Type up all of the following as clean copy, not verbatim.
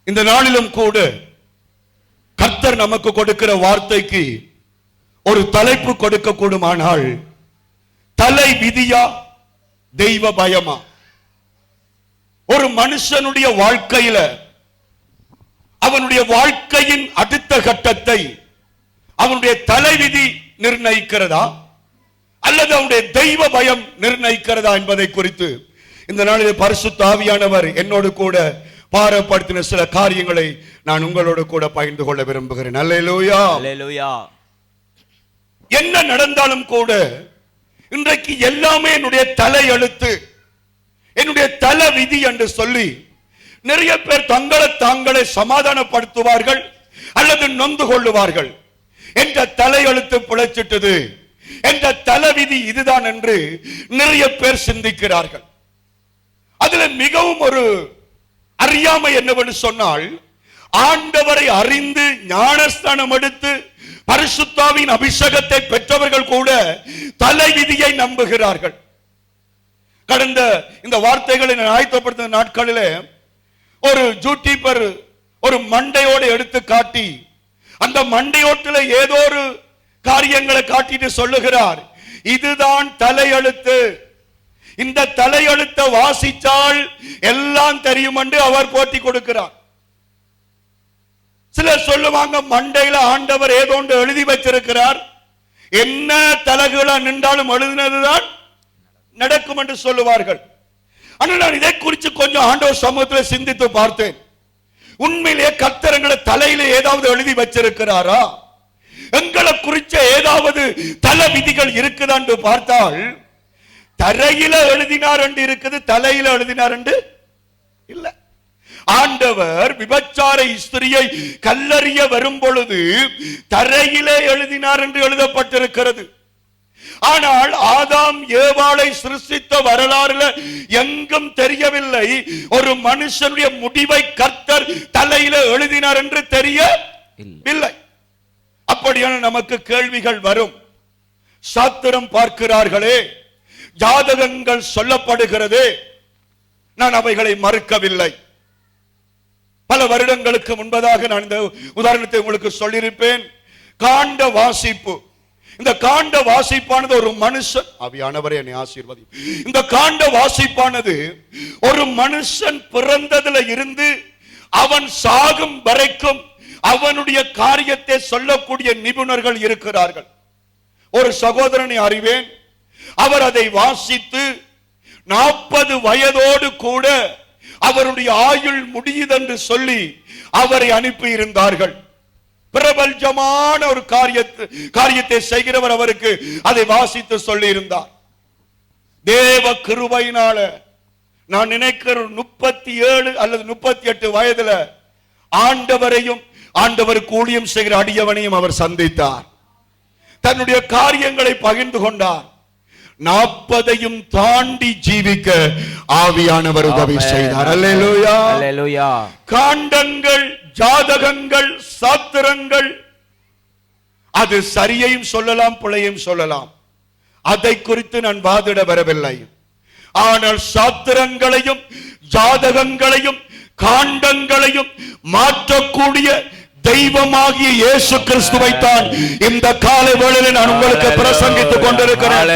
இந்த நாளிலும் கூட கர்த்தர் நமக்கு கொடுக்கிற வார்த்தைக்கு ஒரு தலைப்பு கொடுக்க கூடுமானால், தலை விதியா தெய்வ பயமா? ஒரு மனுஷனுடைய வாழ்க்கையில அவனுடைய வாழ்க்கையின் அடுத்த கட்டத்தை அவனுடைய தலைவிதி நிர்ணயிக்கிறதா அல்லது அவனுடைய தெய்வ பயம் நிர்ணயிக்கிறதா என்பதை குறித்து இந்த நாளில் பரிசுத்த ஆவியானவர் என்னோடு கூட பாரப்படுத்தின சில காரியங்களை நான் உங்களோடு கூட பகிர்ந்து கொள்ள விரும்புகிறேன். அல்லேலூயா, அல்லேலூயா. என்ன நடந்தாலும் கூட இன்றைக்கு எல்லாமே என்னுடைய தலை எழுத்து, என்னுடைய தலை விதி என்று சொல்லி நிறைய பேர் தங்களை தாங்களே சமாதானப்படுத்துவார்கள் அல்லது நொந்து கொள்ளுவார்கள். என்ற தலையெழுத்து பிழைச்சிட்டது, என்ற தலைவிதி இதுதான் என்று நிறைய பேர் சிந்திக்கிறார்கள். அதுல மிகவும் ஒரு அறியாமை என்னவென்று சொன்னால், ஆண்டவரை அறிந்து ஞானஸ்தானம் எடுத்து பரிசுத்தாவின் அபிஷேகத்தை பெற்றவர்கள் கூட தலைவிதியை நம்புகிறார்கள். கடந்த இந்த வார்த்தைகளை நான் ஆயத்தப்படுத்தின நாட்களிலே ஒரு யூடியூபர் ஒரு மண்டையோடு எடுத்து காட்டி, அந்த மண்டையோட்டில் ஏதோ ஒரு காரியங்களை காட்டிட்டு சொல்லுகிறார், இதுதான் தலையெழுத்து, இந்த தலையெழுத்தை வாசித்தால் எல்லாம் தெரியும் என்று அவர் போட்டி கொடுக்கிறார். சிலர் சொல்லுவாங்க, மண்டையில ஆண்டவர் ஏதோ ஒன்று எழுதி வச்சிருக்கிறார், என்ன தலகுகளா நின்றாலும் எழுதினதுதான் நடக்கும் என்று சொல்லுவார்கள். ஆனால் நான் இதை குறித்து கொஞ்சம் ஆண்டவர் சமூகத்தில் சிந்தித்து பார்த்தேன். உண்மையிலேயே கர்த்தர் எங்களை தலையில ஏதாவது எழுதி வச்சிருக்கிறாரா? எங்களை குறிச்ச ஏதாவது தலை விதிகள் இருக்குதா என்று பார்த்தால், தரையில எழுதினார் என்று இருக்குது, தலையில எழுதினார் என்று இல்ல. ஆண்டவர் விபச்சார ஸ்திரியை கல்லறிய வரும் பொழுது தரையிலே எழுதினார் என்று எழுதப்பட்டிருக்கிறது. ஆனால் ஆதாம் ஏவாளை சிருஷ்டித்த வரலாறுல எங்கும் தெரியவில்லை ஒரு மனுஷனுடைய முடிவை கர்த்தர் தலையில எழுதினார் என்று தெரியவில்லை. அப்படியான நமக்கு கேள்விகள் வரும். சாத்திரம் பார்க்கிறார்களே, ஜாதகங்கள் சொல்லப்படுகிறதே, நான் அவைகளை மறுக்கவில்லை. பல வருடங்களுக்கு முன்பதாக நான் இந்த உதாரணத்தை உங்களுக்கு சொல்லியிருப்பேன். காண்ட வாசிப்பு, இந்த காண்ட வாசிப்பானது ஒரு மனுஷன், ஆவியானவரே என்னை ஆசீர்வதி, இந்த காண்ட வாசிப்பானது ஒரு மனுஷன் பிறந்ததுல இருந்து அவன் சாகும் வரைக்கும் அவனுடைய காரியத்தை சொல்லக்கூடிய நிபுணர்கள் இருக்கிறார்கள். ஒரு சகோதரனை அறிவேன், அவர் அதை வாசித்து 40 வயதோடு கூட அவருடைய ஆயுள் முடியுதென்று சொல்லி அவரை அனுப்பி இருந்தார்கள். பிரபல்யமான ஒரு காரியத்தை செய்கிறவர் அவருக்கு அதை வாசித்து சொல்லி இருந்தார். தேவ கிருபையினால நான் நினைக்கிற 37 அல்லது 38 வயதுல ஆண்டவரையும் ஆண்டவருக்கு ஊழியம் செய்கிற அடியவனையும் அவர் சந்தித்தார். தன்னுடைய காரியங்களை பகிர்ந்து கொண்டார். 40ஐயும் தாண்டி ஜீவிக்க ஆவியானவர் உதவி செய்தார். அல்லேலூயா, அல்லேலூயா. காண்டங்கள், ஜாதகங்கள், சாத்திரங்கள், அது சரியையும் சொல்லலாம், பிழையும் சொல்லலாம். அதை குறித்து நான் வாதிட வரவில்லை. ஆனால் சாத்திரங்களையும் ஜாதகங்களையும் காண்டங்களையும் மாற்றக்கூடிய தெய்வமாகிய இயேசு கிறிஸ்துவை தான் இந்த காலை வேளையில் நான் உங்களுக்கு பிரசங்கித்துக் கொண்டிருக்கிறேன்.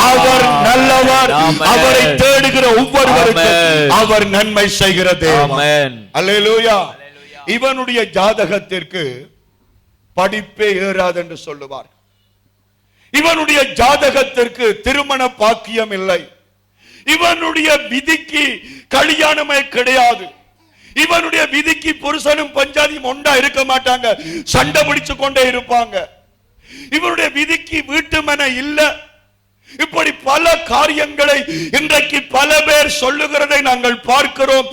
அவர் நல்லவர், அவரை தேடுகிற ஒவ்வொருவருக்கும் அவர் நன்மை செய்கிற தேவன். அல்லேலூயா. இவனுடைய ஜாதகத்திற்கு படிப்பே ஏறாது என்று சொல்லுவார். இவனுடைய ஜாதகத்திற்கு திருமண பாக்கியம் இல்லை, இவனுடைய விதிக்கு கல்யாணமே கிடையாது, இவனுடைய விதிக்கு புருஷனும் பஞ்சாதியும் ஒன்றா இருக்க மாட்டாங்க, சண்டை பிடிச்சு கொண்டே இருப்பாங்க, இவனுடைய விதிக்கு வீட்டு மனை இல்ல. இப்படி பல காரியங்களை இன்றைக்கு பல பேர் சொல்லுகிறதை நாங்கள் பார்க்கிறோம்.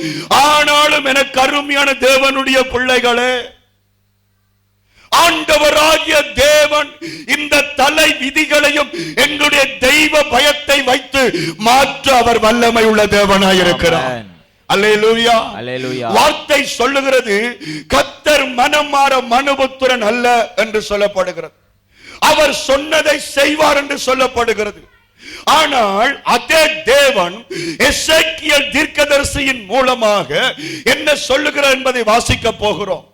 ஆனாலும் எனக்கு அருமையான தேவனுடைய பிள்ளைகளே, ஆண்டவராகிய தேவன் இந்த தலை விதிகளையும் எங்களுடைய தெய்வ பயத்தை வைத்து மாற்ற அவர் வல்லமை உள்ள தேவனாயிருக்கிறார். அல்லேலூயா, அல்லேலூயா. வார்த்தை சொல்லுகிறது, கர்த்தர் மனம் மாற மனுபுத்திரன் அல்ல என்று சொல்லப்படுகிறது. அவர் சொன்னதை செய்வார் என்று சொல்லப்படுகிறது. ஆனால் அதே தேவன் எசேக்கியேல் தீர்க்கதரிசியின் மூலமாக என்ன சொல்லுகிறார் என்பதை வாசிக்க போகிறோம்.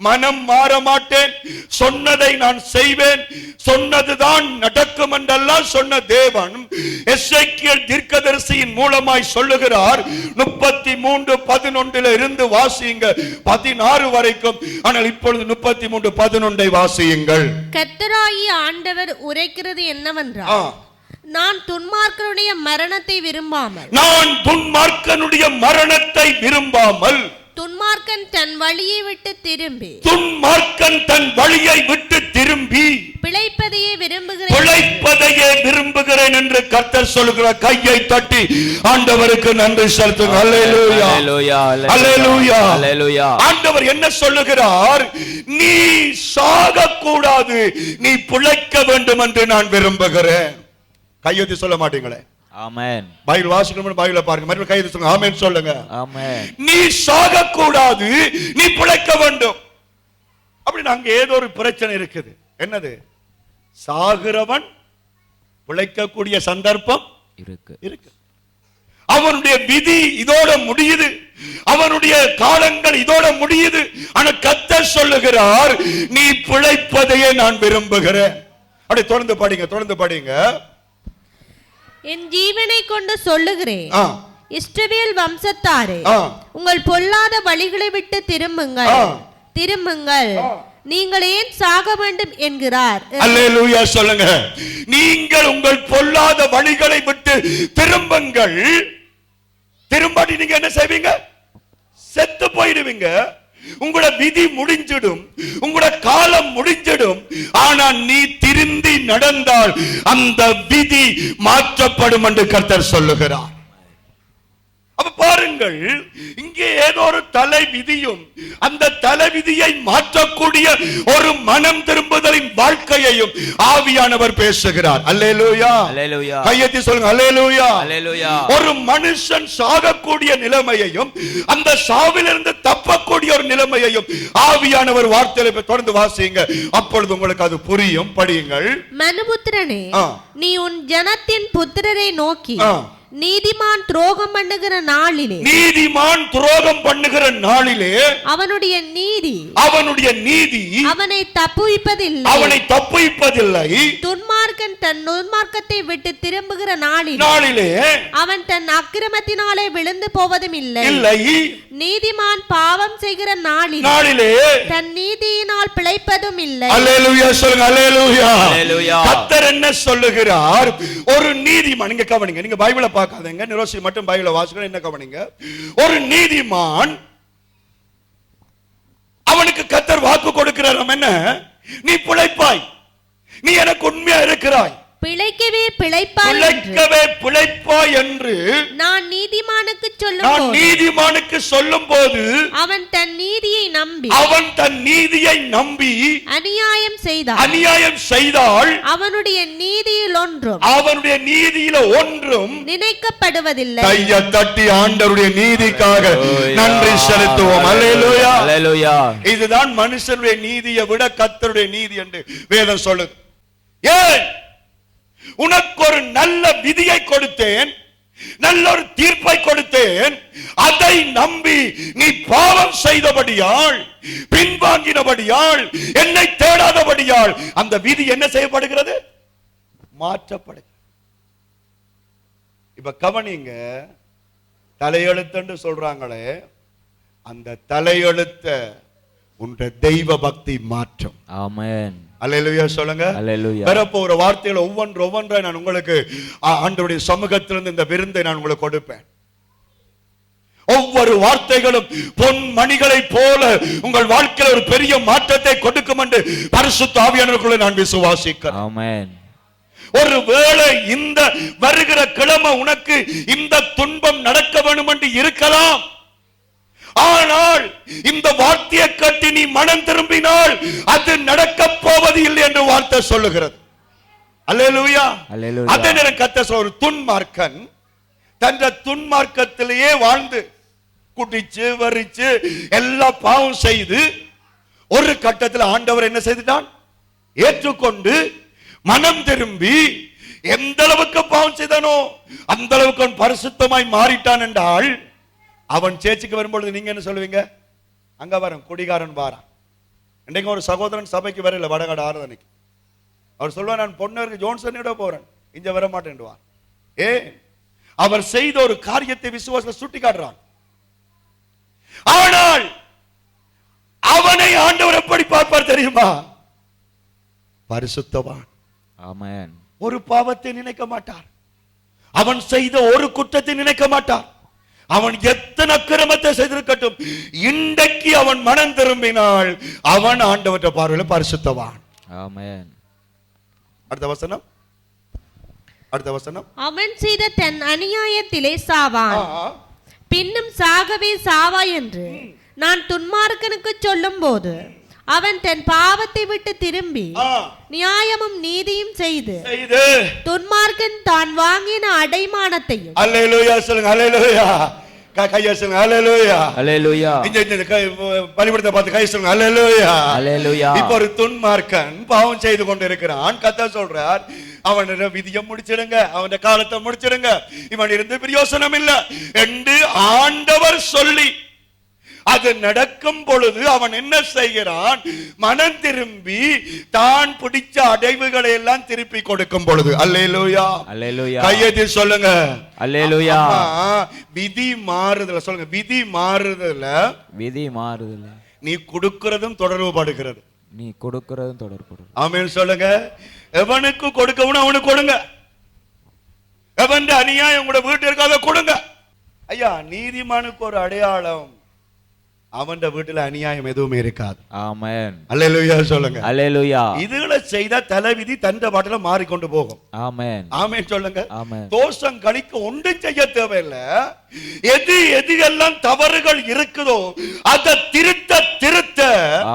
மனம் மாற மாட்டேன், சொன்னதை நான் செய்வேன், சொன்னதுதான் நடக்கும் என்றெல்லாம் சொன்ன தேவன் எசேக்கியேல் தீர்க்கதரிசியின் மூலமாய் சொல்லுகிறார். 33:11 இருந்து வாசியுங்க 16 வரைக்கும். ஆனால் இப்பொழுது 33:11 வாசியுங்கள். கர்த்தராகிய ஆண்டவர் உரைக்கிறது என்னவென்றால், நான் துன்மார்க்கனுடைய மரணத்தை விரும்பாமல் துன்மார்க்கன் தன் வழியை விட்டு திரும்பி பிழைப்பதையே விரும்புகிறேன் என்று கர்த்தர் சொல்கிறார். கையை தட்டி ஆண்டவருக்கு நன்றி செலுத்துங்க. அல்லேலூயா, அல்லேலூயா, அல்லேலூயா. ஆண்டவர் என்ன சொல்லுகிறார்? நீ சாகக்கூடாது, நீ பிழைக்க வேண்டும் என்று நான் விரும்புகிறேன். கையெழுத்தி சொல்ல மாட்டீங்களே? ஆமென். பைபிள் வாசிக்கணும், பைபிளை பாருங்க, மறுபடியும் கையெழுத்தி சொல்லுங்க. ஆமென் சொல்லுங்க. ஆமென். நீ சாகக்கூடாது, நீ பிழைக்க வேண்டும். அப்படி அங்க ஏதோ ஒரு பிரச்சனை இருக்குது. என்னது? சாகிறவன் பிழைக்கக்கூடிய சந்தர்ப்பம் இருக்கு. அவனுடைய விதி இதோட முடியுது, அவனுடைய காலங்கள் இதோட முடியுது. ஆனா கர்த்தர் சொல்லுகிறார், நீ பிழைப்பதையே நான் விரும்புகிறேன். அப்படி தொடர்ந்து படிங்க. என் ஜீவனை கொண்டு சொல்லுகிறேன், இஸ்ரவேல் வம்சத்தாரே, உங்கள் பொல்லாத வழிகளை விட்டு திரும்புங்கள், நீங்கள் ஏன் சாக வேண்டும் என்கிறார். அல்லேலூயா சொல்லுங்க. நீங்கள் உங்கள் பொல்லாத வழிகளை விட்டு திரும்புங்கள். திரும்பாட்டி நீங்க என்ன செய்வீங்க? செத்து போயிடுவீங்க. உங்களோட விதி முடிஞ்சிடும், உங்களோட காலம் முடிஞ்சிடும். ஆனா நீ திருந்தி நடந்தால் அந்த விதி மாற்றப்படும் என்று கர்த்தர் சொல்லுகிறார். அப்ப பாருங்கள், இங்கே ஏதோ ஒரு தலை விதியும் அந்த தலை விதியை மாற்றக்கூடிய ஒரு மனம் திரும்புதலின் வாழ்க்கையையும் ஆவியானவர் பேசுகிறார். அல்லேலூயா, அல்லேலூயா. கையெத்தி சொல்லுங்க. அல்லேலூயா, அல்லேலூயா. ஒரு மனுஷன் சாகக்கூடிய நிலைமையையும் அந்த சாவிலிருந்து தப்பக்கூடிய ஒரு நிலைமையையும் ஆவியானவர் வார்த்தையில தொடர்ந்து வாசிங்க, அப்பொழுது உங்களுக்கு அது புரியும். படியுங்கள். மனுபுத்திரனே, நீ உன் ஜனத்தின் புத்திரரை நோக்கி, நீதிமான் துரோகம் பண்ணுகிற நாளிலே அவனுடைய நீதி அவனை தப்புவிப்பதில்லை. துன்மார்க்கன் தன் துன்மார்க்கத்தை விட்டு திரும்புகிற நாளிலே அவன் தன் அக்கிரமத்தினாலே விழுந்து போவதும் இல்லை. நீதிமான் பாவம் செய்கிற நாளிலே தன் நீதியினால் பிழைப்பதும் இல்லை. அல்லேலூயா சொல்லுங்க. அல்லேலூயா, அல்லேலூயா. கர்த்தர் என்ன சொல்லுகிறார்? ஒரு நீதிமான், நீங்க கவனிங்க, நீங்க பைபிளை பார்க்காதீங்க, நிரோசி மட்டும் பைபிளை வாசிக்கணும். என்ன கவனிங்க? ஒரு நீதிமான், அவனுக்கு கர்த்தர் வாக்கு கொடுக்கிறார். என்ன? நீ பிழைப்பாய், நீ எனக்கு உண்மையா இருக்கிறாய், பிழைக்கவே பிழைப்பாய் என்று நான் நீதிமானுக்கு சொல்லும் போது அவன் தன் நீதியை நம்பி அநியாயம் செய்தால் அவனுடைய நீதியில் ஒன்றும் நினைக்கப்படுவதில்லை. கையை தட்டி ஆண்டவருடைய நீதிக்காக நன்றி செலுத்துவோம். அல்லேலூயா, அல்லேலூயா. இதுதான் மனுஷனுடைய நீதியை விட கர்த்தருடைய நீதி என்று வேதம் சொல்லுது. ஏன்? உனக்கு ஒரு நல்ல விதியை கொடுத்தேன், நல்ல ஒரு தீர்ப்பை கொடுத்தேன். அதை நம்பி நீ பாவம் செய்தபடியால், பின்வாங்கினபடியால், என்னை தேடாதபடியால் அந்த விதி என்ன செய்யப்படுகிறது? மாற்றப்படுகிறது. இப்ப கவனிங்க, தலையெழுத்து சொல்றாங்களே, அந்த தலையெழுத்த உன்ற தெய்வ பக்தி மாற்றம். ஆமென். அல்லேலூயா சொல்லுங்க. அல்லேலூயா. வரப்போற வார்த்தைகள் ஒவ்வொன்றை நான் உங்களுக்கு ஆண்டவருடைய சமூகத்திலிருந்து இந்த விருந்தை நான் உங்களுக்கு கொடுப்பேன். ஒவ்வொரு வார்த்தைகளும் பொன் மணிகளை போல உங்கள் வாழ்க்கையில் ஒரு பெரிய மாற்றத்தை கொடுக்கும் என்று பரிசுத்த ஆவியானவருக்குள்ளே நான் விசுவாசிக்கிறேன். ஆமென். ஒருவேளை இந்த வருகிற கிழமை உனக்கு இந்த துன்பம் நடக்க வேண்டும் என்று இருக்கலாம். ஆனால் இந்த வார்த்தையை கட்டி நீ மனம் திரும்பினால் அது நடக்க போவது இல்லை என்று வார்த்தை சொல்லுகிறது. அல்லேலூயா, அல்லேலூயா. அதே நேரம் கர்த்தர் சொல்ற, ஒரு துன்மார்க்கன் தன் துன்மார்க்கத்திலேயே வாழ்ந்து குடிச்சு வரிச்சு எல்லா பாவம் செய்து ஒரு கட்டத்தில் ஆண்டவர் என்ன செய்துட்டான்? ஏற்றுக்கொண்டு மனம் திரும்பி எந்த அளவுக்கு பாவம் செய்தானோ அந்த அளவுக்கு அவன் பரிசுத்தமாய் மாறிட்டான் என்றால் அவன் சேர்ச்சுக்கு வரும்பொழுது நீங்க என்ன சொல்லுவீங்க? அங்க வரும் குடிகாரன் வாரான். இன்றைக்கு ஒரு சகோதரன் சபைக்கு வரல, வடகாடு ஆராதனைக்கு. அவர் சொல்வார், நான் பொன்னருக்கு ஜோன்சனோட போறேன், இங்க வர மாட்டேன்டுவார். அவர் செய்த ஒரு காரியத்தை விசுவாசத்தில் சுட்டி காட்டுறான். ஆனால் அவனை ஆண்டவர் எப்படி பார்ப்பார் தெரியுமா? பரிசுத்தவான். ஆமென். ஒரு பாவத்தை நினைக்க மாட்டார். அவன் செய்த ஒரு குற்றத்தை நினைக்க மாட்டார். அவன் எத்தனை அக்கிரமத்தை செய்திருக்கட்டும், இன்றைக்கு அவன் மனம் திரும்பினால் அவன் ஆண்டவற்ற பார்வையில் பரிசுத்தவான். ஆமென். அடுத்த வசனம். அவன் செய்த தன் அநியாயத்திலே சாவான், பின்னும் சாகவே சாவாய் என்று நான் துன்மார்க்கனுக்கு சொல்லும் போது அவன் தன் பாவத்தை விட்டு திரும்பி நியாயமும் நீதியும் செய்து துன்மார்க்கன் தான் வாங்கின அடைமானத்தையும். அல்லேலூயா சொல்லுங்க. அல்லேலூயா. கையை சொல்லுங்க. அல்லேலூயா. அல்லேலூயா. பலிபீடத்தை பார்த்து கை சொல்லுங்க. அல்லேலூயா. அல்லேலூயா. இப்போ ஒரு துன்மார்க்கன் பாவம் செய்து கொண்டிருக்கிறான். கர்த்தர் சொல்றார், அவன் விதியை முடிச்சிடுங்க, அவன் காலத்தை முடிச்சிடுங்க, இவன் இருந்து பிரயோசனம் இல்லை என்று ஆண்டவர் சொல்லி அது நடக்கும் பொழுது அவன் என்ன செய்கிறான்? மனம் திரும்பி தான் பிடிச்ச அடைவுகளை எல்லாம் திருப்பி கொடுக்கும் பொழுது. அல்லேலூயா. அல்லேலூயா. கையெழுத்தி சொல்லுங்க. அல்லேலூயா. விதி மாறுதல சொல்லுங்க. விதி மாறுதல நீ கொடுக்கிறதும் தொடர்பு படுகிறது. ஆமென் சொல்லுங்க. எவனுக்கு கொடுக்கணும் அவனுக்கு கொடுங்க. எவன் அநியாயம் உங்களோட வீட்டிற்கு அதை கொடுங்க. ஐயா, நீதிமானுக்கு ஒரு அடையாளம், அவன் வீட்டுல அநியாயம் எதுவுமே இருக்காது. ஆமென். அல்லேலூயா சொல்லுங்க. அல்லேலூயா. இதுகளை செய்த தலைவிதி தந்த பாட்டில மாறிக்கொண்டு போகும். ஆமென். ஆமென் சொல்லுங்க. ஆமென். தோஷம் கழிக்க ஒன்றும் செய்ய தேவையில்லை. எது எல்லாம் தவறுகள் இருக்குதோ அதை திருத்த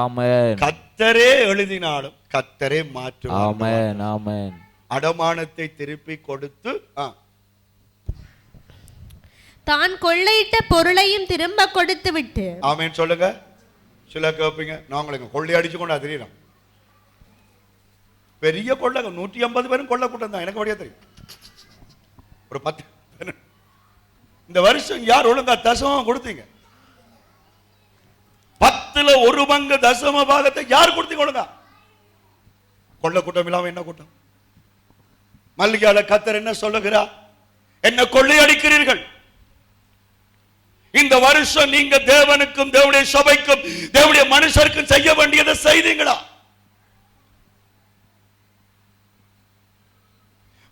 ஆமென் கர்த்தரே எழுதினாலும் கர்த்தரே மாற்றுவார். ஆமென். ஆமென். அடமானத்தை திருப்பி கொடுத்து தான் கொள்ளையிட்ட பொருளையும் திரும்ப கொடுத்து விட்டு. ஆமென் சொல்லுங்க. சில கேட்பீங்க, நாங்களுக்கு கொள்ளை அடிச்சு கொண்டா தெரியும். பெரிய கொள்ளை 150 பேரும் கொள்ளை கூட்டம் தான். எனக்கு வழியா தெரியும். ஒரு 10 இந்த வருஷம் யார் ஒழுங்கா தசமம் கொடுத்தீங்க? 10ல் 1 பங்கு தசம பாகத்தை யார் கொடுத்தீங்க ஒழுங்கா? கொள்ளை கூட்டம் இல்லாம என்ன கூட்டம்? மல்லிகால கர்த்தர் என்ன சொல்லுகிறார்? என்ன கொள்ளை அடிக்கிறீர்கள்? இந்த வருஷம் நீங்க தேவனுக்கும் தேவனுடைய சபைக்கும் தேவனுடைய மனுஷருக்கும் செய்ய வேண்டியதை செய்தீங்களா?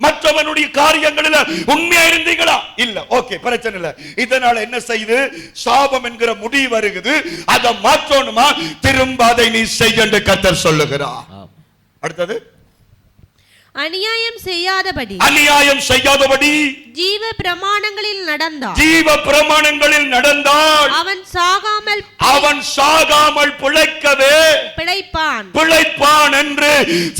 மற்றவனுடைய காரியங்களில் உண்மையா இருந்தீங்களா? இல்ல. ஓகே, பிரச்சனை இல்ல. இதனால என்ன செய்து சாபம் என்கிற முடிவு வருகிறது. அதை மாற்றணுமா? திரும்ப அதை நீ செய்ய என்று கர்த்தர் சொல்லுகிறார். அடுத்தது, அநியாயம் செய்யாதபடி ஜீவ பிரமாணங்களில் நடந்தால் அவன் சாகாமல் பிழைக்கவே பிழைப்பான் என்று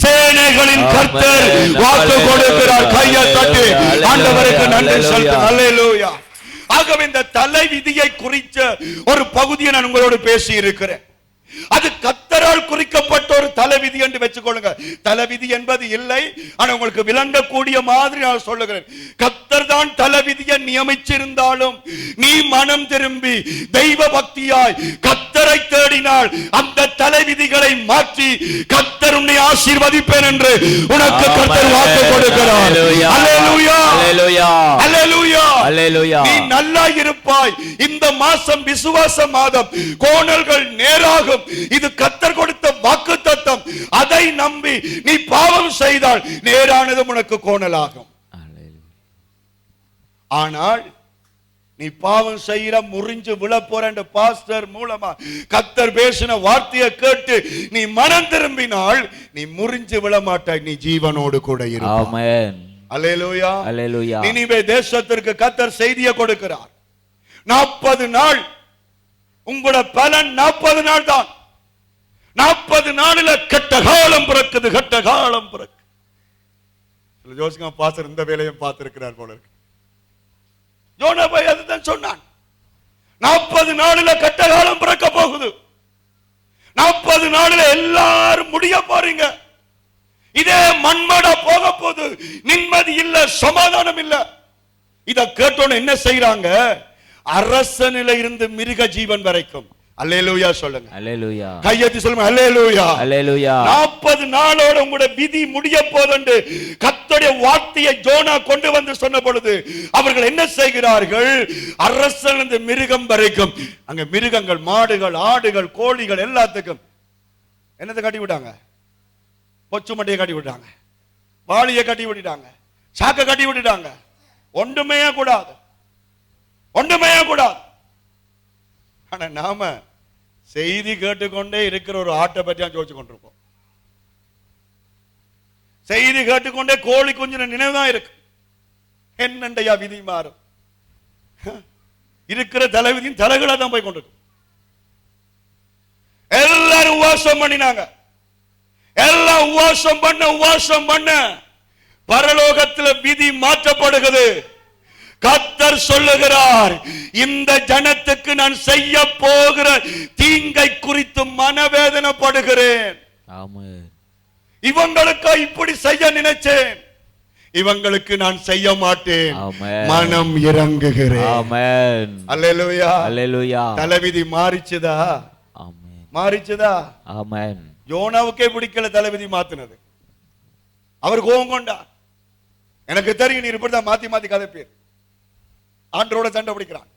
சேனைகளின் கர்த்தர் வாக்கு கொடுக்கிறார். கையை தட்டி ஆண்டவருக்கு நன்றி சொல்லுங்கள். அல்லேலூயா. ஆகவே இந்த தலை விதியை குறித்த ஒரு பகுதியை நான் உங்களோடு பேசி இருக்கிறேன். அது கர்த்தரால் குறிக்கப்பட்ட ஒரு தலைவிதி என்று வச்சுக்கொள்ளுங்க. தலைவிதி என்பது இல்லை, ஆனா உங்களுக்கு விளங்கக்கூடிய மாதிரி நான் சொல்லுகிறேன். கர்த்தர் தான் தலைவிதியை நியமிச்சிருந்தாலும் நீ மனம் திரும்பி தெய்வ பக்தியாய் கர்த்தரை தேடினால் அந்த தலைவிதிகளை மாற்றி கர்த்தர் உன்னை ஆசீர்வதிப்பேன் என்று உனக்கு கர்த்தர் வாக்கு கொடுக்கிறார். அல்லேலூயா. அல்லேலூயா. அல்லேலூயா. அல்லேலூயா. நீ நல்லா இருப்பாய். இந்த மாசம் விசுவாச மாதம். கோணல்கள் நேராகும். இது கர்த்தர் கொடுத்த வாக்குத்தத்தம். அதை நம்பி நீ பாவம் செய்தால் நேரானது உனக்கு கோணலாகும். ஆனால் நீ பாவம் செய்யற முறிஞ்சு விழ போற பாஸ்டர் மூலமா கர்த்தர் பேசின வார்த்தையை கேட்டு நீ மனம் திரும்பினால் நீ முறிஞ்சு விழ மாட்டாய், நீ ஜீவனோடு கூட இருப்பாய். ஆமென். அல்லேலூயா. அல்லேலூயா. நினிவே தேசத்திற்கு கர்த்தர் செய்தியை கொடுக்கிறார். 40 நாள் உங்களோட பலன் 40 நாள் தான். 40 நாளில கெட்ட காலம் பிறக்குது. கெட்ட காலம் பிறக்கு. ஜோசிகா பாஸ்டர் இந்த வேலையும் பார்த்திருக்கிறார் போல இருக்கு. யோனா போய் அதுதான் சொன்னான். 40 நாளில கெட்ட காலம் பிறக்க போகுது. 40 நாளில எல்லாரும் முடிய போறீங்க. இதே மண்மடா போக போது, நிம்மதி இல்ல, சமாதானம் இல்ல. இத கேட்டோன்னு என்ன செய்யறாங்க? அரசனில இருந்து மிருக ஜீவன் வரைக்கும் அல்லேலூயா சொல்லுங்க. அல்லேலூயா. கையெத்தி சொல்லுங்க அல்லேலூயா. அல்லேலூயா. 40 நாளோட உங்களுடைய விதி முடிய போதென்று கர்த்தருடைய வார்த்தையை ஜோனா கொண்டு வந்து சொன்ன பொழுது அவர்கள் என்ன செய்கிறார்கள்? அரசனிலிருந்து மிருகம் வரைக்கும், அங்க மிருகங்கள், மாடுகள், ஆடுகள், கோழிகள் எல்லாத்துக்கும் என்னத்தை கட்டி விட்டாங்க? பொச்சு மட்டையை கட்டி விட்டாங்க, வாளியை கட்டி விட்டுட்டாங்க, சாக்க கட்டி விட்டுட்டாங்க. ஒன்றுமே கூடாது, ஒன்றுமே கூடாது. ஆனா நாம செய்தி கேட்டுக்கொண்டே இருக்கிற ஒரு ஆட்டை பற்றி யோசிச்சு கொண்டிருப்போம். செய்தி கேட்டுக்கொண்டே கோழி குஞ்சின நினைவுதான் இருக்கு. என்னண்டையா விதி மாறும்? இருக்கிற தலைவிதியும் தலைகளா தான் போய் கொண்டிருக்கும். எல்லாரும் உவாசம் பண்ணினாங்க. எல்லாம் உவாசம் பண்ண பரலோகத்தில் விதி மாற்றப்படுகிறது. கர்த்தர் சொல்லுகிறார், இந்த ஜனத்துக்கு நான் செய்ய போகிற தீங்கை குறித்து மனவேதனைப்படுகிறேன். இவங்களுக்கு இப்படி செய்ய நினைச்சேன், இவங்களுக்கு நான் செய்ய மாட்டேன், மனம் இறங்குகிறேன். அல்லேலூயா. அல்லேலூயா. தலைவிதி மாறிச்சுதா? மாறிச்சுதா? ஆமென். யோனாவுக்கே பிடிக்கல தலைவிதி மாத்தினது. அவர் கோபம் கொண்டா. எனக்கு தெரியும், நீ இப்படிதான் மாத்தி மாத்தி கதைப்பீர். ஆண்டரோட சண்டை பிடிக்கிறான்.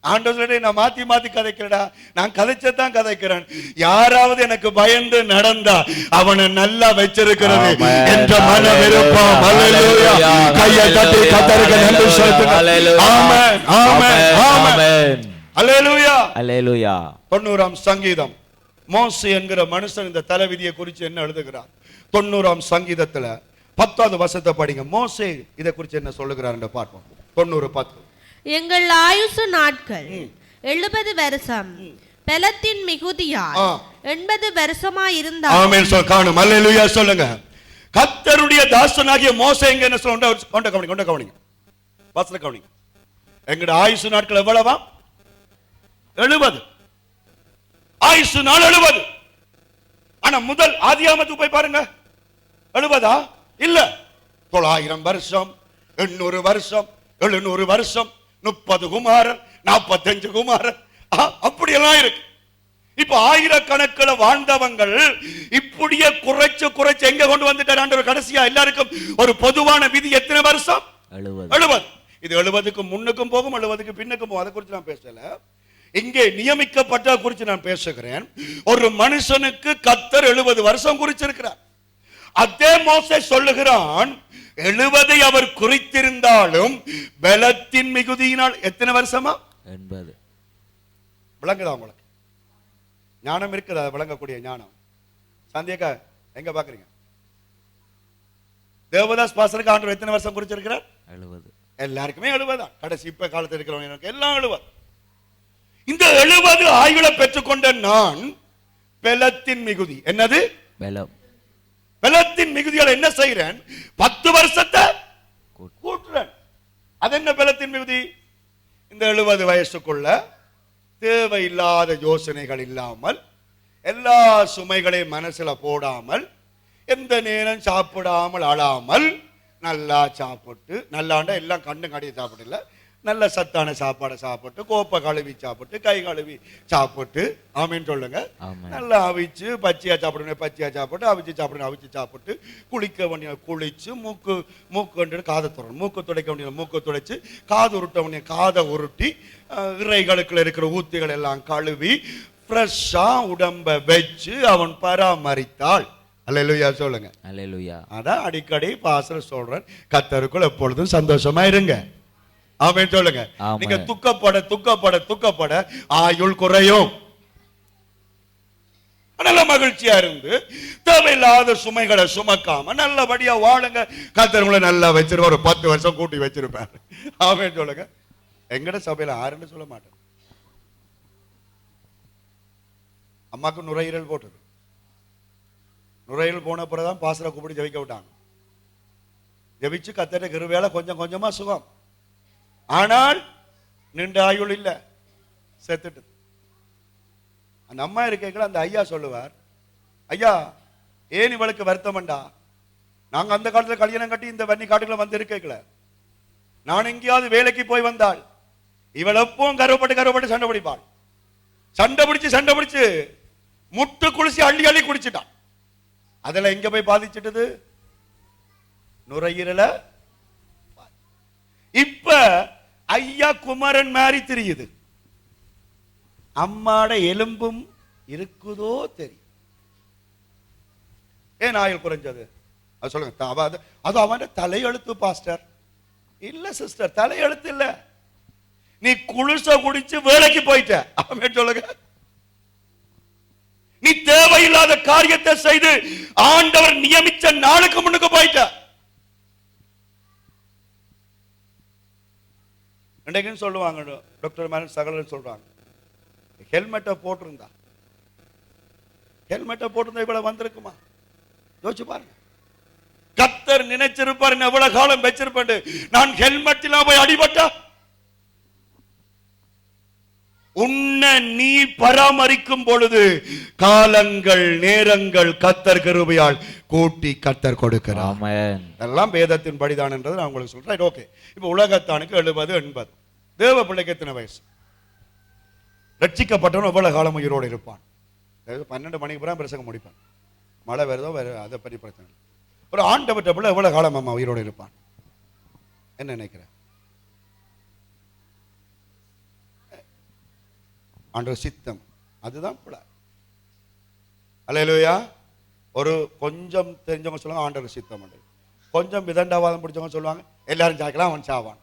ஆண்டவரே, நான் மாத்தி மாத்தி கதைக்கிறடா, நான் கதைச்சதான் கதைக்கிறேன். யாராவது எனக்கு பயந்து நடந்தா அவனை நல்லா வச்சிருக்கிறது என்ற மன விருப்பம். அல்லேலூயா. கையை தட்டி கர்த்தருக்கு நன்றி செலுத்துங்க. ஆமென், ஆமென், ஆமென். அல்லேலூயா. அல்லேலூயா. 90ஆம் சங்கீதம். மோசே என்கிற மனுஷன் இந்த தலைவிதியை குறித்து என்ன எழுதுகிறார்? 90ஆம் சங்கீதத்துல 10வது வசனத்தை படிங்க. மோசே இதை குறித்து என்ன சொல்லுகிறார் என்று பார்ப்போம். 90:10. எங்கள் ஆயுசு நாட்கள் 70 வருஷம், பலத்தின் மிகுதியால் 80 வருஷமா இருந்தா. ஆமென். காணும். அல்லேலூயா சொல்லுங்க. கர்த்தருடைய தாசனாகிய மோசே எங்க என்ன சொல்ற? கொண்ட கவனிங்க. வாசல கவனிங்க. எங்கட ஆயுசு நாட்கள் எவ்வளவா? 70. ஆயுசு நாள் 70. ஆனா முதல் ஆதியாகமத்துக்கு போய் பாருங்க, 70 இல்ல, 900 வருஷம், 800 வருஷம், 700 வருஷம், 30 குமாரன், 45 குமாரன், அப்படியெல்லாம் இருக்கு. இப்ப ஆயிரக்கணக்கில் வாழ்ந்தவங்கள் இப்படியே குறைச்சு எங்க கொண்டு வந்துட்டார்? கடைசியா எல்லாருக்கும் ஒரு பொதுவான விதி எத்தனை வருஷம்? 70. இது 70க்கு முன்னுக்கும் போகும், 70க்கு பின்னுக்கும் போகும். அதை குறித்து நான் பேசல. இங்கே நியமிக்கப்பட்ட குறித்து நான் பேசுகிறேன். ஒரு மனுஷனுக்கு கர்த்தர் 70 வருஷம் குறிச்சிருக்கிறார். அதே மோசே சொல்லுகிறான், 70 அவர் குறித்திருந்தாலும் பலத்தின் மிகுதியினால் எத்தனை வருஷமா? 80. விளங்குதா உங்களுக்கு? ஞானம் இருக்குதா? விளங்கக்கூடிய ஞானம். சந்தியக்கா எங்க பாக்குறீங்க? தேவதாஸ் பாஸ்டருக்கு ஆண்டவர் எத்தனை வருஷம் குறிச்சிருக்கிறார்? 70. எல்லாருக்குமே 70 தான். கடைசி இப்ப காலத்தில் இருக்கிறவங்க எல்லாம் 70. இந்த 70 ஆயுளை பெற்றுக்கொண்ட நான் பலத்தின் மிகுதி. என்னது? பலம். பலத்தின் மிகுதியால் என்ன செய்கிறேன்? 10 வருஷத்தை கூட்டுறேன். அது என்ன பலத்தின் மிகுதி? இந்த 70 வயசுக்குள்ள தேவையில்லாத யோசனைகள் இல்லாமல், எல்லா சுமைகளையும் மனசுல போடாமல், எந்த நேரம் சாப்பிடாமல் அழாமல், நல்லா சாப்பிட்டு, நல்லாண்ட எல்லாம் கண்ணு கடியை சாப்பிடல, நல்ல சத்தான சாப்பாடை சாப்பிட்டு, கோப்பை கழுவி சாப்பிட்டு, கை கழுவி சாப்பிட்டு, ஆமீன் சொல்லுங்க. நல்லா அவிச்சு பச்சையா சாப்பிடணும், பச்சையா சாப்பிட்டு, அவிச்சு சாப்பிடணும், அவிச்சு சாப்பிட்டு, குளிக்க வேண்டிய குளிச்சு, மூக்கு காதை தொடரணும், மூக்கு துடைக்க வேண்டிய மூக்கு துடைச்சு, காது உருட்ட வேண்டிய காதை உருட்டி, இறைகளுக்குள்ள இருக்கிற ஊத்திகள் எல்லாம் கழுவி ஃப்ரெஷ்ஷா உடம்ப வச்சு அவன் பராமரித்தாள். அல்லேலூயா சொல்லுங்க. அல்லேலூயா. அதான் அடிக்கடி பாஸ்டர் சொல்றேன், கர்த்தருக்குள் எப்பொழுதும் சந்தோஷமா இருங்க. ஆமென் சொல்லுங்க. நீங்க துக்கப்பட ஆயுள் குறையும். நல்ல மகிழ்ச்சியா இருந்து தேவையில்லாத சுமைகளை சுமக்காம நல்லபடியா வாழுங்க. கர்த்தர் நல்லா வச்சிருவார். ஒரு 10 வருஷம் கூட்டி வச்சிருப்பாரு. ஆமென் சொல்லுங்க. எங்கட சபையில ஆறுன்னு சொல்ல மாட்டேன். அம்மாக்கு நுரையீரல் போட்டது. நுரையீரல் போன பிறகுதான் பாஸ்டரை கூப்பிட்டு ஜெபிக்க விட்டாங்க. ஜெபிச்சு கர்த்தருடைய கிருபையால கொஞ்சம் கொஞ்சமா சுகம். ஆனால் நின்ற ஆயுள் இல்ல, செத்துட்டு. அந்த அம்மா இருக்கைகள் அந்த ஐயா சொல்லுவார், ஐயா ஏன் இவளுக்கு வருத்தம்டா? நாங்க அந்த காலத்துல கல்யாணம் கட்டி இந்த வன்னி காட்டுக்குள்ள வந்து இருக்கல, நான் எங்கேயாவது வேலைக்கு போய் வந்தாள் இவள் எப்பவும் கருவப்பட்டு சண்டை பிடிப்பாள். சண்டை பிடிச்சு முட்டு குளிச்சு அள்ளி குடிச்சிட்டான். அதுல எங்க போய் பாதிச்சிட்டது? நுரையீரல. இப்ப ஐயா குமரன் மாதிரி தெரியுது, அம்மாட எலும்பும் இருக்குதோ தெரியும். ஏன் ஆயுள் குறைஞ்சது? அது சொல்லுங்க. அது அவன் தலையெழுத்து பாஸ்டர். இல்ல சிஸ்டர், தலையெழுத்து இல்ல. நீ குளிச குடிச்சு வேலைக்கு போயிட்ட, அவன் சொல்லுங்க. நீ தேவையில்லாத காரியத்தை செய்து ஆண்டவர் நியமிச்ச நாளுக்கு முன்னுக்கு போயிட்ட. இன்னைக்கு சொல்லுவாங்க டாக்டர் மேனன் சகலர் சொல்றாங்க, ஹெல்மெட்டை போட்டிருந்தா இவ்வளவு வந்திருக்குமா? யோசிச்சு பாருங்க. கர்த்தர் நினைச்சிருப்பாரு எவ்வளவு காலம் வச்சிருப்பேன், நான் ஹெல்மெட் இல்லாம போய் அடிபட்டா. உன்னை நீ பராமரிக்கும் பொழுது காலங்கள் நேரங்கள் கர்த்தர் கிருபையால் கூட்டி கர்த்தர் கொடுக்கிறார். ஆமென். எல்லாம் வேதத்தின் படிதான் என்றது நான் உங்களுக்கு சொல்றேன். ஓகே, இப்ப உலகத்தானுக்கு 70 80. தேவ பிள்ளைக்கு எத்தனை வயசு? ரட்சிக்கப்பட்டவன் எவ்வளவு காலம் உயிரோடு இருப்பான்? 12 மணிக்கு பிறகு பிரசங்கம் முடிப்பான். மழை வருதோ வேற, அதை பற்றி பிரச்சனை. ஒரு ஆண்டவற்ற பிள்ளை எவ்வளவு காலம் அம்மா உயிரோடு இருப்பான்? என்ன நினைக்கிற? ஆண்டவர் சித்தம், அதுதான் பிள்ளை. அல்லேலூயா. ஒரு கொஞ்சம் தெரிஞ்சவங்க சொல்லுவாங்க ஆண்டவர் சித்தம், கொஞ்சம் விதண்டாவாதம் பிடிச்சவங்க சொல்லுவாங்க எல்லாரும் சாக்கலாம் அவன் சாவான்.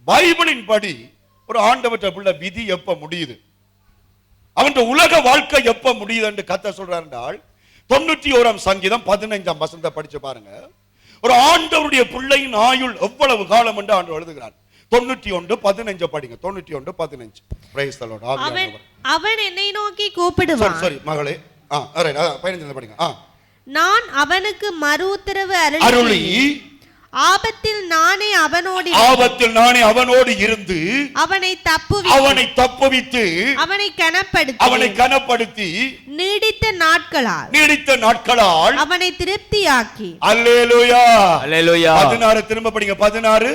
பைபிளின் படி ஒரு ஆண்டவற்ற பிள்ளை விதி எப்ப முடியுது, அவன் உலக வாழ்க்கை எப்ப முடியுது என்று கர்த்தர் சொல்றார் என்றால் 91ஆம் சங்கீதம் 15ஆம் வசனத்தை படிச்சு பாருங்க. ஒரு ஆண்டவருடைய பிள்ளையின் ஆயுள் எவ்வளவு காலம் என்று ஆண்டவர் எழுதுகிறார். 91:15 படிங்க. 91:15. Praise the Lord. அவன் என்னை நோக்கி கூப்பிடுவான். சரி மகளே, 15 படிங்க. நான் அவனுக்கு மறு உத்தரவு அருளி ஆபத்தில் நானே அவனோடு இருந்து அவனை தப்புவித்து அவனை கனப்படுத்தி நீடித்த நாட்களால் அவனை திருப்தியாக்கி. அல்லேலூயா. 16 திரும்ப படிங்க. 16.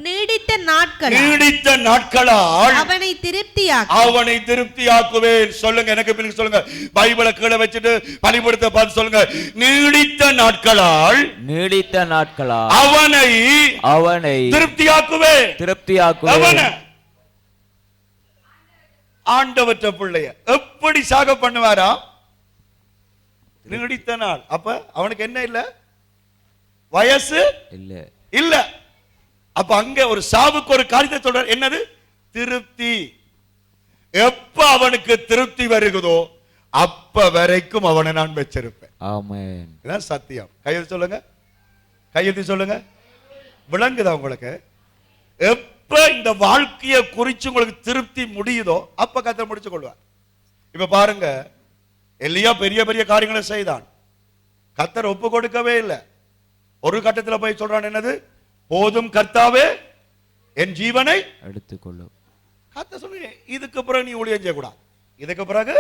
நீடித்த நாட்களால் அவனை திருப்தியாக்குவேன். சொல்லுங்க, எனக்கு பிறகு சொல்லுங்க. பைபிளை கீழே வச்சுட்டு பலிபடுத்த பார்த்து சொல்லுங்க. நீடித்த நாட்களால் அவனை திருப்தியாக்குவேன். ஆண்டவற்ற பிள்ளைய எப்படி சாக பண்ணுவாரா? நீடித்த நாள். அப்ப அவனுக்கு என்ன இல்ல? வயசு இல்ல. அப்ப அங்க ஒரு சாவுக்கு ஒரு காரியத்தை சொல்றார். என்னது? திருப்தி. எப்ப அவனுக்கு திருப்தி வருகிறதோ அப்ப வரைக்கும் அவனை நான் வச்சிருப்பேன். ஆமென். இதான் சத்தியம். கையெழுத்து சொல்லுங்க. விளங்குதா உங்களுக்கு? எப்ப இந்த வாழ்க்கையை குறிச்சு உங்களுக்கு திருப்தி முடியுதோ அப்ப கர்த்தர் முடிச்சு கொள்வார். இப்ப பாருங்க, எலியா பெரிய பெரிய காரியங்களை செய்தான், கர்த்தர் ஒப்பு கொடுக்கவே இல்லை. ஒரு கட்டத்துல போய் சொல்றான், என்னது? போதும் கர்த்தாவே, என் ஜீவனை எடுத்துக்கொள்ளும். கர்த்தர் சொல்லுங்க, இதுக்கு பிறகு நீ ஊழியம் செய்யக்கூடாது. இதுக்கு பிறகு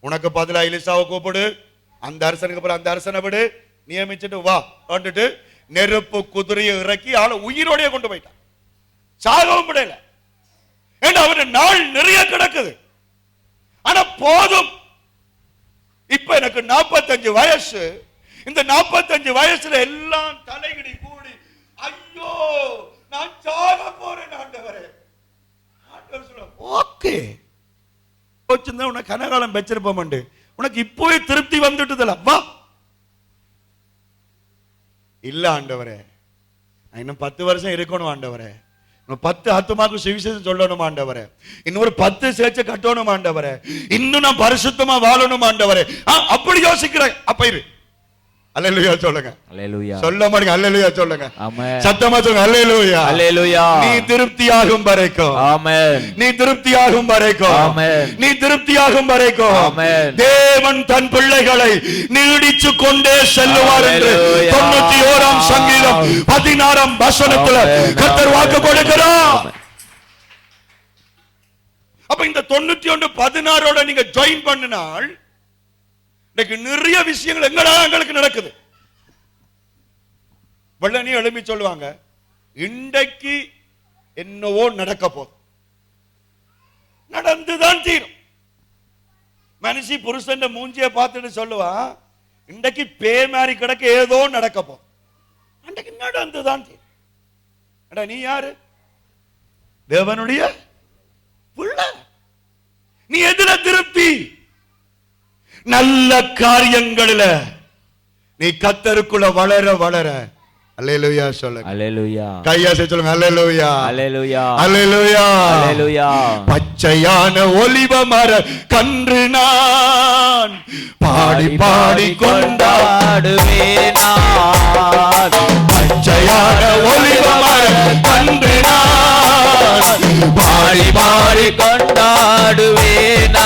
உனக்கு பதிலா எலிசாவை கூப்பிடு, அந்த அரசனுக்கு பிறகு அந்த அரசனை விடு, நியமிச்சுட்டு வா வந்துட்டு நெருப்பு குதிரையை இறக்கி ஆளை உயிரோடைய கொண்டு போயிட்டான். சாகவும் விடல. அவன் நாள் நிறைய கிடக்குது. ஆனா போதும். இப்ப எனக்கு 45 வயசு. இந்த 45 வயசுல எல்லாம் தலைகிடி கூடி, ஐயோ நான் சாக போறேன் ஆண்டவரே. ஆண்டவர் சொல்ற, ஓகே போச்சுன்னா உனக்கு கனகாலம் வச்சிருப்போம், உனக்கு இப்போவே திருப்தி வந்துட்டுதுல, வா. இல்ல ஆண்டவரே, இன்னும் 10 வருஷம் இருக்கணும் ஆண்டவரே, 10 ஆத்துமாக்கு சுவிசேஷம் சொல்லணும் ஆண்டவரே, இன்னொரு 10 சேர்ச்ச கட்டணும் ஆண்டவரே, இன்னும் நான் பரிசுத்தமா வாழணும் ஆண்டவரே. அப்படி யோசிக்கிறேன். அப்ப இரு. அல்லேலூயா சொல்லுங்க. அல்லேலூயா சொல்ல மாட்டீங்க. அல்லேலூயா சொல்லுங்க. ஆமென். சத்தமா சொல்லுங்க. அல்லேலூயா. அல்லேலூயா. நீ திருப்தியாகும் வரைக்கும். ஆமென். நீ திருப்தியாகும் வரைக்கும். ஆமென். நீ திருப்தியாகும் வரைக்கும். ஆமென். தேவன் தன் பிள்ளைகளை நீடிச்சு கொண்டே செல்லுவார் என்று 91ஆம் சங்கீதம் 16ஆம் வசனத்துல கர்த்தர் வாக்கு கொடுக்கிறார். அப்ப இந்த 91:16 நீங்க ஜாயின் பண்ணினால் இன்னைக்கு நிறைய விஷயங்கள் எங்களுக்கு நடக்குது. வெள்ளனி எழுப்பி சொல்லுவாங்க, இன்றைக்கு என்னவோ நடக்க போதும், நடந்துதான் தீரும். மனுஷி புருஷன் மூஞ்சிய பார்த்துட்டு சொல்லுவா, இன்றைக்கு பே மாதிரி கிடக்க ஏதோ நடக்க போதும், அன்றைக்கு நடந்துதான் தீரும். நீ யாரு? தேவனுடைய பிள்ளை. நீ எதுல திருப்தி? நல்ல காரியங்களில் நீ கர்த்தருக்குள்ள வளர வளர. அல்லேலூயா சொல்லுங்க. அல்லேலூயா. கையாசை சொல்லுங்க. அல்லேலூயா. அல்லேலூயா. அல்லேலூயா. அல்லேலூயா. பச்சையான ஒலிவ மர கன்று நான் பாடி பாடி கொண்டாடுவேன். பச்சையான ஒலிவ மர கன்று நான் பாடி பாடி கொண்டாடுவேன்.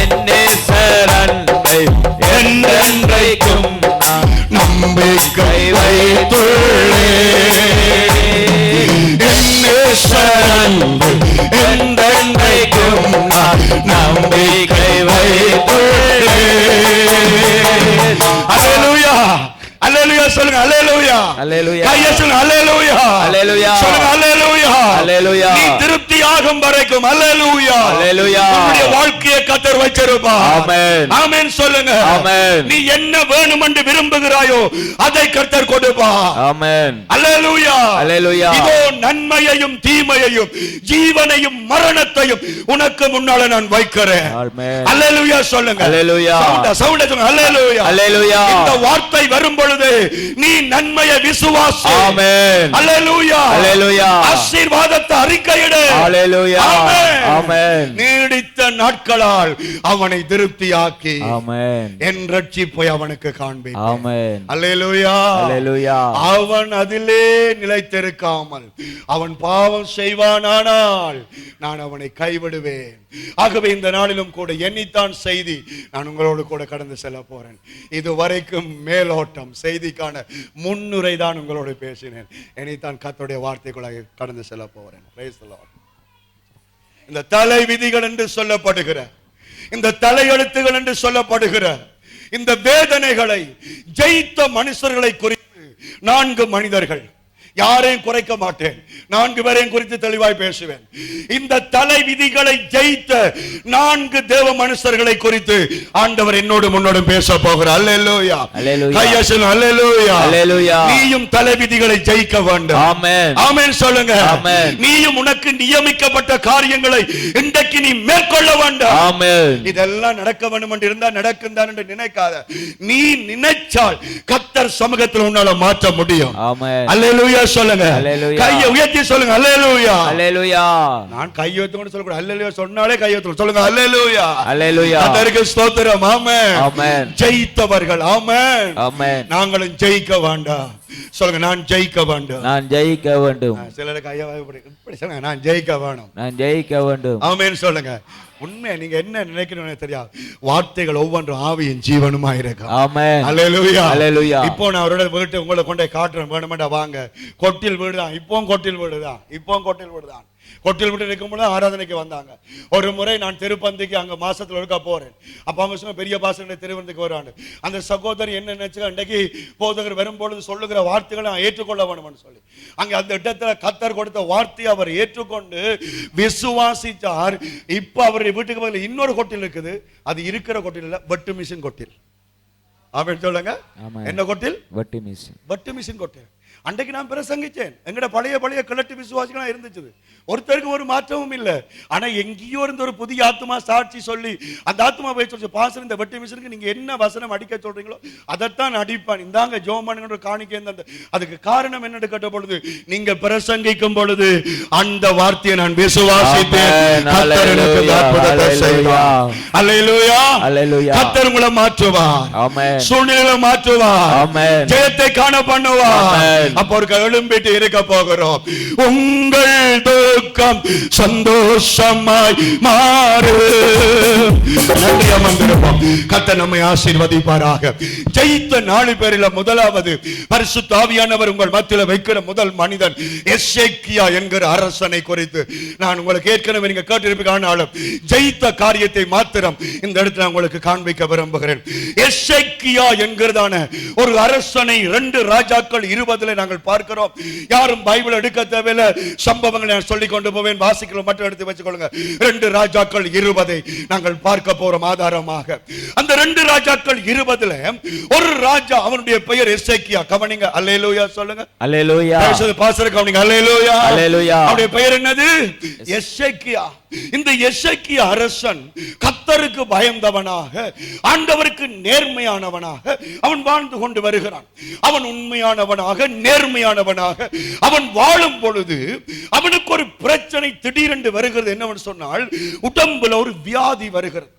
என்னே சரண்டை என்றென்றைக்கும் நம்பிக்கை வைத்துள்ளேன். என்னே சரண்டை என்றென்றைக்கும் நம்பிக்கை வைத்துள்ளேன். அல்லேலூயா. அல்லேலூயா சொல்லுங்க. அல்லேலூயா. அல்லேலூயா. கையை சொல்லுங்க. அல்லேலூயா. அல்லேலூயா. சொல்லுங்க. அல்லேலூயா. அல்லேலூயா. நீ திருப்தியாகும் வரைக்கும் அல்லேலூயா. அல்லேலூயா. உன்னுடைய வாழ்க்கையை கர்த்தர் வச்சிருப்பார். ஆமென். ஆமென் சொல்லுங்க. ஆமென். நீ என்ன வேணும் என்று விரும்புகிறாயோ அதை கர்த்தர் கொடுப்பார். ஆமென். அல்லேலூயா. அல்லேலூயா. இதோ நன்மையையும் தீமையையும் ஜீவனையும் மரணத்தையும் உனக்கு முன்னால நான் வைக்கிறேன். ஆமென். அல்லேலூயா சொல்லுங்க. அல்லேலூயா. சவுண்ட சொல்லுங்க. அல்லேலூயா. அல்லேலூயா. இந்த வார்த்தை வரும்போது நீ நன்மையை விசுவாசி. ஆமென். அல்லேலூயா. அல்லேலூயா. ஆசீர்வாதத்தை அறிக்கையிடு. அல்லேலூயா. ஆமென். ஆமென். நீடித்த நாட்களால் அவனை திருப்தியாக்கி ஆமென் என் ரட்சிப்பை அவனுக்கு காண்பேன். ஆமென். அல்லேலூயா. அல்லேலூயா. அவன் அதிலே நிலைத்திருக்காமல் அவன் பாவம் செய்வானானால் நான் அவனை கைவிடுவேன். ஆகவே இந்த நாளிலும் கூட எண்ணித்தான் செய்தி நான் உங்களோடு கூட கடந்து செல்ல போறேன். இதுவரைக்கும் மேலோட்டம் செய்திக்கான முன்னுரை தான் உங்களோடு பேசினேன். எண்ணித்தான் கர்த்தருடைய வார்த்தைக்குள்ள கடந்து செல்ல போறேன். Praise the Lord. இந்த தலை விதிகள் என்று சொல்லப்படுகிற, இந்த தலையெழுத்துகள் என்று சொல்லப்படுகிற இந்த வேதனைகளை ஜெயித்த மனுஷர்களை குறித்து 4 மனிதர்கள், யாரையும் குறைக்க மாட்டேன், 4 பேரையும் குறித்து தெளிவாய் பேசுவேன். இந்த தலை விதிகளை ஜெயித்த 4 தேவ மனுஷர்களை குறித்து ஆண்டவர் என்னோடு முன்னோடும் பேச போகிறார். அல்லேலூயா. கையை சொல்லுங்க. அல்லேலூயா. அல்லேலூயா. நீயும் தலை விதிகளை ஜெயிக்க வேண்டும். ஆமென். ஆமென் சொல்லுங்க. ஆமென். நீயும் உனக்கு நியமிக்கப்பட்ட காரியங்களை இன்றைக்கு நீ மேற்கொள்ள வேண்டும். ஆமென். இதெல்லாம் நடக்க வேண்டும் என்று இருந்தா நடக்கும் தான் என்று நினைக்காத. நீ நினைச்சால் கர்த்தர் சமூகத்தில் உன்னால மாற்ற முடியும். ஆமென். அல்லேலூயா சொல்லுங்க. கையை உயர்த்தி சொல்லுங்க. அல்லேலூயா. அல்லேலூயா. நான் கையை உயர்த்தி கொண்டு சொல்ல கூடாது. அல்லேலூயா சொன்னாலே கையை உயர்த்தி சொல்லுங்க. அல்லேலூயா. அல்லேலூயா. கர்த்தருக்கு ஸ்தோத்திரம். ஆமென். ஆமென். ஜெயித்தவர்கள். ஆமென். ஆமென். நாங்களும் ஜெயிக்க வேண்டாம். சொல்லுங்க. நான் ஜெயிக்க வேண்டும். நான் ஜெயிக்க வேண்டும். சிலருக்கு கையை இப்படி சொல்லுங்க. நான் ஜெயிக்க வேணும். நான் ஜெயிக்க வேண்டும். ஆமென் சொல்லுங்க. உண்மை நீங்க என்ன நினைக்கிறீங்க தெரியாது. வார்த்தைகள் ஒவ்வொன்றும் ஆவியின் ஜீவனுமா இருக்கு. ஆமென். அல்லேலூயா. அல்லேலூயா. இப்போ நான் அவரோட வீட்டு உங்களை கொண்டே காட்டுறேன். வேணுமெண்டா வாங்க. கொட்டில் வீடுதான். இப்போவும் கொட்டில் வீடுதான். இப்போவும் கொட்டில் வீடுதான். கொட்டில் விட்டு இருக்கும்போது ஆராதனைக்கு வந்தாங்க. ஒரு முறை நான் திருப்பந்திக்கு அங்க மாசத்துல ஒருக்கா போறேன். அப்ப அவங்க சொன்ன பெரிய பாசனை திருவந்திக்கு வருவாங்க. அந்த சகோதரி என்ன நினைச்சு இன்றைக்கு போதகர் வரும்பொழுது சொல்லுகிற வார்த்தைகளை நான் ஏற்றுக்கொள்ள வேணும்னு சொல்லி அங்க அந்த இடத்துல கர்த்தர் கொடுத்த வார்த்தையை அவர் ஏற்றுக்கொண்டு விசுவாசித்தார். இப்ப அவருடைய வீட்டுக்கு பதில் இன்னொரு கொட்டில் இருக்குது. அது இருக்கிற கொட்டில் இல்ல, வெட்டு மிஷின் கொட்டில். ஆமென் சொல்லுங்க. என்ன கொட்டில்? வெட்டு மிஷின். வெட்டு மிஷின் கொட்டில். அன்றைக்கு நான் பிரசங்கிச்சேன். எங்கட பழைய கிழட்டு விசுவாசிகளா இருந்துச்சு. ஒருத்தருக்கு ஒரு மாற்றமும் இல்லை. ஆனா எங்கேயோ இருந்த ஒரு புதிய ஆத்மா சாட்சி சொல்லி அந்த ஆத்மா போய் சொல்லி, பாஸ்டர் இந்த வெட்டி மிஷனுக்கு நீங்க என்ன வசனம் அடிக்க சொல்றீங்களோ அதைத்தான் அடிப்பான். இந்தாங்க ஜோமானுங்கிற காணிக்கை. அதுக்கு காரணம் என்னன்னு கேட்ட பொழுது, நீங்க பிரசங்கிக்கும் பொழுது அந்த வார்த்தையை நான் விசுவாசித்தேன். கர்த்தர் எனக்கு அற்புதத்தை செய்வார். அல்லேலூயா. அல்லேலூயா. கர்த்தர் உங்களை மாற்றுவார். ஆமென். சூழ்நிலைகளை மாற்றுவார். ஆமென். ஜெயத்தை காண பண்ணுவார். ஆமென். அப்போ ஒரு எழும்பிட்டு இருக்க போகிறோம். உங்கள் துக்கம் சந்தோஷமாய் மாறு. நன்றி அமர்ந்திருப்போம். கொள்வோம். கர்த்தர் நம்மை ஆசீர்வதிப்பாராக. ஜெயித்த 4 பேரில் முதலாவது பரிசுத்த ஆவியானவர் உங்கள் மத்தியில் வைக்கிற முதல் மனிதன் எசேக்கியா என்கிற அரசனை குறித்து நான் உங்களுக்கு ஏற்கனவே நீங்க கேட்டிருப்பீங்க. ஆனாலும் ஜெயித்த காரியத்தை மாத்திரம் இந்த இடத்துல உங்களுக்கு காண்பிக்க விரும்புகிறேன். எசேக்கியா என்கிறதான ஒரு அரசனை 2 ராஜாக்கள் 20 நாங்கள் பார்க்கிறோம். யாரும் பைபிள் எடுக்க தேவையில்லை, சம்பவங்களை நான் சொல்லிக் கொண்டு போவேன். வாசிக்கலாம், மட்டும் எடுத்து வச்சுக்கொள்ளுங்க. 2 ராஜாக்கள் 20 நாங்கள் பார்க்க போறோம் ஆதாரமாக. அந்த 2 ராஜாக்கள் 20 ஒரு ராஜா, அவனுடைய பெயர் எசேக்கியா. கவனிங்க, அல்லேலூயா சொல்லுங்க. அல்லேலூயா. பாஸ்டர் கவனிங்க, அல்லேலூயா. அல்லேலூயா. அவருடைய பெயர் என்னது? எசேக்கியா. இந்த எசேக்கியா அரசன் கர்த்தருக்கு பயந்தவனாக, ஆண்டவருக்கு நேர்மையானவனாக அவன் வாழ்ந்து கொண்டு வருகிறான். அவன் உண்மையானவனாக, நேர்மையானவனாக அவன் வாழும் பொழுது அவனுக்கு ஒரு பிரச்சனை திடீரென்று வருகிறது. என்னவென்று சொன்னால், உடம்புல ஒரு வியாதி வருகிறது.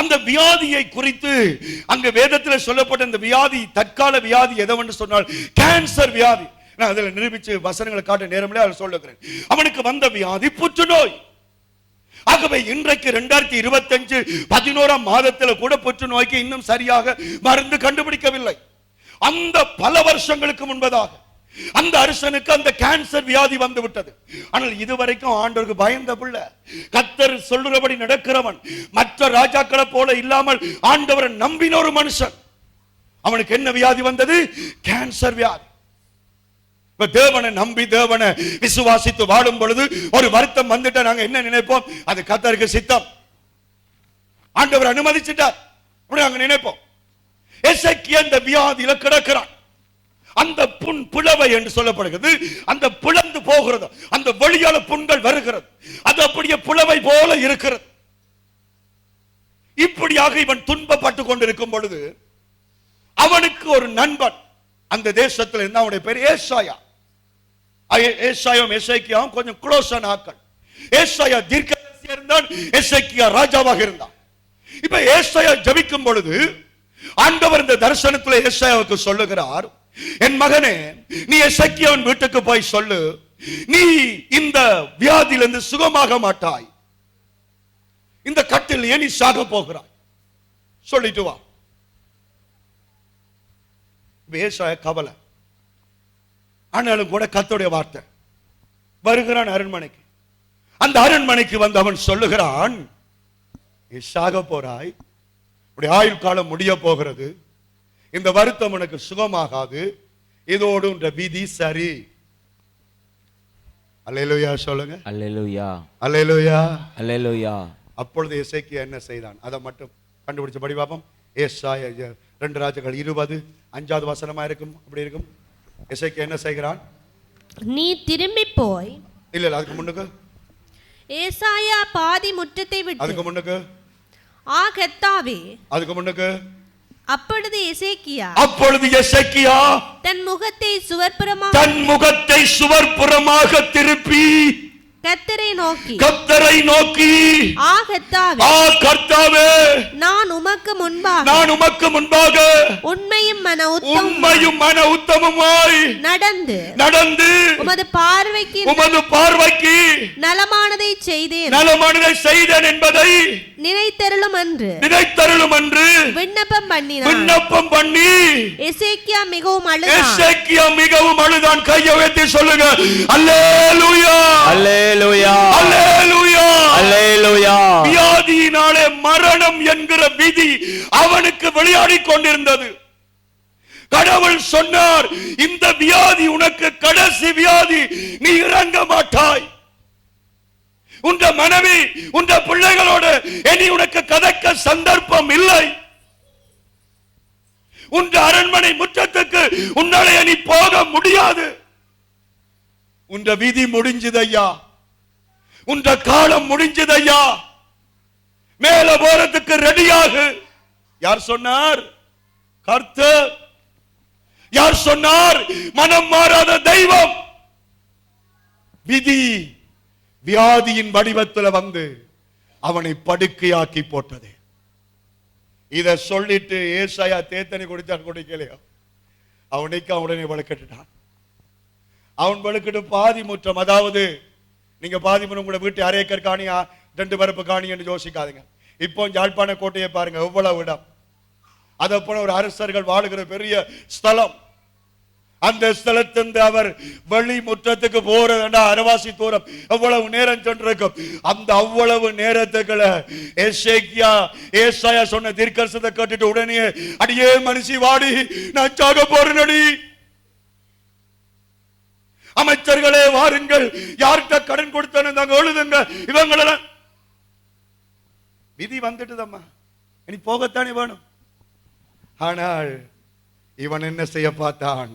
அந்த வியாதியை குறித்து அங்க வேதத்தில் சொல்லப்பட்ட இந்த வியாதி தற்கால வியாதி எதவென்று சொன்னால் கேன்சர் வியாதி. நான் அதில் நிரூபிச்சு வசனங்களை காட்ட நேரமில்லை, அதில் சொல்லுகிறேன். அவனுக்கு வந்த வியாதி புற்றுநோய். ஆகவே இன்றைக்கு 2025 11ஆம் மாதத்தில் கூட புற்றுநோய்க்கு இன்னும் சரியாக மருந்து கண்டுபிடிக்கவில்லை. அந்த பல வருஷங்களுக்கு முன்பதாக அந்த அரசனுக்கு அந்த கேன்சர் வியாதி வந்து விட்டது. ஆனால் இதுவரைக்கும் ஆண்டவருக்கு பயந்த பிள்ளை, கர்த்தர் சொல்லுறபடி நடக்கிறவன், மற்ற ராஜாக்களை போல இல்லாமல் ஆண்டவரை நம்பின ஒரு மனுஷன். அவனுக்கு என்ன வியாதி வந்தது? கேன்சர் வியாதி. தேவனை நம்பி தேவனை விசுவாசித்து வாழும் பொழுது ஒரு வருத்தம் வந்துட்டா நாங்க என்ன நினைப்போம்? அது கர்த்தருக்கு சித்தம், ஆண்டவர் அனுமதிச்சிட்டார் அப்படி நாங்க நினைப்போம். எசேக்கியா இந்த வியாதியில கிடக்கிறான். அந்த புண் பிளவை என்று சொல்லப்படுகிறது. அந்த பிளந்து போகிறது, அந்த வெளியால புண்கள் வருகிறது, அது அப்படியே பிளவை போல இருக்கிறது. இப்படியாக இவன் துன்பப்பட்டு கொண்டிருக்கும் பொழுது அவனுக்கு ஒரு நண்பன் அந்த தேசத்தில் இருந்த, அவனுடைய பேர் ஏசாயா. ஏசாயாவும் எசேக்கியாவும் கொஞ்சம் க்ளோஸான ஆட்கள். ஏசாயா தீர்க்கதரிசியா இருந்தான், எசேக்கியா ராஜாவாக இருந்தான். இப்ப ஏசாயா ஜெபிக்கும் பொழுது ஆண்டவர் இந்த தரிசனத்தில் ஏசாயாவுக்கு சொல்லுகிறார், என் மகனே, நீ எசேக்கியாவின் வீட்டுக்கு போய் சொல்லு, நீ இந்த வியாதியிலிருந்து சுகமாக மாட்டாய், இந்த கட்டில் நீ சாக போகிறாய், சொல்லிட்டு வா. ஏசாயா கவலை, ஆனாலும் கூட கர்த்தருடைய வார்த்தை. வருகிறான் அரண்மனைக்கு. அந்த அரண்மனைக்கு வந்து அவன் சொல்லுகிறான், சாக போறாய், உடைய ஆயுள் காலம் முடிய போகிறது, இந்த வருத்தம் உனக்கு சுகமாகாது, இதோடு உன்ற விதி சரி. அல்லேலூயா சொல்லுங்க. அல்லேலூயா. அல்லேலூயா. அல்லேலூயா. அப்பொழுது எசேக்கியா என்ன செய்தான்? அதை மட்டும் கண்டுபிடிச்சபடி பாப்போம். ஏசாயா 2 ராஜாக்கள் 20 5வது வசனமா இருக்கும். அப்படி இருக்கும். எசேக்கியா என்ன செய்கிறான்? நீ திரும்பி போய், இல்ல அதுக்கு முன்னுக்கு ஏசாயா பாதி முற்றத்தை விட்டு, அதுக்கு முன்னுக்கு கர்த்தாவே, அதுக்கு முன்னுக்கு அப்பொழுது எசேக்கியா தன் முகத்தை சுவர்ப்புறமாக திருப்பி கர்த்தரை நோக்கி, கர்த்தாவே, நான் உமக்கு முன்பாக உண்மையும் மன உத்தமமாய் நடந்து உமது பார்வைக்கு நலமானதை செய்தேன் என்பதை நினைத்தருளும் என்று விண்ணப்பம் பண்ணி எசேக்கியா மிகவும் அழுதான். கையை உயர்த்தி சொல்லுங்க, அல்லேலூயா. அல்லேலூயா. அல்லேலூயா. அல்லேலூயா. வியாதியினாலே மரணம் என்கிற விதி அவனுக்கு விளையாடிக் கொண்டிருந்தது. கடவுள் சொன்னார், இந்த வியாதி உனக்கு கடைசி வியாதி, நீ இறங்க மாட்டாய். உன்ற மனைவி, உன்ற பிள்ளைகளோடு இனி உனக்கு கதைக்க சந்தர்ப்பம் இல்லை. உன்ற அரண்மனை முற்றத்துக்கு உன்னாலே நீ போக முடியாது. உன்ற விதி முடிஞ்சதையா, உன்ற காலம் முடிஞ்சதையா, மேல போறதுக்கு ரெடியாக. யார் சொன்னார்? கர்த்தர். யார் சொன்னார்? மனம் மாறாத தெய்வம். விதி வியாதியின் வடிவத்தில் வந்து அவனை படுக்கையாக்கி போட்டது. இத சொல்லிட்டு ஏசாயா தேத்தனை குடித்தான், குடிக்கலையா? அவனுக்கு அவனே வழுக்கட்டுட்டான். அவன் வழுக்கிட்டு பாதி முற்றம், அதாவது நீங்க பாதி முறை உங்களை வீட்டு 1/2 ஏக்கர் காணியா 2 பரப்பு காணி என்று யோசிக்காதீங்க. இப்போ யாழ்ப்பாண கோட்டையை பாருங்க, எவ்வளவு இடம். அதை போல ஒரு அரசர்கள் வாழுகிற பெரிய ஸ்தலம். அந்த ஸ்தலத்திலிருந்து அவர் வெளி முற்றத்துக்கு போறதுன்னா அரவாசி தூரம் எவ்வளவு நேரம் சென்றிருக்கும். அந்த அவ்வளவு நேரத்துக்குள்ள ஏசாயா சொன்ன தீர்க்கதரிசனத்தை கேட்டுட்டு உடனே அடியே மனுஷி வாடி, நான் சாக போறேனடி, அமைச்சர்களே வாருங்கள், யார்கிட்ட கடன் கொடுத்தேன்னு எழுதுங்க, இவங்களெல்லாம் விதி வந்துட்டுதம்மா, இனி போகத்தானே வேணும். ஆனால் இவன் என்ன செய்ய பார்த்தான்?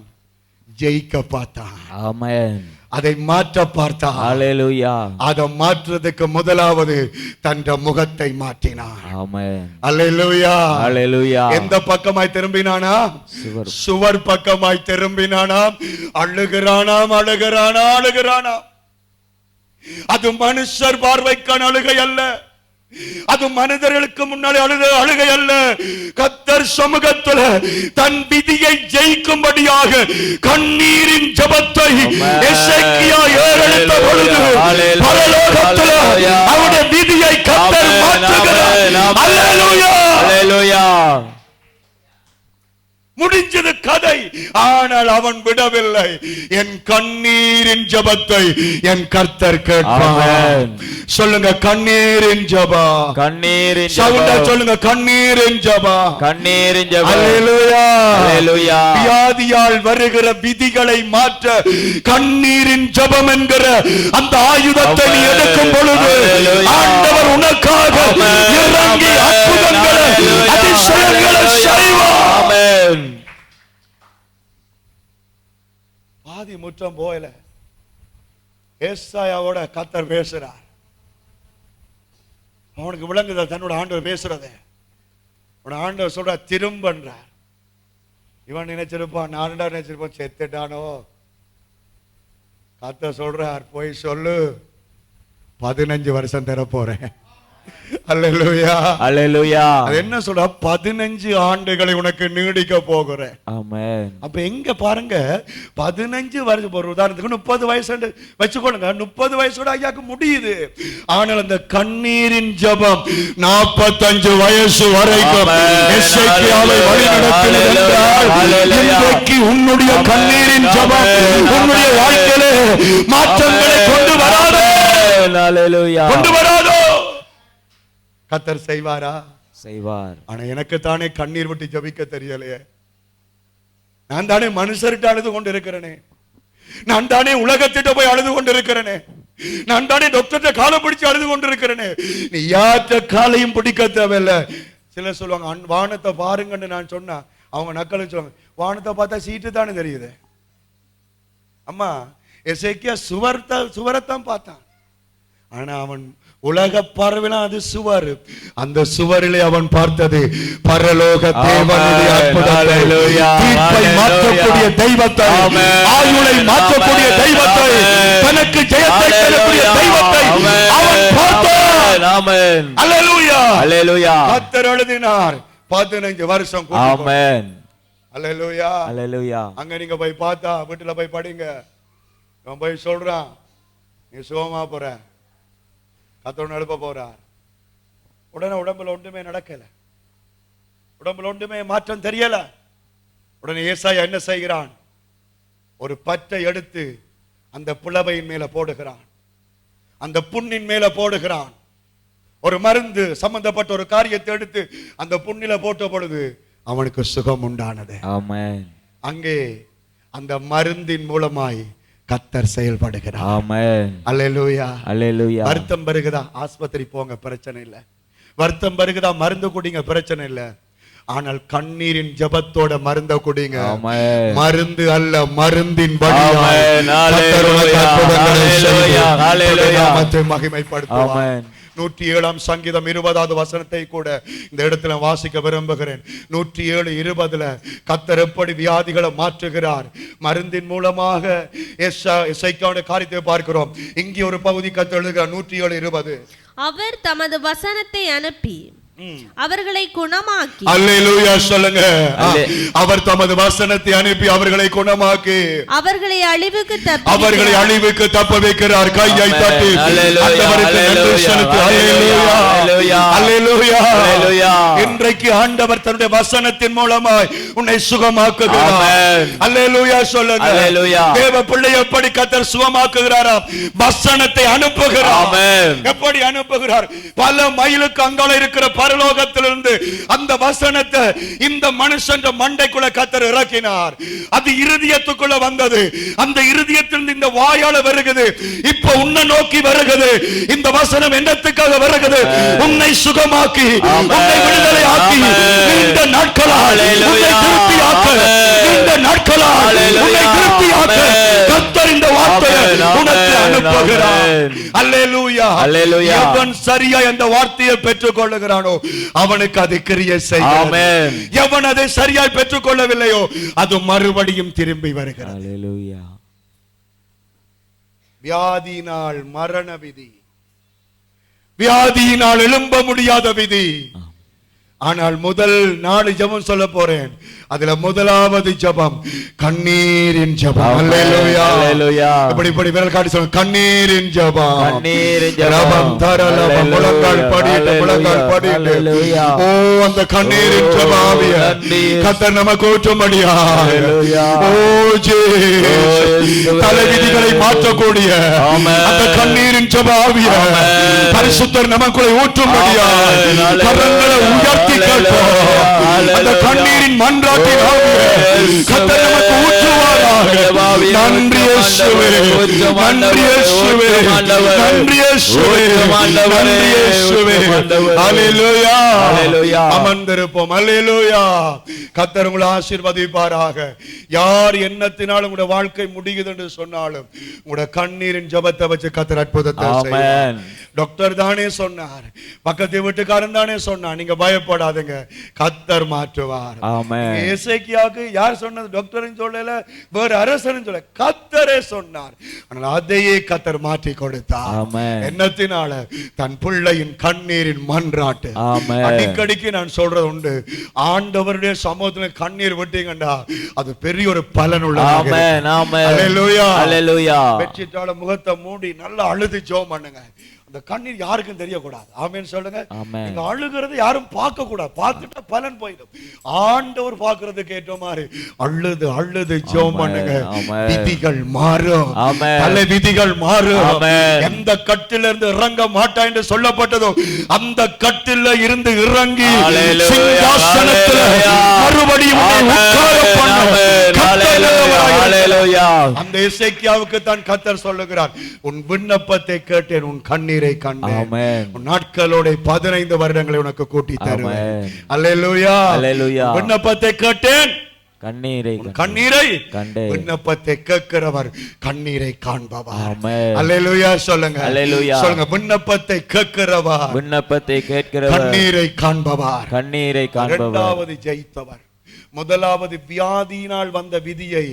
ஜெயிக்க பார்த்தான். ஆமென். அதை மாற்ற பார்த்தான். ஹalleluya. அதை மாற்றுறதுக்கு முதலாவது தன் முகத்தை மாற்றினான். ஆமென். ஹalleluya. ஹalleluya. எந்த பக்கமாய் திரும்பினானா? சுவர் பக்கமாய் திரும்பினானாம். அழுகிறானாம், அழுகிறானாம். அது மனுஷர் பார்வைக்கான அழுகை அல்ல, அது மனிதர்களுக்கு முன்னாலே அழுகை அல்ல. கர்த்தர் சமூகத்தில் தன் விதியை ஜெயிக்கும்படியாக கண்ணீரின் ஜெபத்தை எசேக்கியா ஏறெடுத்த பொழுது பரலோகத்தில் அவருடைய விதியை கர்த்தர் மாற்றுகிறார். அல்லேலூயா, அல்லேலூயா. முடிஞ்சது கதை. ஆனால் அவன் விடவில்லை. என் கண்ணீரின் ஜெபத்தை என் கர்த்தர் கேட்பார். சொல்லுங்க, கண்ணீரின் ஜெபம். கண்ணீரின் ஜெபம். சொல்லுங்க, கண்ணீரின் ஜெபம். கண்ணீரின் ஜெபம். அல்லேலூயா, அல்லேலூயா. வியாதியால் வருகிற விதிகளை மாற்ற கண்ணீரின் ஜெபம் என்கிற அந்த ஆயுதத்தை நீ எடுக்கும் பொழுது ஆண்டவர் உனக்காக இறங்கி அற்புதங்களை அதிசயங்களை செய்வார். ஆமென். பாதி முற்றம் போயல, ஏசாயாவோட கர்த்தர் பேசுறார். அவனுக்கு விளங்குதா தன்னோட ஆண்டவர் பேசுறதே? ஆண்டவர் சொல்ற திரும்பன்றார். இவன் நினைச்சிருப்பான், நான் நினைச்சிருப்பான் செத்துட்டானோ. கர்த்தர் சொல்றார், போய் சொல்லு, 15 வருஷம் தர போறேன். அல்லேலூயா, அல்லேலூயா. அது என்ன சொல்ற? 15 ஆண்டுகளை உனக்கு நீடிக்க போகிறேன். ஆமென். அப்ப எங்க பாருங்க, 15 வருஷம். ஒரு உதாரணத்துக்கு 30 வயசு வச்சுக்கொள்ளுங்க. 30 வயசோட ஐயாக்கு முடியுது. ஆனால் அந்த கண்ணீரின் ஜெபம் 45 வயசு வரைக்கும் எசேக்கியாவை வழிநடத்தினது என்றால், இன்றைக்கு உன்னுடைய கண்ணீரின் ஜெபம் உன்னுடைய வாழ்க்கையிலே மாற்றங்களை கொண்டு வராதோ? அல்லேலூயா. கொண்டு வராதோ? கர்த்தர் செய்வாரா? செய்வார். ஆனா எனக்கு தானே கண்ணீர் விட்டு ஜபிக்க தெரியலையே. நான் தானே மனுஷர்கிட்ட அழுது கொண்டு இருக்கிறேனே. நான் தானே உலகத்திட்ட போய் அழுது கொண்டு இருக்கிறேனே. நான் தானே டாக்டர்கிட்ட காலை பிடிச்சு அழுது கொண்டு இருக்கிறேனே. நீ யார்கிட்ட காலையும் பிடிக்க தேவையில்லை. சிலர் சொல்லுவாங்க, வானத்தை பாருங்கன்னு நான் சொன்னா அவங்க நக்கல் சொல்லுவாங்க, வானத்தை பார்த்தா சீட்டு தானே தெரியுது. அம்மா, எசேக்கியா சுவரத்தான் பார்த்தான். ஆனா அவன் உலக பார்வையில அது சுவர். அந்த சுவரிலே அவன் பார்த்தது பரலோக தேவனுடைய அற்புதத்தை, தீர்ப்பை மாற்றக்கூடிய தெய்வத்தை, ஆயுளை மாற்றக்கூடிய தெய்வத்தை, தனக்கு ஜெயத்தை தரக்கூடிய தெய்வத்தை அவன் பார்த்தான். ஆமென். அல்லேலூயா, அல்லேலூயா. கர்த்தர் எழுதினார் 15 வருஷம். ஆமென். அல்லேலூயா, அல்லேலூயா. அங்க நீங்க போய் பார்த்தா, வீட்டுல போய் படிங்க. அவன் போய் சொல்றான், நீ சுகமா போற, கர்த்தர் எழுப்ப போறார். உடனே உடம்புல ஒன்றுமே நடக்கல, உடம்புல ஒன்றுமே மாற்றம் தெரியல. உடனே ஏசாயா என்ன செய்கிறான்? ஒரு பற்றை எடுத்து அந்த புலவையின் மேல போடுகிறான், அந்த புண்ணின் மேல போடுகிறான். ஒரு மருந்து சம்பந்தப்பட்ட ஒரு காரியத்தை எடுத்து அந்த புண்ணில போட்ட பொழுது அவனுக்கு சுகம் உண்டானது. ஆமென். அங்கே அந்த மருந்தின் மூலமாய் கர்த்தர் செயல்படுகிறார். ஆமென். அல்லேலூயா, அல்லேலூயா. வருத்தம் வருகுதா, ஆஸ்பத்திரி போங்க, பிரச்சனை இல்லை. வருத்தம் வருகுதா, மருந்து குடிங்க, பிரச்சனை இல்லை. ஆனால் கண்ணீரின் ஜெபத்தோட மருந்த குடிங்க. மருந்து அல்ல, மருந்தின் மகிமைப்படுத்துவார். 107 சங்கீதம் 20வது வசனத்தை கூட இந்த இடத்துல வாசிக்க விரும்புகிறேன். 107:20 கர்த்தர் எப்படி வியாதிகளை மாற்றுகிறார் மருந்தின் மூலமாக. எசேக்கியாவுடைய காரியத்தை பார்க்கிறோம். இங்கே ஒரு பகுதி கர்த்தர் எழுதுகிறார் 107:20. அவர் தமது வசனத்தை அனுப்பி அவர்களை குணமாக்கி. அல்லேலூயா சொல்லுங்க. அவர் தமது வசனத்தை அனுப்பி அவர்களை குணமாக்கி அவர்களை அழிவுக்கு தப்ப வைக்கிறார். கையை தட்டி ஆண்டவருக்கு நன்றி செலுத்து. அல்லேலூயா, அல்லேலூயா அல்லேலூயா. இன்றைக்கு ஆண்டவர் தன்னுடைய வசனத்தின் மூலமாய் உன்னை சுகமாக்குகிறார். அல்லேலூயா சொல்லுங்க. அல்லேலூயா. தேவ பிள்ளை எப்படி கர்த்தர் சுகமாக்குகிறாராம்? வசனத்தை அனுப்புகிறார். ஆமென். எப்படி அனுப்புகிறார்? பல மைலுக்கு அங்கால இருக்கிற பரலோகத்திலிருந்து அந்த வசனத்தை இந்த மனுஷன் மண்டைக்குள்ள கர்த்தர் இறக்கினார். அது இருதயத்துக்குள்ள வந்தது. அந்த இருதயத்திலிருந்து இந்த வாயால வருகிறது. இப்ப உன்னை நோக்கி வருகிறது. இந்த வசனம் என்னத்துக்காக வருகிறது? உன்னை சுகமாக்கி, உன்னை விடுதலை ஆக்கி, இந்த நாட்களால் உன்னை திருப்தியாக்க, இந்த நாட்களால் உன்னை திருப்தியாக்க கர்த்தர் இந்த வார்த்தையை உனக்கு அனுப்புகிறார். அல்லேலூயா அல்லேலூயா. எவன் சரியா அந்த வார்த்தையை பெற்றுக் கொள்ளுகிறானோ அவனுக்கு அது கிரியை செய்யும். ஆமென். எவன் அதை சரியாய் பெற்றுக் கொள்ளவில்லையோ அது மறுபடியும் திரும்பி வருகிறது. அல்லேலூயா. வியாதியினால் மரண விதி, வியாதியினால் எழும்ப முடியாத விதி. ஆனால் முதல் 4 ஜெபம் சொல்ல போறேன். அதுல முதலாவது ஜெபம் கண்ணீரின் ஜெபம். அல்லேலூயா அல்லேலூயா. இப்படி விரல் காட்டி சொல்லுங்க, கண்ணீரின் ஜெபம். கண்ணீரின் ஜெபம். ரபம் தரலபம் முழங்கால் படிட்டு, முழங்கால் படிட்டு. அல்லேலூயா. ஓ அந்த கண்ணீரின் ஜெபாவிய கர்த்தர் நமக்கு ஊற்றும்படியாக. ஓ ஜீசஸ், தலைவிதிகளை மாற்றக்கூடிய அந்த கண்ணீரின் ஜெபாவிய பரிசுத்தர் நமக்குள்ளே ஊற்றும்படியாக கரங்களை உயர்த்தி கேட்போம். அந்த கண்ணீரின் மன்றாட்டின் ஆவியை கர்த்தர் நமக்கு ஊற்றுவாராக. நன்றி இயேசுவே, நன்றி இயேசுவே, நன்றி இயேசுவே, நன்றி இயேசுவே. அல்லேலூயா அல்லேலூயா. அமர்ந்திருப்போம். அல்லேலூயா. கர்த்தர் உங்களை ஆசீர்வதிப்பாராக. யார் எண்ணத்தினாலும் உங்களுடைய வாழ்க்கை முடியுது என்று சொன்னாலும் உங்களுடைய கண்ணீரின் ஜெபத்தை வச்சு கர்த்தர் அற்புதத்தை செய்வார். டாக்டர் தானே சொன்னார், பக்கத்து வீட்டுக்காரன் தானே சொன்னார், நீங்க பயப்படாதீங்க, கர்த்தர் மாற்றுவார். எசேக்கியாவுக்கு யார் சொன்னது? டாக்டர் சொல்லல, வேற அரசன் சொல்ல, கர்த்தரே சொன்னார். ஆனால் அதையே கர்த்தர் மாற்றி கொடுத்தார். என்னத்தினால? தன் பிள்ளையின் கண்ணீரின் மன்றாட்டு. அடிக்கடிக்கு நான் சொல்றது உண்டு, ஆண்டவருடைய சமூகத்தில் கண்ணீர் விட்டீங்கண்டா அது பெரிய ஒரு பலன் உள்ளது. பெட்ஷீட்டால முகத்தை மூடி நல்லா அழுது ஜெபம் பண்ணுங்க. அந்த கண்ணீர் யாருக்கும் தெரியக்கூடாது. ஆமென் சொல்லுங்க. நீங்க அழுகிறது யாரும் பார்க்க கூடாது. பார்த்துட்டா பலன் போயிடும். ஆண்டவர் பார்க்கிறதுக்கு ஏற்ற மாதிரி அழுது அழுது ஜெபம் பண்ணுங்க. விதிகள் மாறும். பல விதிகள் மாறும். எந்த கட்டில இருந்து இறங்க மாட்டா என்று சொல்லப்பட்டதோ அந்த கட்டில இருந்து இறங்கி சிங்காசனத்தில் மறுபடியும் உட்கார பண்ண அந்த எசேக்கியாவுக்கு தான் கர்த்தர் சொல்லுகிறார், உன் விண்ணப்பத்தை கேட்டேன், உன் கண்ணீரை கண்டேன், உன் நாட்களோட 15 வருடங்களை உனக்கு கூட்டி தருவேன். அல்லேலூயா அல்லேலூயா. விண்ணப்பத்தை கேட்டேன், கண்ணீரை கண்டேன். விண்ணப்பத்தை கேட்கிறவர் கண்ணீரை காண்பவர். அல்லேலூயா சொல்லுங்க. அல்லேலூயா சொல்லுங்க. விண்ணப்பத்தை கேட்கிறவர் கண்ணீரை காண்பவர். இரண்டாவது ஜெயித்தவர். முதலாவது வியாதியினால் வந்த விதியை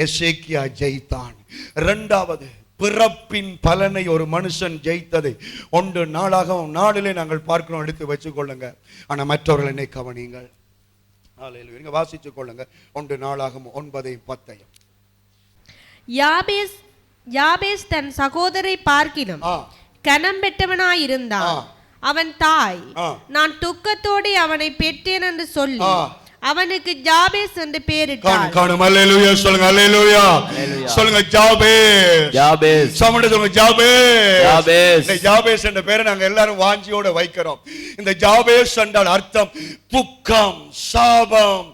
எசேக்கியா ஜெயித்தான். இரண்டாவது பிறப்பின் பலனை ஒரு மனுஷன் ஜெயித்ததை 1 நாளாகவும் 4 நாங்கள் பார்க்கிறோம். எடுத்து வச்சுக் கொள்ளுங்க. ஆனா மற்றவர்கள் என்னை கவனியுங்கள். நீங்க வாசிச்சுக் கொள்ளுங்க. 1 நாளாகவும் 9:10. யாபேஸ் தன் சகோதரை பார்க்கிலும் கனம் பெற்றவனாயிருந்தான். அவன் தாய், நான் துக்கத்தோடு அவனை பெற்றேன் என்று சொல்லி அவனுக்கு ஜாபேஸ் என்று பெயரிட்டார். காணும். அல்லேலூயா சொல்லுங்க. அல்லேலூயா சொல்லுங்க. ஜாபேஸ். சமண்ட சொல்லுங்க. ஜாபேஸ். ஜாபேஸ் என்ற பெயரை நாங்க எல்லாரும் வாஞ்சியோட வைக்கிறோம். இந்த ஜாபேஸ் என்றால் அர்த்தம் துக்கம், சாபம்,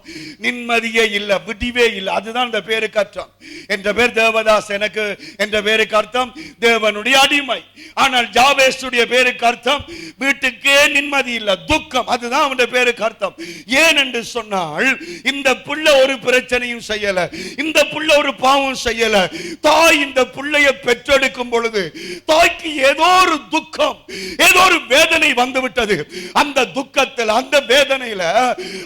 நிம்மதியே இல்ல, விடிவே இல்ல. அதுதான் இந்த பேருக்கு அர்த்தம். என்ற பேர் தேவதாஸ். எனக்கு என்ற பேருக்கு அர்த்தம் தேவனுடைய அடிமை. ஆனால் ஜாபேஸுடைய பேருக்கு அர்த்தம் வீட்டுக்கே நிம்மதி இல்ல, துக்கம். அதுதான் அவனுடைய பேருக்கு அர்த்தம். ஏன் என்று சொன்னால், இந்த புள்ள ஒரு பிரச்சனையும் செய்யல, இந்த புள்ள ஒரு பாவம் செய்யல. தாய் இந்த புள்ளைய பெற்றெடுக்கும் பொழுது தாய்க்கு ஏதோ ஒரு துக்கம், ஏதோ ஒரு வேதனை வந்துவிட்டது. அந்த துக்கத்தில், அந்த வேதனையில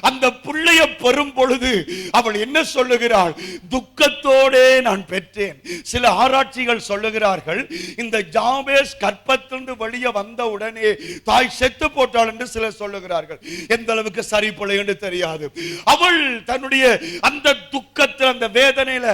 அந்த புள்ளைய பெறும் பொழுது அவள் என்ன சொல்லுகிறாள்? துக்கத்தோடே நான் பெற்றேன். சில ஆராய்ச்சிகள் சொல்லுகிறார்கள், இந்த ஜாபேஸ் கற்பத்திலிருந்து வெளியே வந்த உடனே தாய் செத்து போட்டாள் என்று சிலர் சொல்லுகிறார்கள். எந்த அளவுக்கு சரி பிழை என்று தெரியாது. அவள் தன்னுடைய அந்த துக்கத்தில் அந்த வேதனையில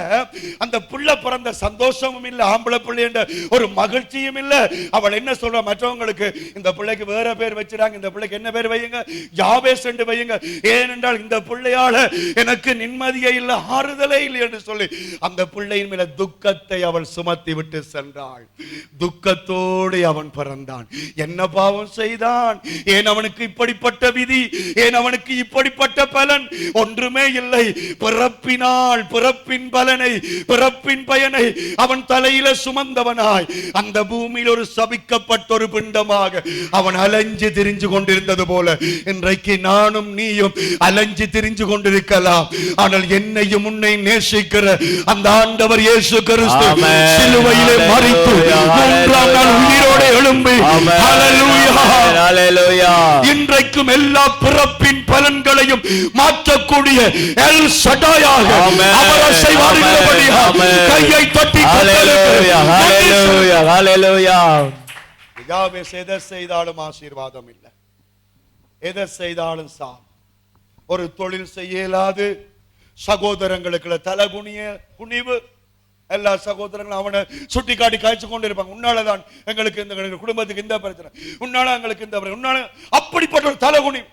அந்த பிள்ளை பிறந்த சந்தோஷமும் இல்ல, ஆம்பளை பிள்ளை என்ற ஒரு மகிழ்ச்சியும் இல்ல. அவள் என்ன சொல்ற, மற்றவங்களுக்கு இந்த பிள்ளைக்கு வேற பேர் வச்சிருக்காங்க, இந்த பிள்ளைக்கு என்ன பேர் வையுங்க, யாபேஸ் என்று வையுங்க, ஏனென்றால் இந்த பிள்ளையால எனக்கு நிம்மதியே இல்லை, ஆறுதலே இல்லை என்று சொல்லி அந்த பிள்ளையின் மேல துக்கத்தை அவள் சுமத்தி விட்டு சென்றாள். துக்கத்தோடு அவன் பிறந்தான். என்ன பாவம் செய்தான்? ஏன் அவனுக்கு இப்படிப்பட்ட விதி? ஏன் அவனுக்கு இப்படிப்பட்ட பலன்? ஒன்றுமே இல்லை. பிறப்பினால் பிறப்பின் பலனை, பிறப்பின் பயனை அவன் தலையில சுமந்தவனாய் அந்த பூமியில் ஒரு சபிக்கப்பட்ட ஒரு பிண்டமாக அவன் அலைஞ்சு திரிஞ்சு கொண்டிருந்தது போல இன்றைக்கு நானும் நீயும் அலைஞ்சு திரிஞ்சு கொண்டிருக்கலாம். ஆனால் என்னையும் உன்னை நேசிக்கிற அந்த ஆண்டவர் இயேசு கிறிஸ்து சிலுவையிலே மரித்து மூன்றாம் நாள் உயிரோடு எழும்பி இன்றைக்கும் எல்லா பிறப்பின் பலன்களையும் மாற்றக்கூடிய எல் ஷடாயாக அவர் அசைவாடுகிறபடியாக கையை தட்டி எதை செய்தாலும் ஆசீர்வாதம் இல்லை, எதை செய்தாலும் சாம். ஒரு தொழில் செய்ய இயலாது, சகோதரங்களுக்கு தலை குனிவு, எல்லா சகோதரங்களும் அவனை சுட்டி காட்டி காய்ச்சி கொண்டு இருப்பாங்க. உன்னாலதான் எங்களுக்கு இந்த குடும்பத்துக்கு இந்த பிரச்சனை, உன்னால எங்களுக்கு இந்த பிரச்சனை, உன்னால அப்படிப்பட்ட ஒரு தலை குனிவு.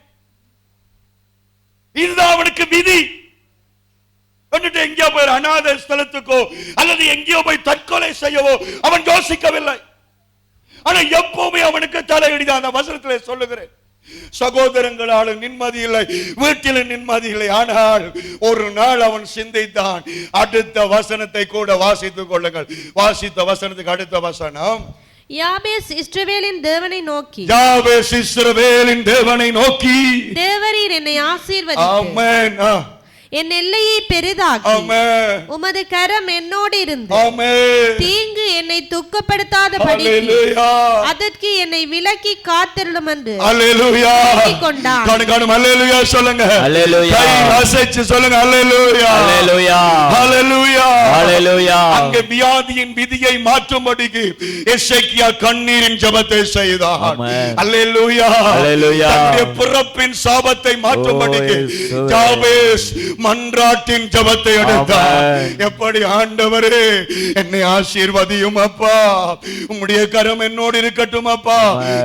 இதுதான் அவனுக்கு விதி. எங்கேயோ போய் அநாத ஸ்தலத்துக்கோ அல்லது எங்கேயோ போய் தற்கொலை செய்யவோ அவன் யோசிக்கவில்லை. ஆனா எப்பவுமே அவனுக்கு தலையடிதான். அந்த வசனத்திலே சொல்லுகிறேன், சகோதரங்களாலும் நிம்மதி இல்லை, வீட்டில் நிம்மதி இல்லை. ஆனால் ஒரு நாள் அவன் சிந்தித்தான். அடுத்த வசனத்தை கூட வாசித்துக் கொள்ளுங்கள். வாசித்த வசனத்துக்கு அடுத்த வசனம், யாபேஸ் இஸ்ரவேலின் தேவனை நோக்கி, யாபேஸ் இஸ்ரவேலின் தேவனை நோக்கி, தேவரீர் என்னை ஆசீர்வதித்து ஆமென், என் எல்லையை பெரிதாக்கி உமது கரம் என்னோடு இருந்து தீங்கு என்னை துக்கப்படுத்தாதபடி அதற்கு என்னை விலக்கி காத்திருளும் என்று கொண்டான். சொல்லுங்க, சொல்லுங்க, அங்கே வியாதியின் விதியை மாற்றும்படிக்கு எசேக்கியா கண்ணீரின் ஜெபத்தை செய்தான். அல்லேலூயா. பிறப்பின் சாபத்தை மாற்றும்படிக்கு யாபேஸ் மன்றாட்டின் ஜெபத்தை எடுத்தார். எப்படி? ஆண்டவரே என்னை ஆசீர்வதியும் அப்பா, உம்முடைய கரம் என்னோடு இருக்கட்டும் அப்பா,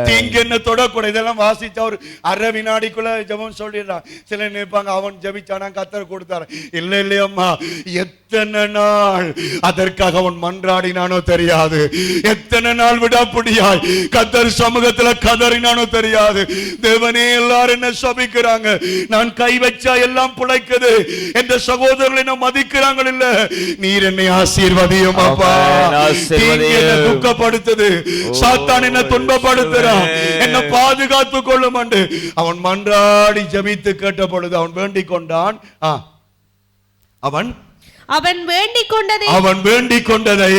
தீங்கு என்ன தொடக்கூடாது. இதெல்லாம் வாசிச்சா ஒரு அரை வினாடிக்குள்ள ஜெபம் சொல்லிடுறான். சில நினைப்பாங்க அவன் ஜெபிச்சானா கர்த்தர் கொடுத்தார். இல்ல இல்லையம்மா, எத்தனை நாள் அதற்காக அவன் மன்றாடினானோ தெரியாது, எத்தனை நாள் விடாப்பிடியாய் கர்த்தர் சமூகத்துல கதறினானோ தெரியாது. தேவனே எல்லாரும் என்ன சபிக்கிறாங்க, நான் கை வச்சா எல்லாம் பிழைக்குது என்ற சகோதரர்கள் என்ன மதிக்கிறாங்க. இல்ல, நீர் என்னை ஆசீர்வதியும் அப்பா, என்ன துக்கப்படுத்துது, சாத்தான் என்ன துன்பப்படுத்துறான், என்ன பாதுகாத்து கொள்ளும் என்று அவன் மன்றாடி ஜெபித்து கேட்ட பொழுது அவன் வேண்டிக் கொண்டான். அவன் வேண்டிக் கொண்டதை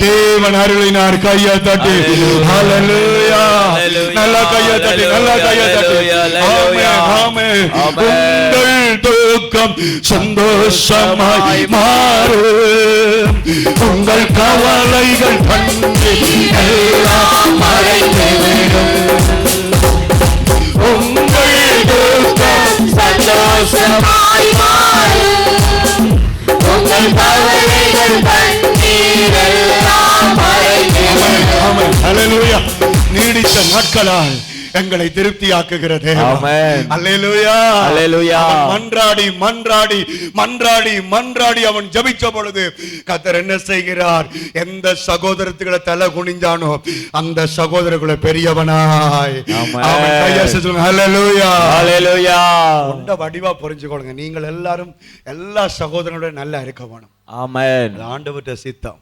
தேவன் அருளினார். கையை தட்டி ஹல்லேலூயா, நல்ல கையை தட்டி, நல்ல கையை தட்டி. ஆமென், ஆமென். உங்கள் துக்கம் சந்தோஷமாய் மாறும், உங்கள் கவலைகள் எல்லாம் மறைந்துவிடும். உங்கள் துக்கம் சந்தோஷமாய் மாறும், உங்கள் கவலைகள் எல்லாம் மறைந்துவிடும். ஹல்லேலூயா. நீடித்த நாட்களால் எங்களை திருப்தியாக்குகிறது. மன்றாடி மன்றாடி மன்றாடி மன்றாடி அவன் ஜெபிச்ச பொழுது கர்த்தர் என்ன செய்கிறார்? எந்த சகோதரத்துக்களை தலை குனிஞ்சானோ அந்த சகோதரர்களை பெரியவனாய் வடிவா புரிஞ்சுக்கொள்ளுங்க. நீங்கள் எல்லாரும் எல்லா சகோதரனோட நல்லா இருக்க வேணும். ஆண்டவர்ட்ட சித்தம்.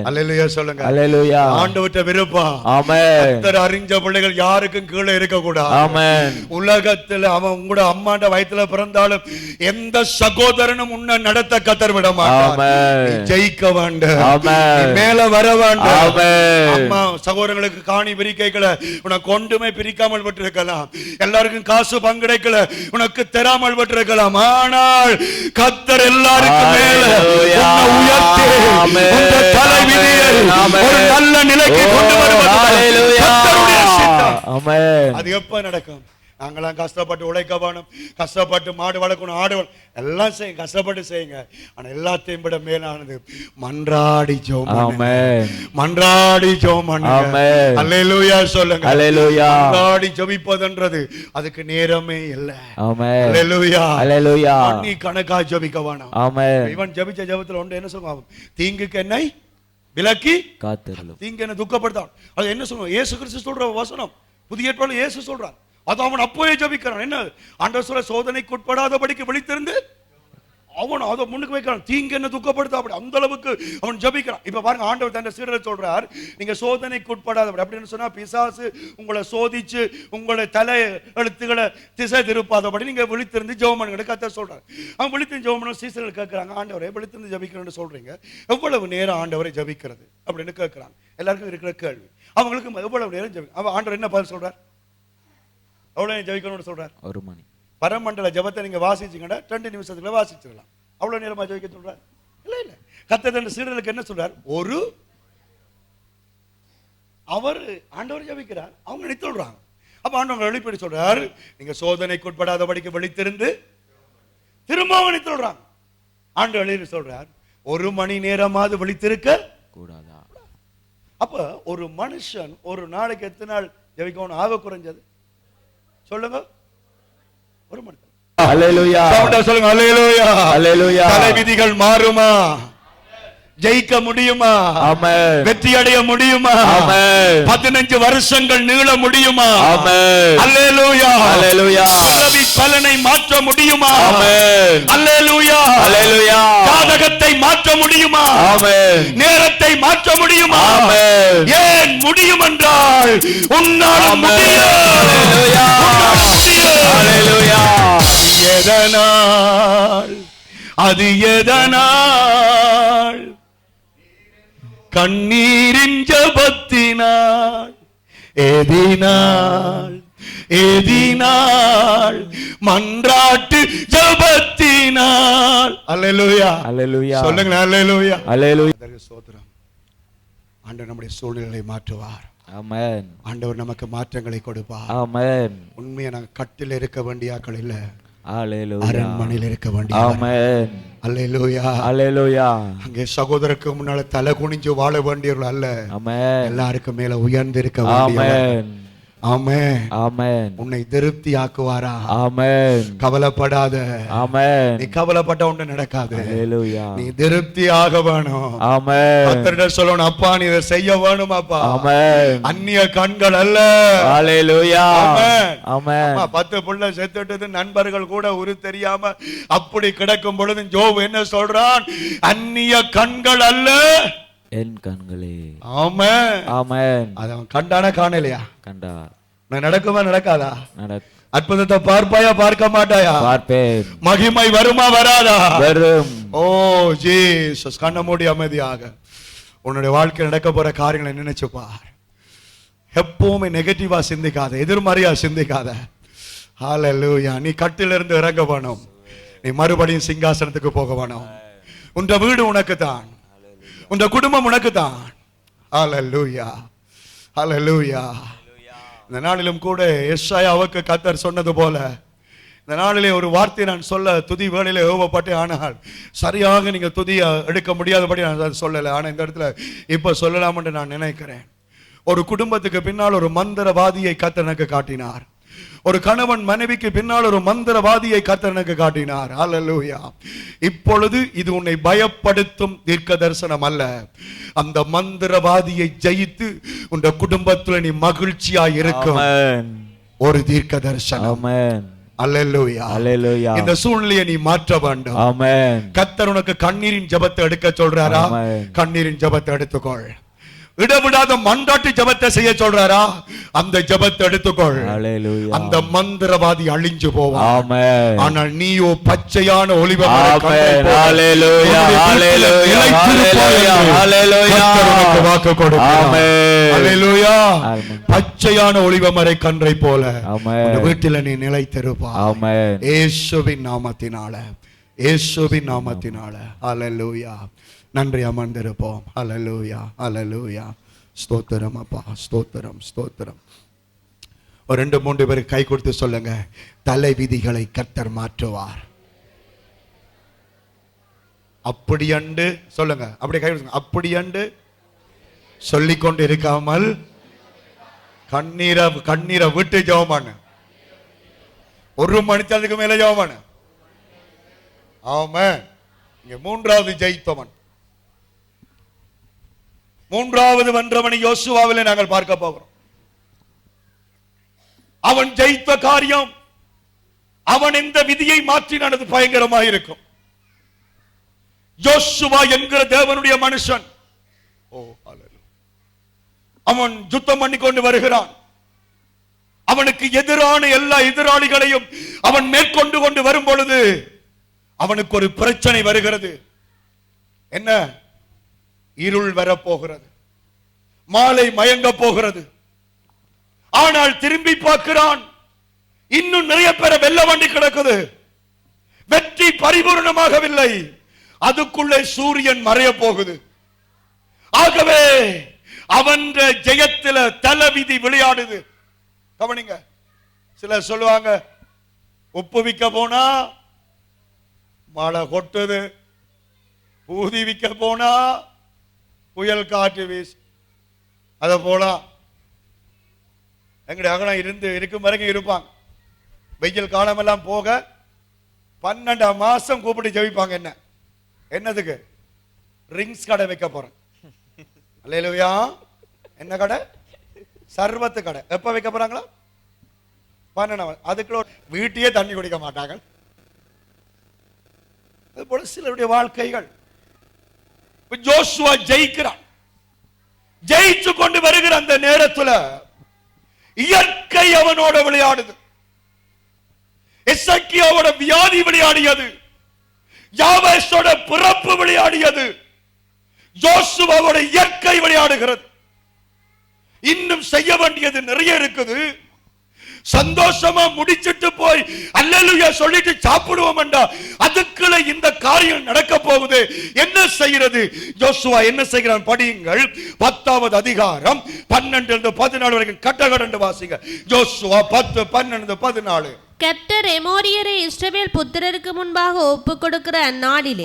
அல்லேலூயா சொல்லுங்க. அல்லேலூயா. ஆண்டவர்ட்ட விருப்பம். கர்த்தர் அறிஞ்ச பிள்ளைகள் யாருக்கும் கீழே இருக்க கூடாது. உலகத்துல அவன் உங்களோட அம்மாண்ட வயித்துல பிறந்தாலும் எந்த சகோதரனும் உன்னை நடத்த கர்த்தர் விட மாட்டார். ஜெயிக்க வேண்டும், மேல வர வேண்டும். அம்மா சகோதரங்களுக்கு காணி பிரிக்கைகளை உனக்கு ஒன்றுமே பிரிக்காமல் விட்டிருக்கலாம், எல்லாருக்கும் காசு பங்கெடுக்கல உனக்கு தராமல் விட்டிருக்கலாம். ஆனால் கர்த்தர் எல்லாருக்கும் மேல உயர்த்தி ஒரு நல்ல நிலைக்கு கொண்டு வருவது கர்த்தருடைய சித்தம். அது எப்ப நடக்கும்? நாங்களாம் கஷ்டப்பட்டு உழைக்க வேணும், கஷ்டப்பட்டு மாடு வளர்க்கணும், ஆடு எல்லாம் செய்யுங்க, கஷ்டப்பட்டு செய்யுங்க. ஆனா எல்லாத்தையும் விட மேலானது மன்றாடி ஜெபம், மன்றாடி ஜெபம் பண்ணுங்க. அல்லேலூயா சொல்லுங்க. அல்லேலூயா. மன்றாடி ஜெபிப்பதுன்றது அதுக்கு நேரமே இல்லை. அல்லேலூயா. அல்லேலூயா. நீ கணக்கா ஜெபிக்க வேணும். இவன் ஜெபிச்ச ஜெபத்துல ஒன்று என்ன சொல்லுவாங்க? தீங்குக்கு என்னை விலக்கி காத்திருளும், தீங்கு என்ன துக்கப்படுத்தான். அது என்ன சொல்லுவோம்? இயேசு கிறிஸ்து சொல்ற வசனம், புதிய ஏற்பாடுல இயேசு சொல்றார். அது அவன் அப்பவே ஜெபிக்கிறான். என்ன ஆண்டவர் சொல்ற, சோதனைக்கு உட்படாதபடிக்கு விழித்திருந்து அவன் அதை முன்னுக்கு வைக்கிறான். தீங்கு என்ன துக்கப்படுத்த, அப்படி அந்த அளவுக்கு அவன் ஜெபிக்கிறான். இப்ப பாருங்க, ஆண்டவர் தன் சீடரை சொல்றார், நீங்க சோதனைக்கு உட்படாதபடி. அப்படின்னு சொன்னா பிசாசு உங்களை சோதிச்சு உங்களை தலை எழுத்துக்களை திசை திருப்பாதபடி நீங்க விழித்திருந்து ஜெபம் பண்ணுங்க கர்த்தர் சொல்றாரு. அவன் விழித்திருந்து ஜெபம் பண்ண சீசர்கள் கேட்கிறாங்க, ஆண்டவரை விழித்திருந்து ஜெபிக்கிறேன்னு சொல்றீங்க, எவ்வளவு நேரம் ஆண்டவரை ஜெபிக்கிறது அப்படின்னு கேட்கிறாங்க. எல்லாருக்கும் இருக்கிற கேள்வி. அவங்களுக்கு எவ்வளவு நேரம் ஜெபி, அவன் ஆண்டவர் என்ன பதில் சொல்றார்? எவ்வளவு ஜெபிக்கணும்னு சொல்றார்? 1 மணி. பரமண்டல ஜெபத்தை நீங்க வாசிச்சீங்கன்னா 2 நிமிஷத்துக்குள்ள வாசிச்சிடலாம். அவ்வளவு நேரமா ஜெபிக்க சொல்றார்? இல்ல இல்ல. கர்த்தர் தன் சீடர்களுக்கு என்ன சொல்றார்? ஒரு அவர் ஆண்டவர் ஜெபிக்கிறார், அவங்க நினைத்துறாங்க. அப்ப ஆண்டவர் வெளிப்படை சொல்றார், நீங்க சோதனைக்கு உட்படாதபடிக்கு விழித்திருந்து திரும்பவும் நினைத்துறாங்க. ஆண்டவர் வெளியில சொல்றார், 1 மணி நேரமாவது விழித்திருக்க கூடாதா? அப்ப ஒரு மனுஷன் ஒரு நாளைக்கு எத்தனை நாள் ஜெபிக்கணும்? ஆக குறைஞ்சது சொல்லுங்க, 1 மணி. அல்லேலூயா. சொல்லுங்க அல்லேலூயா. அல்லேலூயா. தலை விதிகள் மாறுமா? ஜெயிக்க முடியுமா? ஆமென். வெற்றி அடைய முடியுமா? ஆமென். 15 வருஷங்கள் நீள முடியுமா? ஆமென். அல்லேலூயா. அல்லேலூயா. பிறவி பலனை மாற்ற முடியுமா? ஆமென். அல்லேலூயா. அல்லேலூயா. ஜாதகத்தை மாற்ற முடியுமா? ஆமென். நேரத்தை மாற்ற முடியுமா? ஆமென். ஏன் முடியும் என்றால் உன்னால் முடியும். அல்லேலூயா. அல்லேலூயா. எதனால்? அது எதனால்? கண்ணீரின் ஜபத்தினால். எதினால்? எதினால்? மன்றாட்டு ஜபத்தினால். அல்லேலூயா. அல்லேலூயா. சொல்லுங்க அல்லேலூயா. அல்லேலூயா. ஸ்தோத்திரம். ஆண்டவர் நம்முடைய சூழ்நிலையை மாற்றுவார். ஆமென். ஆண்டவர் நமக்கு மாற்றங்களை கொடுப்பார். ஆமென். உண்மையா நாங்க கட்டில் இருக்க வேண்டிய ஆட்கள் இல்ல, அரண்மனையில் இருக்க வேண்டிய. ஆமென். அல்லேலூயா. அல்லேலூயா. அங்கே சகோதரருக்கு முன்னால தலை குனிஞ்சு வாழ வேண்டியவர்கள் அல்ல. ஆமென். எல்லாருக்கும் மேல உயர்ந்து இருக்க வேண்டியவர்கள். ஆமென். ஆமென். உன்னை திருப்தி ஆக்குவாரா? ஆமென். கவலைப்படாத. ஆமென். நீ கவலைப்பட்ட ஒன்று நடக்காது. அல்லேலூயா. நீ திருப்தி ஆக வேணும். ஆமென். கர்த்தரிடம் சொல்லணும், அப்பா நீ இதை செய்ய வேணும் அப்பா. ஆமென். அந்நிய கண்கள் அல்ல. அல்லேலூயா. ஆமென். ஆமென். 10 புள்ள செத்துட்டது நண்பர்கள் கூட உரு தெரியாம அப்படி கிடக்கும் பொழுது ஜோப் என்ன சொல்றான்? அந்நிய கண்கள் அல்ல, என் கண்களே. ஆமென். ஆமென். அவன் கண்டானா காணலையா? கண்டார். நான் நடக்குமா நடக்காதா? அற்புதத்தை பார்ப்பாயா பார்க்க மாட்டாயா? பார்ப்பேன். மகிமை வருமா வராதா? வரும். ஓ ஜீசஸ். கண்ண மூடி அமைதியாக உன்னுடைய வாழ்க்கை நடக்க போற காரியங்களை நினைச்சு பார். எப்பவுமே நெகட்டிவா சிந்திக்காத, எதிர்மறையா சிந்திக்காத. ஹல்லேலூயா. நீ கட்டிலிருந்து இறங்க வேணும், நீ மறுபடியும் சிங்காசனத்துக்கு போக வேணும். உன் வீடு உனக்கு தான், உன் குடும்பம் உனக்கு தான். ஹல்லேலூயா. ஹல்லேலூயா. இந்த நாளிலும் கூட எசாயாவுக்கு கர்த்தர் சொன்னது போல இந்த நாளிலே ஒரு வார்த்தை நான் சொல்ல துதி வேளையிலே ஏவப்பட்டேன். ஆனால் சரியாக நீங்க துதியை எடுக்க முடியாதபடி நான் சொல்லலை. ஆனால் இந்த இடத்துல இப்ப சொல்லலாம் என்று நான் நினைக்கிறேன். ஒரு குடும்பத்துக்கு பின்னால் ஒரு மந்திரவாதியை கர்த்தர் எனக்கு காட்டினார். ஒரு கணவன் மனைவிக்கு பின்னால் ஒரு மந்திரவாதியை கர்த்தர் எனக்கு காட்டினார். அல்லேலூயா. இப்பொழுது இது உன்னை பயப்படுத்தும் தீர்க்க தரிசனம் அல்ல. அந்த மந்திரவாதியை ஜெயித்து உன் குடும்பத்தில் நீ மகிழ்ச்சியா இருக்கும் ஒரு தீர்க்க தரிசனம். ஆமென். அல்லேலூயா. அல்லேலூயா. இந்த சூழ்நிலையை நீ மாற்ற வேண்டும். ஆமென். கர்த்தர் உனக்கு கண்ணீரின் ஜெபத்தை எடுக்க சொல்றாரா? கண்ணீரின் ஜெபத்தை எடுத்துக்கொள். இடவிடாத மன்றாட்டு ஜெபத்தை செய்ய சொல்றாரா? அந்த ஜெபத்தை எடுத்துக்கொள். அந்த மந்திரவாதி அழிஞ்சு போவான். ஆமென். ஆனால் நீயோ பச்சையான ஒலிவ மரம். ஹல்லேலூயா. ஹல்லேலூயா. ஹல்லேலூயா. உனக்கு வாக்கு கொடுக்கிறார். ஆமென். ஹல்லேலூயா. பச்சையான ஒலிவ மர கன்றை போல உன் வீட்டில் நீ நிலைத்திருப்பாய். ஆமென். இயேசுவின் நாமத்தினால, இயேசுவின் நாமத்தினால. ஹல்லேலூயா. நன்றி. அமர்ந்திருப்போம். ஹல்லேலூயா. ஹல்லேலூயா. ஸ்தோத்திரம் அப்பா. ஸ்தோத்திரம். ஸ்தோத்திரம். ஒரு 2-3 பேருக்கு கை கொடுத்து சொல்லுங்க, தலை விதிகளை கர்த்தர் மாற்றுவார். அப்படியண்டு சொல்லுங்க, அப்படியே கை கொடுங்க. அப்படியண்டு சொல்லிக்கொண்டு இருக்காமல் கண்ணீரை விட்டு ஜெபம். 1 மணிக்கு மேல ஜெபம். ஆமென். இங்க 3வது ஜெயித்தவன், 3வது வென்றவனை யோசுவாவிலே நாங்கள் பார்க்க போகிறோம். அவன் ஜெயித்த காரியம், அவன் இந்த விதியை மாற்றினது பயங்கரமாக இருக்கும். யோசுவா என்கிற தேவனுடைய மனுஷன், அவன் யுத்தம் பண்ணிக்கொண்டு வருகிறான். அவனுக்கு எதிரான எல்லா எதிராளிகளையும் அவன் மேற்கொண்டு கொண்டு வரும் பொழுது அவனுக்கு ஒரு பிரச்சனை வருகிறது. என்ன? இருள் வரப்போகிறது, மாலை மயங்க போகிறது. ஆனால் திரும்பி பார்க்கிறான், இன்னும் நிறைய பேரை வெல்ல வேண்டி கிடக்குது. வெற்றி பரிபூர்ணமாகவில்லை. அதுக்குள்ளே சூரியன் மறைய போகுது. ஆகவே அவன் ஜெயத்தில தலவிதி விளையாடுது. கவனிங்க, சிலர் சொல்லுவாங்க, உப்பு விற்க போனா மழை கொட்டுது, பூதி விற்க போனா புயல் காற்று வீசு. அத போல எங்கட அகலம் இருக்கும் வரைக்கும் இருப்பாங்க. வெயில் காலமெல்லாம் போக 12 மாசம் கூப்பிட்டு ஜெபிப்பாங்க. என்னதுக்கு? ரிங்ஸ் கடை வைக்க போறேன். அல்லேலூயா. என்ன கடை? சர்வத்து கடை. எப்ப வைக்க போறாங்களா? 12. அதுக்குள்ள வீட்டையே தண்ணி குடிக்க மாட்டாங்க. அது போல சிலருடைய வாழ்க்கைகள். ஜோசுவா ஜெயிக்கிறான். ஜெயிச்சு கொண்டு வருகிற அந்த நேரத்தில் இயற்கை அவனோட விளையாடுது. எசேக்கியாவோட வியாதி விளையாடியது, யாவேசோட பிறப்பு விளையாடியது, யோசுவாவோட இயற்கை விளையாடுகிறது. இன்னும் செய்ய வேண்டியது நிறைய இருக்குது. சந்தோஷமா முடிச்சிட்டு போய் அல்லேலூயா சொல்லிட்டு சாப்பிடுவோம் என்றா அதுக்குள்ள இந்த காரியம் நடக்க போகுது. என்ன செய்கிறது? யோசுவா என்ன செய்கிறான்? படியுங்கள். 10வது அதிகாரம் 12-14 வரைக்கும் கட்டகடண்டு வாசிங்க. யோசுவா 10:12-14. கர்த்தர் எமோரியரை இஸ்ரவேல் புத்திரருக்கு முன்பாக ஒப்பு கொடுக்கிற அந்நாளிலே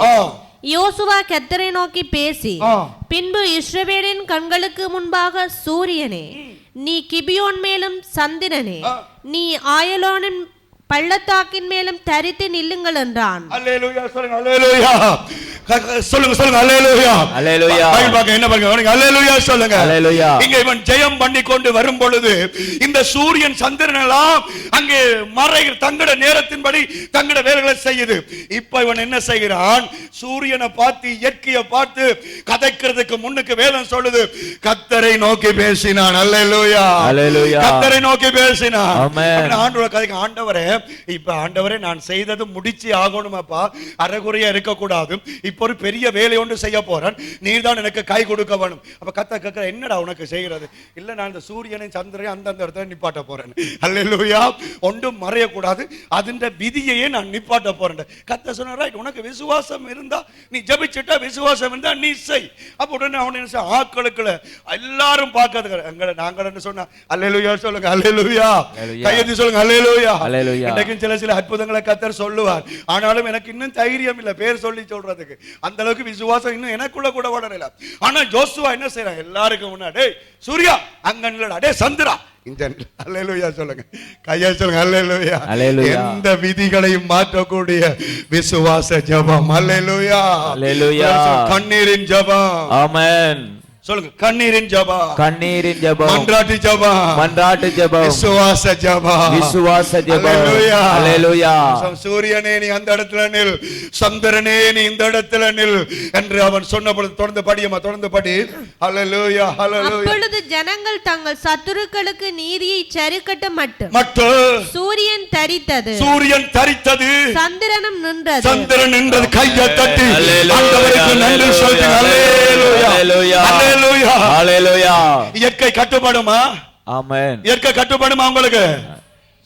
யோசுவா கர்த்தரை நோக்கி பேசி, பின்பு இஸ்ரவேலின் கண்களுக்கு முன்பாக சூரியனே நீ கிபியோன் மேலும், சந்திரனே நீ ஆயலோனின் பள்ளத்தாக்கின் மேலும் தரித்து நில்லுங்கள் என்றான். அல்லேலூயா சொல்லுங்க. அல்லேலூயா சொல்லுங்க. சொல்லுங்க அல்லேலூயா. அல்லேலூயா. பைபிள் பாக்க என்ன பாருங்க. அல்லேலூயா சொல்லுங்க. அல்லேலூயா. இங்க இவன் ஜெயம் பண்ணி கொண்டு வரும் பொழுது இந்த சூரியன் சந்திரன் எல்லாம் அங்கே மறைகிற தங்கட நேரத்தின்படி தங்கட வேலைகளை செய்யுது. இப்ப இவன் என்ன செய்கிறான்? சூரியனை பார்த்து இயற்கையை பார்த்து கதைக்கிறதுக்கு முன்னுக்கு வேதம் சொல்லுது, கர்த்தரை நோக்கி பேசினான். அல்லேலூயா. அல்லேலூயா. கர்த்தரை நோக்கி பேசினான். ஆமென். ஆண்டவரே கதைக்கு, ஆண்டவரே இப்ப ஆண்டவரே நான் செய்தது முடிச்சு ஆகணுமாப்பா, அரைகுறையா இருக்க கூடாது. இப்ப ஒரு பெரிய வேலை ஒன்று செய்ய போறேன், நீர் தான் எனக்கு கை கொடுக்க வேணும். அப்ப கத்த கேட்கிற, என்னடா உனக்கு செய்கிறது? இல்ல நான் இந்த சூரியனை சந்திரனை அந்தந்த இடத்துல நிப்பாட்ட போறேன். அல்லேலூயா. ஒன்றும் மறைய கூடாது, அதிண்ட விதியையே நான் நிப்பாட்ட போறேன். கத்த சொன்ன, ரைட், உனக்கு விசுவாசம் இருந்தா நீ ஜெபிச்சிட்டா, விசுவாசம் இருந்தா நீ செய். அப்ப உடனே அவன் என்ன செய்ய, ஆட்களுக்குள்ள எல்லாரும் பார்க்கறது எங்களை நாங்கள் என்ன சொன்னா அல்லேலூயா சொல்லுங்க. அல்லேலூயா. கையெழுதி சொல்லுங்க. அல்லேலூயா. அல்லேலூயா. இன்றைக்கும் சில அற்புதங்களை கர்த்தர் சொல்லுவார். ஆனாலும் எனக்கு இன்னும் தைரியம் இல்ல பேர் சொல்லி சொல்றதுக்கு. அந்த அளவுக்கு விசுவாசம் இன்னும் எனக்குள்ள கூட வளரல. ஆனா யோசுவா என்ன செய்யறான்? எல்லாருக்கும் முன்னாடி, சூர்யா அங்க நில்லடா, டேய் சந்திரா இந்த. அல்லேலூயா சொல்லுங்க. கையை சொல்லுங்க. அல்லேலூயா. எந்த விதிகளையும் மாற்றக்கூடிய விசுவாச ஜெபம். அல்லேலூயா. அல்லேலூயா. கண்ணீரின் ஜெபம். ஆமென். சொல்லுங்க. கண்ணீரின் ஜெபம். கண்ணீரின் ஜெபம். மன்றாட்டு ஜெபம். மன்றாட்டு ஜெபம். விசுவாச ஜெபம். விசுவாச ஜெபம். அல்லேலூயா. அல்லேலூயா. சூரியனே நீ அந்த இடத்துல நில், சந்திரனே நீ இந்த இடத்துல நில் என்று அவன் சொன்ன பொழுது தொடர்ந்து படியமா, தொடர்ந்து படி. அல்லேலூயா. அல்லேலூயா. அப்பொழுது ஜனங்கள் தங்கள் சத்துருக்களுக்கு நீதியை சரிக்கட்ட மட்டும் சூரியன் தரித்தது. சூரியன் தரித்தது. சந்திரனும் நின்றது. சந்திரன் நின்றது. கையை தட்டி ஆண்டவருக்கு நன்றி சொல்லுங்க. அல்லேலூயா. அல்லேலூயா. இயற்கை கட்டுப்படுமா? ஆமென். இயற்கை கட்டுப்படுமா உங்களுக்கு?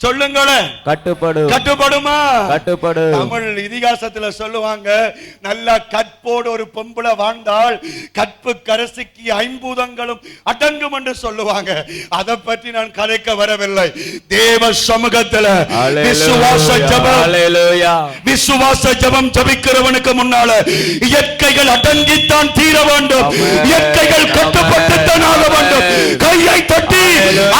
சொல்லுங்களேன். கட்டுப்படுமா? கட்டுப்படு. தமிழ் இதிகாசத்துல சொல்லுவாங்க, நல்ல கற்போடு ஒரு பொம்பளை வாழ்ந்தால் கற்பு கரசிக்கு 5 பூதங்களும் அடங்கும் என்று சொல்லுவாங்க. அதை பற்றி நான் கதைக்க வரவில்லை. தேவ சமூகத்துல விசுவாச ஜெபம் ஜெபிக்கிறவனுக்கு முன்னால இயற்கைகள் அடங்கித்தான் தீர வேண்டும். இயற்கைகள் கட்டுப்பட்டுத்தான் ஆக வேண்டும். கையை தட்டி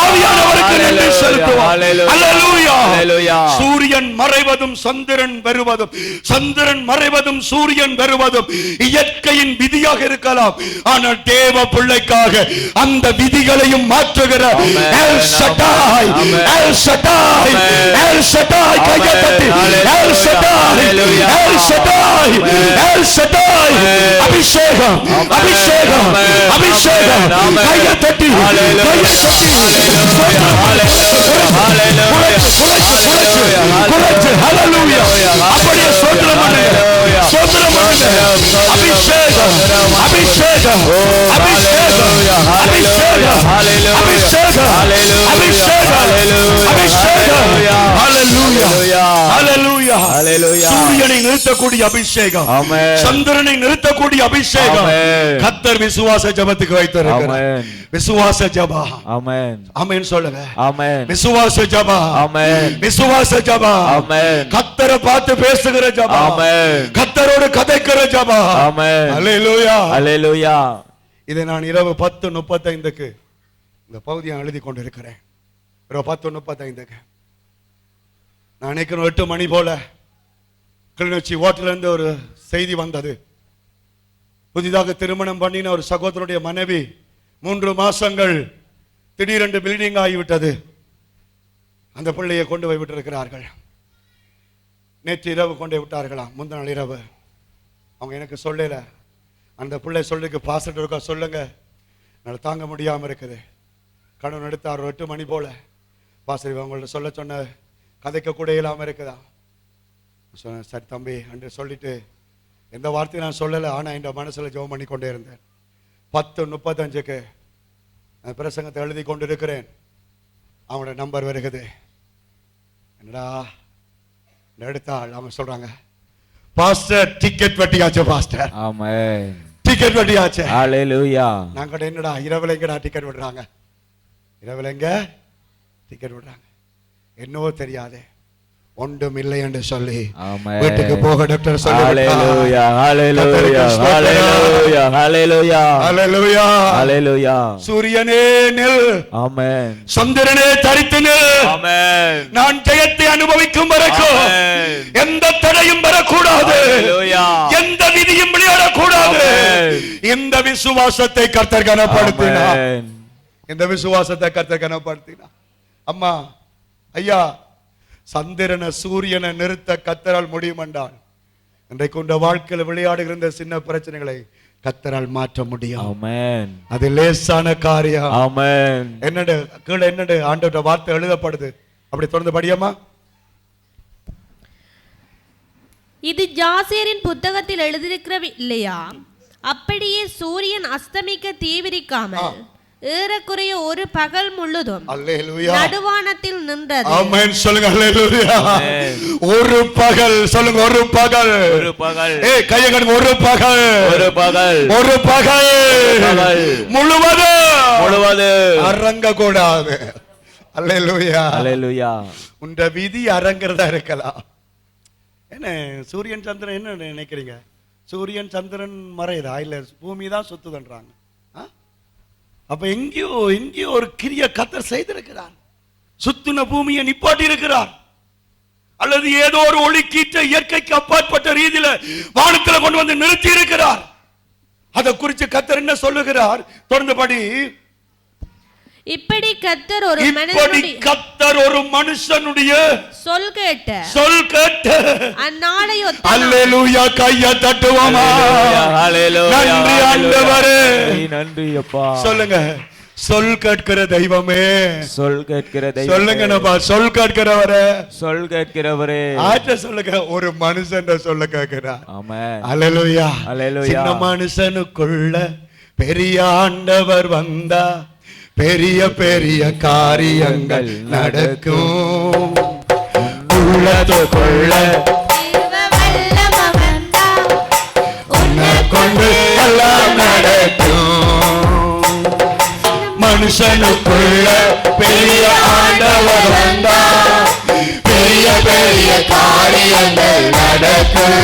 ஆவியானவருக்கு நன்றி செலுத்துவோம். அல்லேலூயா. சூரியன் மறைவதும் சந்திரன் வருவதும், சந்திரன் மறைவதும் சூரியன் வருவதும் இயற்கையின் விதியாக இருக்கலாம். ஆனால் தேவ பிள்ளைக்காக அந்த விதிகளையும் மாற்றுகிற L Shaddai, L Shaddai, L Shaddai, கையை தட்டி L Shaddai, L Shaddai, L Shaddai. அபிஷேகம், அபிஷேகம், அபிஷேகம். கையை தட்டி, கையை தட்டி. அப்படியே ஸ்தோத்திரம் பண்ணுங்க, ஸ்தோத்திரம் பண்ணுங்க. அபிஷேகம், அபிஷேகம், அபிஷேகம், அபிஷேகம், அபிஷேகம், அபிஷேகம். ஹல்லேலூயா, ஹல்லேலூயா. சூரியனை நிறுத்தக்கூடிய அபிஷேகம், சந்திரனை நிறுத்தக்கூடிய அபிஷேகம் கர்த்தர் விசுவாச ஜெபத்துக்கு வைத்திருக்கிறார். விசுவாச ஜெபம். ஆமென், ஆமென் சொல்லுங்க. ஆமென். விசுவாச ஜெபம். ஆமென். விசுவாச ஜெபம். ஆமென். கர்த்தரை பார்த்து பேசுகிற ஜெபம். ஆமென். கர்த்தரோடு கதைக்கிற ஜெபம். ஆமென். ஹல்லேலூயா, ஹல்லேலூயா. இதை நான் இரவு 10:35க்கு இந்த பகுதியை எழுதி கொண்டிருக்கிறேன். இரவு 10:35க்கு நான் நினைக்கிறேன் 8 மணி போல கிளிநொச்சி ஓட்டிலிருந்து ஒரு செய்தி வந்தது. புதிதாக திருமணம் பண்ணின ஒரு சகோதரனுடைய மனைவி 3 மாசங்கள் திடீரென்று பில்டிங் ஆகிவிட்டது. அந்த பிள்ளையை கொண்டு போய் விட்டிருக்கிறார்கள். நேற்று இரவு கொண்டு போய் விட்டார்களாம். முந்தின நாள் இரவு அவங்க எனக்கு சொல்லல. அந்த பிள்ளை சொல்லிருக்கு, பாஸ்டர் இருக்கா சொல்லுங்க, என்னால் தாங்க முடியாமல் இருக்குது. கணவன் எடுத்தார் 8 மணி போல. பாஸ்டர் அவங்கள்ட்ட சொல்ல சொன்ன கதைக்க கூட இல்லாமல் இருக்குதா? சொன்ன சரி தம்பி என்று சொல்லிட்டு எந்த வார்த்தையும் நான் சொல்லலை. ஆனால் என் மனசில் ஜெபம் பண்ணி கொண்டே இருந்தேன். 10:35க்கு பிரசங்கத்தை எழுதி கொண்டு இருக்கிறேன். அவனோட நம்பர் வருகிறது. என்னடா எடுத்தாள். அவன் சொல்றாங்க, பாஸ்டர் டிக்கெட் வெட்டியாச்சு பாஸ்டர். ஆமென். டிக்கெட் வெட்டியாச்சு. ஹல்லேலூயா. நாங்க என்னடா இரவுல எங்கடா டிக்கெட் விடுறாங்க? இரவுல எங்க டிக்கெட் விடுறாங்க? என்னவோ தெரியாது, ஒன்றும் இல்லை என்று சொல்லி வீட்டுக்கு போக டாக்டர் சொல்றாங்க. ஹல்லேலூயா, ஹல்லேலூயா, ஹல்லேலூயா, ஹல்லேலூயா, ஹல்லேலூயா, ஹல்லேலூயா. சூரியனே நில். ஆமென். சந்திரனே தரித்து நில். ஆமென். நான் ஜெயத்தை அனுபவிக்கும் வரைக்கும் எந்த தடையும் வரக்கூடாது. ஹல்லேலூயா. எந்த விதியும் விளையாடக்கூடாது. இந்த விசுவாசத்தை கர்த்தர் கனப்படுத்தினார். இந்த விசுவாசத்தை கர்த்தர் கனப்படுத்தினார். அம்மா ஐயா, சந்திரனை சூரியனை நிறுத்த கர்த்தரால் முடியும் என்றால் இன்றைக்கு உண்ட வாழ்க்கையில் விளையாடுகிற இந்த சின்ன பிரச்சனைகளை கர்த்தரால் மாற்ற முடியும். ஆமென். அது லேசான காரியம். ஆமென். என்னடு கீழே என்னடு ஆண்டவருடைய வார்த்தை எழுதப்படுது. அப்படி தொடர்ந்து படியம்மா. இது ஜாசேரின் புத்தகத்தில் எழுதியிருக்கிற இல்லையா? அப்படியே சூரியன் அஸ்தமிக்க தீவிரிக்காமல் ஏறக்குறைய ஒரு பகல் முழுதும் நடுவானத்தில் நின்றது. ஆமென் சொல்லுங்க. ஹல்லேலூயா. ஒரு பகல் சொல்லுங்க. ஒரு பகல், ஒரு பகல். ஏய் கையை காட்டுங்க. ஒரு பகல், ஒரு பகல், ஒரு பகல் முழுவதும் அரங்க கூடாது. ஹல்லேலூயா, ஹல்லேலூயா. உண்ட விதி அரங்கறதா இருக்கலாம். என்ன சூரியன் சந்திரன் என்ன நினைக்கிறீங்க? சூரியன் சந்திரன் மறையுதா? இல்ல பூமி தான் சுத்துதுன்றாங்க. அப்ப எங்கேயோ ஒரு கிரிய கர்த்தர் செய்திருக்கிறார். சுத்துன பூமியை நிப்பாட்டி இருக்கிறார். அல்லது ஏதோ ஒரு ஒளி கீற்ற இயற்கைக்கு அப்பாற்பட்ட ரீதியில வானத்துல கொண்டு வந்து நிறுத்தி இருக்கிறார். அதை குறித்து கர்த்தர் என்ன சொல்லுகிறார்? தொடர்ந்து படி. இப்படி கர்த்தர் ஒரு மனுஷனுடைய சொல் கேட்ட அந்நாளையொத்த. அல்லேலூயா. கையை தட்டுவோமா? நன்றி ஆண்டவரே, நன்றி அப்பா. சொல்லுங்க. சொல் கேட்கிற தெய்வமே, சொல் கேட்கிற தெய்வம். சொல்லுங்க நம்ம சொல் கேட்கிறவரே, சொல் கேட்கிறவரே. ஆற்ற சொல்லுங்க. ஒரு மனுஷன் சொல்ல கேட்கிறார். ஆமென். அல்லேலூயா, அல்லேலூயா. சின்ன மனுஷனுக்குள்ள பெரிய ஆண்டவர் வந்தா பெரிய பெரிய காரியங்கள் நடக்கும். உள்ளத்துக்குள்ள உன்னை கொண்டு எல்லாம் நடக்கும். மனுஷனுக்குள்ள பெரிய ஆண்டவர் வந்தா பெரிய பெரிய காரியங்கள் நடக்கும்.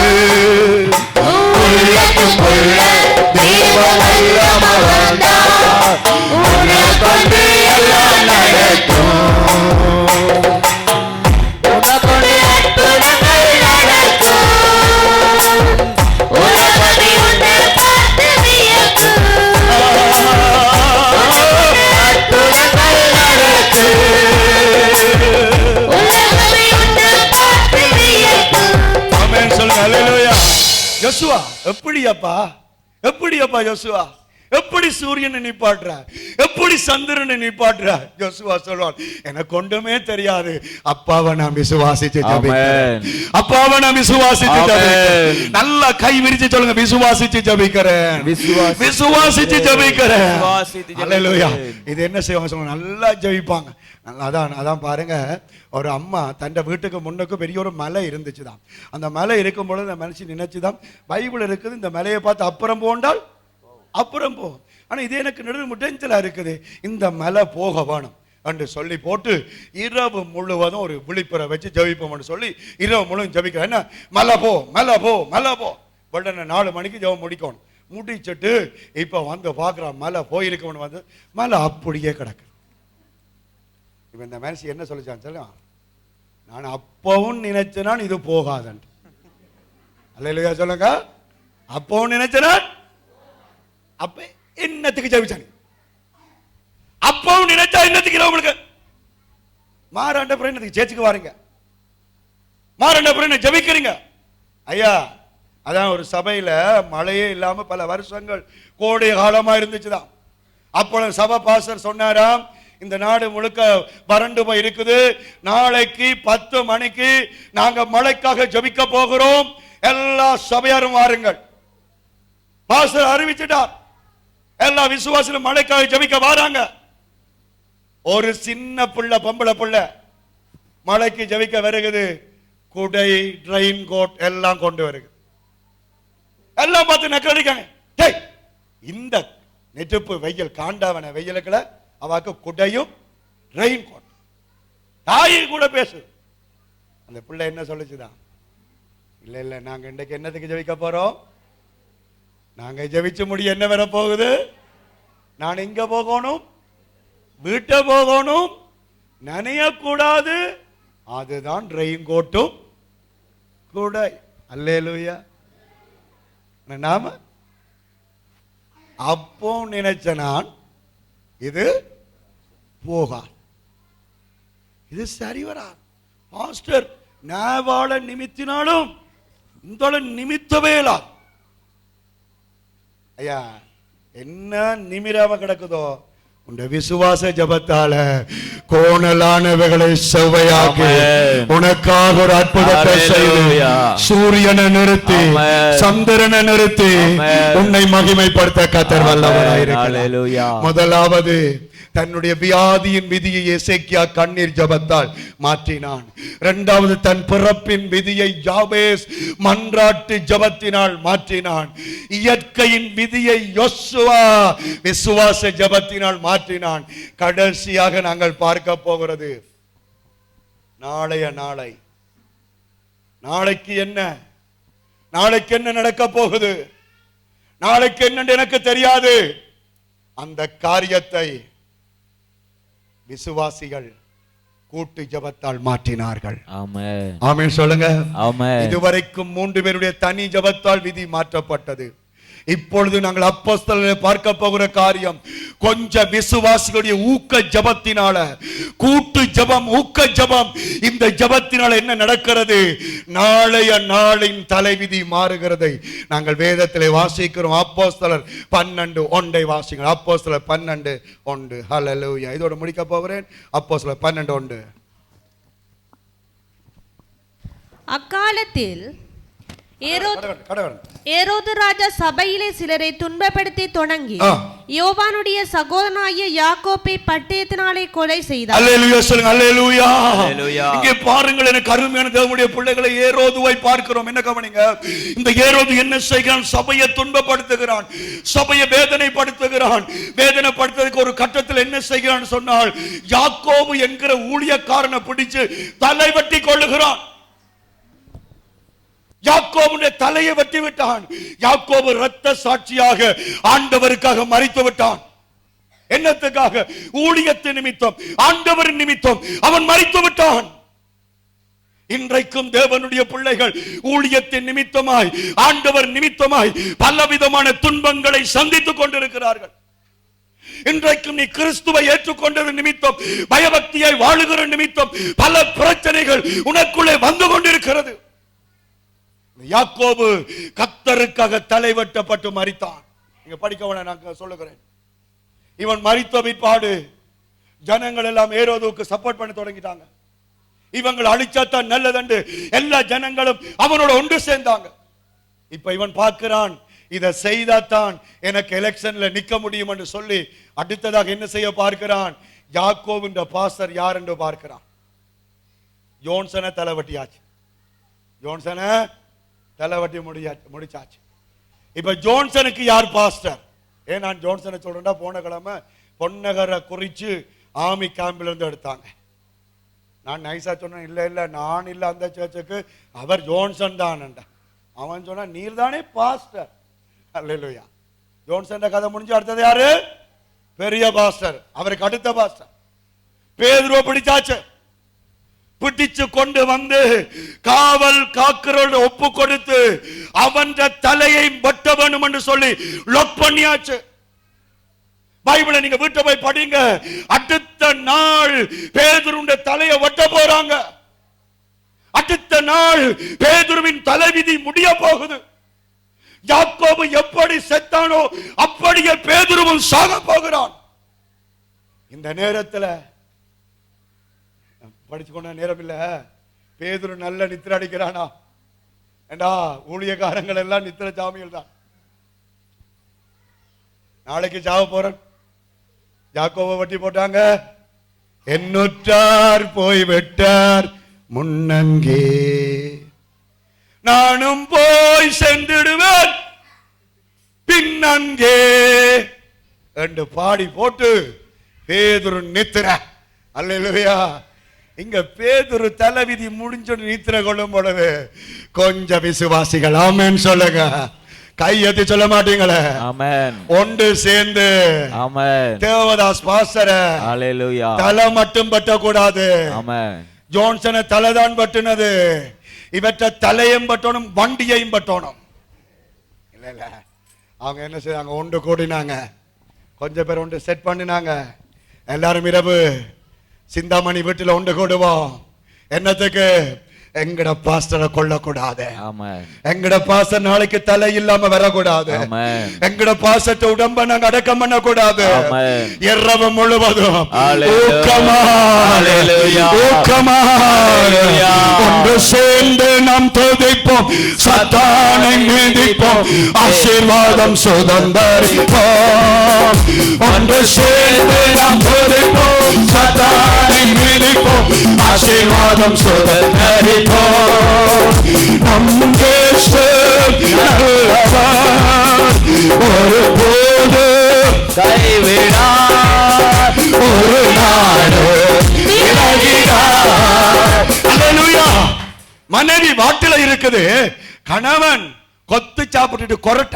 உள்ளத்துக்குள்ள தேவ வல்லமை வந்தா உன்னை கொண்டு எல்லாம் நடக்கும். யோசுவா எப்படியப்பா எப்படியப்பா யோசுவா எப்படி சூரியனை நிப்பாட்டுற எப்படி சந்திரனை நிப்பாட்டுற? யோசுவா சொல்வான் எனக்கு ஒன்றுமே தெரியாது, அப்பாவை நான் விசுவாசிச்சு ஜெபிக்கிறேன், அப்பாவை நான் விசுவாசிச்சு ஜெபிக்கிறேன். நல்லா கை விரிச்சு சொல்லுங்க, விசுவாசிச்சு ஜெபிக்கிறேன், விசுவாசிச்சு ஜெபிக்கிறேன். அல்லேலூயா. இது என்ன செய்வாங்க சொல்லுங்க, நல்லா ஜெபிப்பாங்க. அதான் பாருங்க, ஒரு அம்மா தன் வீட்டுக்கு முன்னுக்கு பெரிய ஒரு மலை இருந்துச்சுதான். அந்த மலை இருக்கும் பொழுது அந்த மனுஷன் நினைச்சுதான் பைபிள் இருக்குது, இந்த மலையை பார்த்து அப்புறம் போண்டால் அப்புறம் போ. ஆனா இது எனக்கு நெடுமுட்டா இருக்குது, இந்த மலை போக வேணும் என்று சொல்லி போட்டு இரவு முழுவதும் ஒரு விழிப்புற வச்சு ஜெபிப்போம்னு சொல்லி இரவு முழுவதும் ஜெபிக்கிறேன். என்ன மலை போ மலை போ மலை போ. உடனே 4 மணிக்கு ஜெபம் முடிக்கணும். முடிச்சுட்டு இப்ப வந்து பாக்குறான் மலை போயிருக்கவனு வந்து மலை அப்படியே கிடக்கு. இப்ப இந்த மனுஷன் என்ன சொல்லிச்சான் சொல்லுங்க, நான் அப்பவும் நினைச்சேனான் இது போகாதன். அல்லேலூயா சொல்லுங்க. அப்பவும் நினைச்சேனான், அப்ப என்னத்துக்கு ஜெபிச்சானி? அப்பவும் நினைச்சா என்னத்துக்கு உங்களுக்கு மாறாண்ட பிறகு என்னத்துக்கு சேர்ச்சுக்கு வாருங்க, மாறாண்ட பிறகு ஜெபிக்கிறீங்க. ஐயா அதான் ஒரு சபையில மழையே இல்லாம பல வருஷங்கள் கோடை காலமா இருந்துச்சுதான். அப்பொழுது சபை பாஸ்டர் சொன்னாராம், இந்த நாடு முழுக்க வறண்டு போய் இருக்குது, நாளைக்கு 10 மணிக்கு நாங்க மழைக்காக ஜெபிக்க போகிறோம், எல்லா சபையாரும் வாருங்கள். பாஸ்டர் அறிவிச்சிட்டார், எல்லா விசுவாசிலும் மழைக்காக ஜெபிக்க வராங்க. ஒரு சின்ன பிள்ளை பொம்பளை பிள்ளை மழைக்கு ஜெபிக்க வருகிறது, குடை ரெயின் கோட் எல்லாம் கொண்டு வருது. எல்லாம் பார்த்து நக்கடிக்காங்க. இந்த நெருப்பு வெயில் காண்டாவன வெயிலுக்குள்ள அவாக்கு குடையும் ரெயின் கோட். தாயை கூட பேசு. அந்த பிள்ளை என்ன சொல்லுச்சுதான், இல்ல இல்ல நாங்க இன்றைக்கு என்னத்துக்கு ஜெபிக்க போறோம், நாங்க ஜெபிச்சு முடிய என்ன வர போகுது, நான் இங்க போகணும், வீட்டை போகணும், நனையக்கூடாது, அதுதான் ரெயின் கோட்டும் குடை. அல்லேலூயா. நாம அப்போ நினைச்ச நான் இது போகா, இது சரி வரா. மாஸ்டர் நாவாள நிமித்தினாலும் இந்த நிமித்தவே இல்ல. ஐயா என்ன நிமிராம கிடக்குதோ, உண்ட விசுவாச ஜபத்தால கோணலானவைகளை செவ்வையாக்கி உனக்காக ஒரு அற்புதத்தை செய்து சூரியனை நிறுத்தி சந்திரனை நிறுத்தி உன்னை மகிமைப்படுத்த கர்த்தர் வல்லவராயிருக்கிறார். முதலாவது தன்னுடைய வியாதியின் விதியை எசேக்கியா கண்ணீர் ஜபத்தால் மாற்றினான். இரண்டாவது தன் பிறப்பின் விதியை யாபேஸ் மன்றாட்டு ஜபத்தினால் மாற்றினான். இயற்கையின் விதியை யோசுவா விசுவாச ஜபத்தினால் மாற்றினான். கடைசியாக நாங்கள் பார்க்க போகிறது நாளைக்கு என்ன, நாளைக்கு என்ன நடக்க போகுது, நாளைக்கு என்ன எனக்கு தெரியாது. அந்த காரியத்தை விசுவாசிகள் கூட்டு ஜபத்தால் மாற்றினார்கள். ஆமென் சொல்லுங்க. இதுவரைக்கும் 3 பேருடைய தனி ஜபத்தால் விதி மாற்றப்பட்டது. இப்பொழுது நாங்கள் அப்போஸ்தலரை பார்க்க போகிற காரியம் கொஞ்ச விசுவாசிகளுடைய ஊக்க ஜபத்தினால, கூட்டு ஜபம், ஊக்க ஜபம், இந்த ஜபத்தினால என்ன நடக்கிறது, நாளைய நாளின் தலைவிதி மாறுகிறதை நாங்கள் வேதத்திலே வாசிக்கிறோம். அப்போஸ்தலர் 12:1 வாசிக்கிறோம். அப்போஸ்தலர் 12:1. ஹல்லேலூயா. இதோட முடிக்க போகிறேன். அப்போஸ்தலர் 12:1. அக்காலத்தில் ஏரோது ராஜா சபையிலே சிலரை துன்பப்படுத்தி தொடங்கி யோவானுடைய சகோதரனாகிய யாக்கோப்பை பட்டயத்தினாலே கொலை செய்தார். அல்லேலூயா சொல்லுங்க. அல்லேலூயா. அல்லேலூயா. இங்கே பாருங்கள், எனக்கு அருமையான தேவனுடைய பிள்ளைகளை, ஏரோதுவை பார்க்கிறோம். என்ன கவனிங்க, இந்த ஏரோது என்ன செய்கிறான்? சபையை துன்பப்படுத்துகிறான், சபையை வேதனைப்படுத்துகிறான். வேதனைப்படுத்துறதுக்கு ஒரு கட்டத்தில் என்ன செய்கிறான் சொன்னால், யாக்கோபு என்கிற ஊழியக்காரனை பிடிச்சு தலை வெட்டி கொள்ளுகிறான். யாக்கோபுடைய தலையை வெட்டி விட்டான். யாக்கோபு இரத்த சாட்சியாக ஆண்டவருக்காக மரித்து விட்டான். என்னத்துக்காக? ஊழியத்தின் நிமித்தம், ஆண்டவரின் நிமித்தம் அவன் மரித்து விட்டான். இன்றைக்கும் தேவனுடைய பிள்ளைகள் ஊழியத்தின் நிமித்தமாய், ஆண்டவர் நிமித்தமாய் பலவிதமான துன்பங்களை சந்தித்துக் கொண்டிருக்கிறார்கள். இன்றைக்கும் நீ கிறிஸ்துவை ஏற்றுக்கொண்டது நிமித்தம், பயபக்தியை வாழுகிற நிமித்தம் பல பிரச்சனைகள் உனக்குள்ளே வந்து கொண்டிருக்கிறது. யாக்கோபு கர்த்தருக்காக தலை வெட்டப்பட்டு மரித்தான். நீங்க படிக்கவன நான் சொல்லுகிறேன். இவன் மரித்த பிற்பாடு ஜனங்கள் எல்லாம் ஏரோதுவுக்கு சப்போர்ட் பண்ண தொடங்கிட்டாங்க. இவங்களை அழிச்சாத்தான் நல்லதென்று எல்லா ஜனங்களும் அவனோட ஒன்று சேர்ந்தாங்க. இப்ப இவன் பார்க்கிறான், இதை செய்தாத்தான் எனக்கு எலெக்ஷன்ல நிக்க முடியும் என்று சொல்லி அடுத்ததாக என்ன செய்ய பார்க்கிறான்? யாக்கோபுன்ற பாஸ்டர் யார் என்று பார்க்கிறான். ஜோன்சனை தலைவட்டியாச்சு. ஜோன்சனை தலைவட்டி முடிச்சாச்சு. இப்ப ஜோன்சனுக்கு யார் பாஸ்டர்? ஏன் நான் ஜோன்சனை சொல்றேன்டா, போன கிழமை பொன்னகரை குறிச்சு ஆர்மி கேம்ப்ல இருந்து எடுத்தாங்க. நான் நைசா சொன்னேன், இல்ல இல்ல நான் இல்ல அந்த சர்ச்சுக்கு, அவர் ஜோன்சன் தான். அவன் சொன்னா நீர் தானே பாஸ்டர். அல்லேலூயா. ஜோன்சன் கதை முடிஞ்சு அடுத்தது யாரு? பெரிய பாஸ்டர். அவருக்கு அடுத்த பாஸ்டர் பேதுருவை பிடிச்சாச்சு. பிடிச்சு கொண்டு வந்து காவல் காக்கிறோட ஒப்பு கொடுத்து அவன் தலையை வெட்ட வேணும் என்று சொல்லி லொக் பண்ணியாச்சு. பைபிளை நீங்க வீட்டை போய் படிங்க. அடுத்த நாள் பேதுருவின் தலையை வெட்ட போறாங்க. அடுத்த நாள் பேதுருவின் தலைவிதி முடிய போகுது. யாக்கோபு எப்படி செத்தானோ அப்படியே பேதுருவும் சாக போகிறான். இந்த நேரத்தில் படிச்சு கொண்ட நேரம் இல்ல, பேதுரு நல்ல நித்திர அடிக்கிறானா? ஏண்டா ஊழியக்காரங்கள் எல்லாம் நித்திர சாமிகள் தான். நாளைக்கு சாவ போறேன். யாக்கோபை வட்டி போட்டாங்க. என்னுற்றார் போய் வெட்டார் முன்னங்கே, நானும் போய் சென்றிடுவேன் பின்னங்கே என்று பாடி போட்டு பேதுரு நித்திர. அல்லேலூயா. இங்க பேதுரு தலைவிதி முடிஞ்சு நித்திர கொள்ளும் பொழுது கொஞ்சம் விசுவாசிகள் ஆமென் சொல்லுங்க. கையெத்தி சொல்ல மாட்டீங்களே? ஆமென். ஒன்று சேர்ந்து ஆமென். தேவதாஸ் பாஸ்டர் அல்லேலூயா. தலை மட்டும் பட்ட கூடாது. ஆமென். ஜோன்சனை தலைதான் பட்டுனது. இவற்ற தலையும் பட்டணும், வண்டியையும் பட்டணும். இல்ல இல்ல, அவங்க என்ன செய்தாங்க? ஒன்று கூடினாங்க. கொஞ்சம் பேர் ஒன்று செட் பண்ணினாங்க. எல்லாரும் இரவு சிந்தாமணி வீட்டில் ஒன்று கூடுவோம். என்னத்துக்கு? எங்கட பாஸ்டரை கொல்லக்கூடாது. எங்கட பாஸ்டர் நாளைக்கு தலை இல்லாம வரக்கூடாது. எங்கட பாஸ்டர் உடம்ப நாங்க அடக்கம் பண்ண கூடாது. இரவு முழுவதும் ஒன்று சேர்ந்து நாம் துதிப்போம், சத்தானை மீதிப்போம், ஆசீர்வாதம் சுதந்தரிப்போம். ஒன்று சேர்ந்து நாம் துதிப்போம், சத்தானை மீதிப்போம், ஆசீர்வாதம் சுதந்தரிப்போம். ஒரு போது கைவிடார், ஒரு நாடு மனைவி வாட்டில இருக்குது, கணவன் கொத்து சாப்பிட்டு கொரட்ட.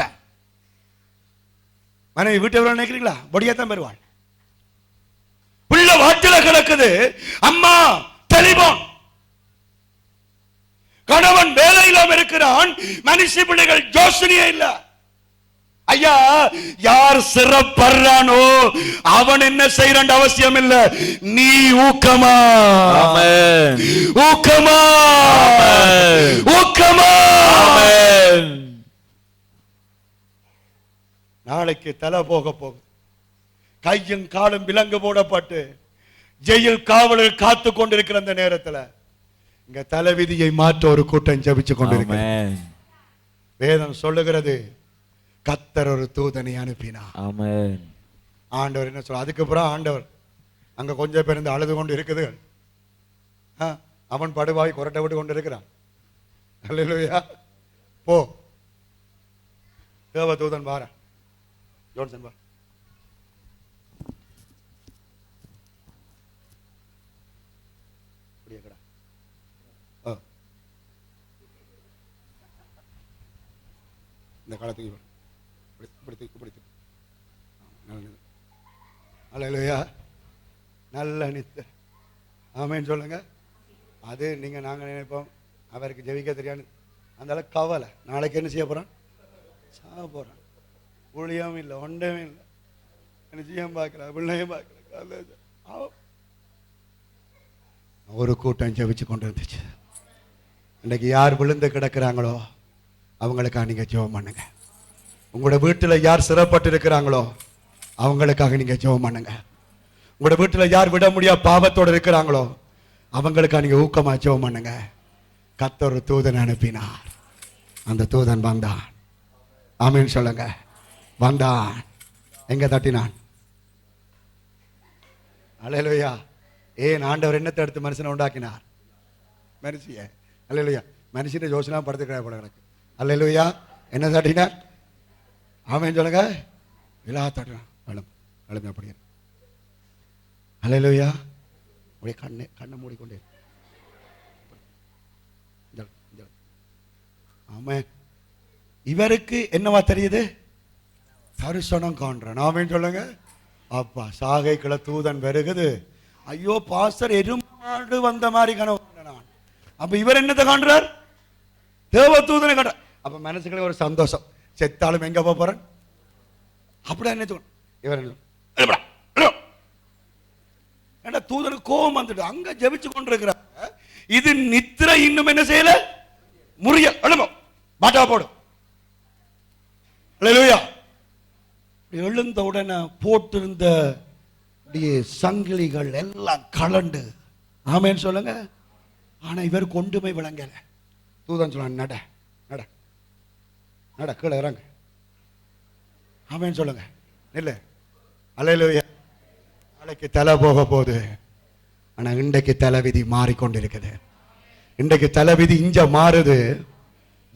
மனைவி வீட்டை எவ்வளவு நினைக்கிறீங்களா? பொடியாத்தான் பெறுவாள். பிள்ளை வாட்டில கிடக்குது, அம்மா தெளிவான். கணவன் வேலையிலும் இருக்கிறான், மனுஷ பிள்ளைகள் யோசனையே இல்ல. ஐயா, யார் சிறப்படுறானோ அவன் என்ன செய்யறான் அவசியம் இல்ல, நீ ஊக்கமா ஊக்கமா ஊக்கமா. நாளைக்கு தலை போக போகுது. கையும் காலும் விலங்கு போடப்பட்டு ஜெயில் காவலர் காத்து கொண்டிருக்கிற அந்த நேரத்தில் இங்க தலைவிதியை மாற்ற ஒரு கூட்டம் ஜெபிச்சு கொண்டிருக்கிறது. வேதம் சொல்லுகிறது, கர்த்தர் ஒரு தூதனை அனுப்பினார். ஆண்டவர் என்ன சொல்ற? அதுக்கப்புறம் ஆண்டவர் அங்க கொஞ்சம் பேர் இருந்து அழுது கொண்டு இருக்குது. அவன் படுவாய் கொரட்டை விட்டு கொண்டு இருக்கிறான். அல்லேலூயா. போ தேவ தூதன் வார ஜோன்சன் வா. இந்த காலத்துக்கு அல்லேலூயா. நல்ல நித்த ஆமேன்னு சொல்லுங்க. அது நீங்க நாங்க நினைப்போம் அவருக்கு ஜெபிக்க தெரியாது. அந்த அளவுக்கு கவலை. நாளைக்கு என்ன செய்ய போறான்? சாக போறான். ஊழியம் இல்லை, ஒன்றமே இல்லை, என்ன செய்ய பார்க்கல, பிள்ளையும் பார்க்கல. ஒரு கூட்டம் ஜெபிச்சு கொண்டு இருந்துச்சு. இன்னைக்கு யார் விழுந்து கிடக்கிறாங்களோ அவங்களுக்காக நீங்க ஜெபம் பண்ணுங்க. உங்களோட வீட்டில் யார் சிறப்பட்டு இருக்கிறாங்களோ அவங்களுக்காக நீங்க ஜெபம் பண்ணுங்க. உங்களோட வீட்டில் யார் விட முடியாத பாவத்தோடு இருக்கிறாங்களோ அவங்களுக்காக நீங்க ஊக்கமா ஜெபம் பண்ணுங்க. கர்த்தர் ஒரு தூதன் அனுப்பினார். அந்த தூதன் வந்தான். ஆமீன் சொல்லுங்க. வந்தான். எங்க தட்டினான்? அல்லேலூயா. ஏன் ஆண்டவர் என்னத்தை எடுத்து மனுஷனை உண்டாக்கினார்? மனுஷிய. அல்லேலூயா. மனுஷனை யோசனா படுத்துக்கிறார் போல எனக்கு. அல்லேலூயா. என்ன தட்டினார்? ஆமீன் சொல்லுங்க. விழா தட்டினான். எழுந்து அப்படியே. அல்லேலூயா. அப்படியே கண்ணை மூடிக்கொண்டே. ஆமே. இவருக்கு என்னவா தெரியுது? தரிசனம் காண்றான். ஆமேன்னு சொல்லுங்க. அப்பா சாகைக்குள்ள தூதன் வருகுது. ஐயோ பாஸ்டர் எருமாடு வந்த மாதிரி கனவு நான். அப்ப இவர் என்னத்தை காண்றார்? தேவ தூதனை காண்றார். அப்ப மனசுக்குள்ள ஒரு சந்தோஷம். செத்தாலும் எங்க போறேன் அப்படியே என்ன தோணும். இவர் என்ன தூதனுக்கு கோபம் வந்துட்டு அங்க ஜெபிச்சு கொண்டிருக்கிறார். இது நித்திரை இன்னும் என்ன செய்யல? முறிய பாட்டா போடு. அல்லேலூயா. எழுந்த உடனே போட்டிருந்த சங்கிலிகள் எல்லாம் கலண்டு. ஆமேன்னு சொல்லுங்க. ஆனா இவர் கொண்டுமை விளங்கல. தூதன் சொல்ல நட நட நட கீழே இறங்க. ஆமேன்னு சொல்லுங்க. இல்ல அல்லேலூயா. நாளைக்கு தலை போக போகுது. ஆனா இன்றைக்கு தலைவிதி மாறிக்கொண்டிருக்குது. இன்றைக்கு தலைவிதி இஞ்ச மாறுது.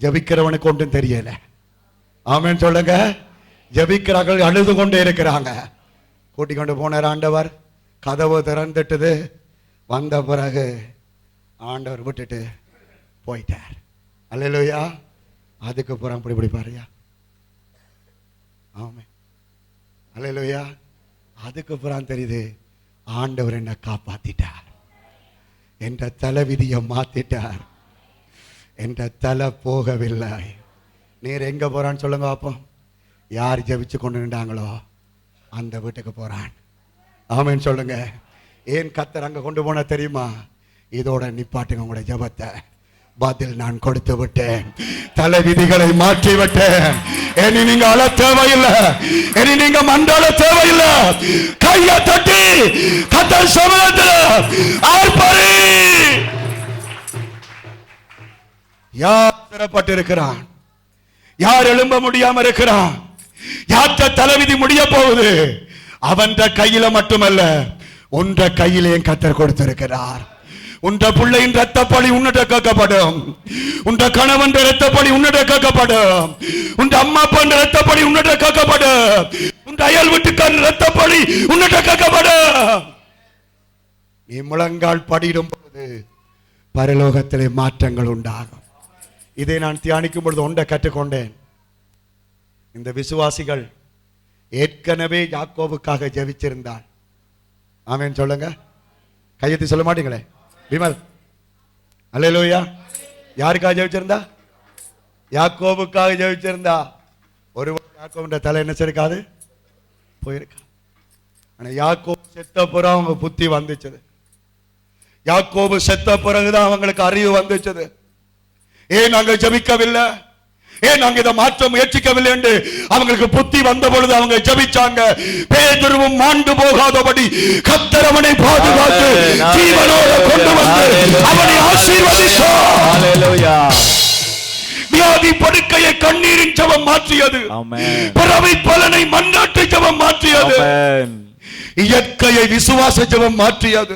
ஜபிக்கிறவனுக்கு ஒன்றும் தெரியல. ஆமேன்னு சொல்லுங்க. ஜபிக்கிறார்கள் அழுது கொண்டே இருக்கிறாங்க. கூட்டிக் கொண்டு போனார் ஆண்டவர். கதவு திறந்துட்டுது. வந்த பிறகு ஆண்டவர் விட்டுட்டு போயிட்டார். அல்லேலூயா. அதுக்கு புறம் இப்படி பாருயா. ஆமே. அல்லேலூயா. அதுக்கு புறம் தெரியுது ஆண்டவர் என்ன காப்பாத்திட்டார். என்ற தலைவிதியை மாத்திட்டார். என்ற தலை போகவில்லை. நீர் எங்க போறான்னு சொல்லுங்க பாப்போம். யார் ஜெபிச்சு கொண்டு நின்றாங்களோ அந்த வீட்டுக்கு போறான். ஆமேன்னு சொல்லுங்க. ஏன் கர்த்தர் அங்க கொண்டு போன தெரியுமா? இதோட நிப்பாட்டுங்க உங்களோட ஜெபத்தை. பதில் நான் கொடுத்து விட்டேன். தலை விதிகளை மாற்றி விட்டேன். இனி நீங்க அழ தேவையில்லை. இனி நீங்க மண்டால தேவையில்லை. கையை தட்டி கர்த்தர் சமூகத்தில் ஆர்ப்பரி. யார் சிறப்பட்டு இருக்கிறான்? யார் எழும்ப முடியாம இருக்கிறான்? யார்த்த தலைவிதி முடிய போகுது? அவன் கையில மட்டுமல்ல, உன்ற கையிலேயும் கர்த்தர் கொடுத்திருக்கிறார். உன்ற பிள்ளையின் ரத்தப்படி உன்னிட்ட கேட்கப்படும். உன்ற கணவன் ரத்தப்படி உன்னிட்ட கேட்கப்படும். உன்ற அம்மா அப்பா ரத்தப்படி உன்னிட்ட கேட்கப்படும். உன்ற அயல் வீட்டுக்கார ரத்தப்படி உன்னிட்ட கேட்கப்படும். நீ முழங்கால் படியிடும் போது பரலோகத்திலே மாற்றங்கள் உண்டாகும். இதை நான் தியானிக்கும் பொழுது ஒன்றை கற்றுக்கொண்டேன். இந்த விசுவாசிகள் ஏற்கனவே யாக்கோபுக்காக ஜெபிச்சிருந்தார். ஆமேன் சொல்லுங்க. கையெழுத்து சொல்ல மாட்டீங்களே விமல். அல்லேலூயா. யாருக்காக ஜெபிச்சிருந்தா? யாக்கோபுக்காக ஜெபிச்சிருந்தா. ஒரு யாக்கோபுன்ற தலை என்ன செய்யிருக்காது? போயிருக்கா. ஆனா யாக்கோபு செத்த பிறகு அவங்க புத்தி வந்துச்சது. யாக்கோபு செத்த பிறகுதான் அவங்களுக்கு அறிவு வந்துச்சது. ஏன் நாங்க ஜபிக்கவில்லை, ஏன் நாங்க இதை மாற்ற முயற்சிக்கவில்லை என்று அவங்களுக்கு புத்தி வந்த பொழுது அவங்க ஜபிச்சாங்க. பேதுருவும் மாண்டு போகாதபடி கர்த்தர் அவனை பாதுகாத்து ஜீவனோடு கொண்டு வந்து அவனை ஆசீர்வதித்தார். ஹalleluya. வியாதி படுக்கையை கண்ணீரின் ஜெபம் மாற்றியது. பிறவி பலனை மன்னாட்டு ஜெபம் மாற்றியது. இயற்கையை விசுவாச ஜெபம் மாற்றியது.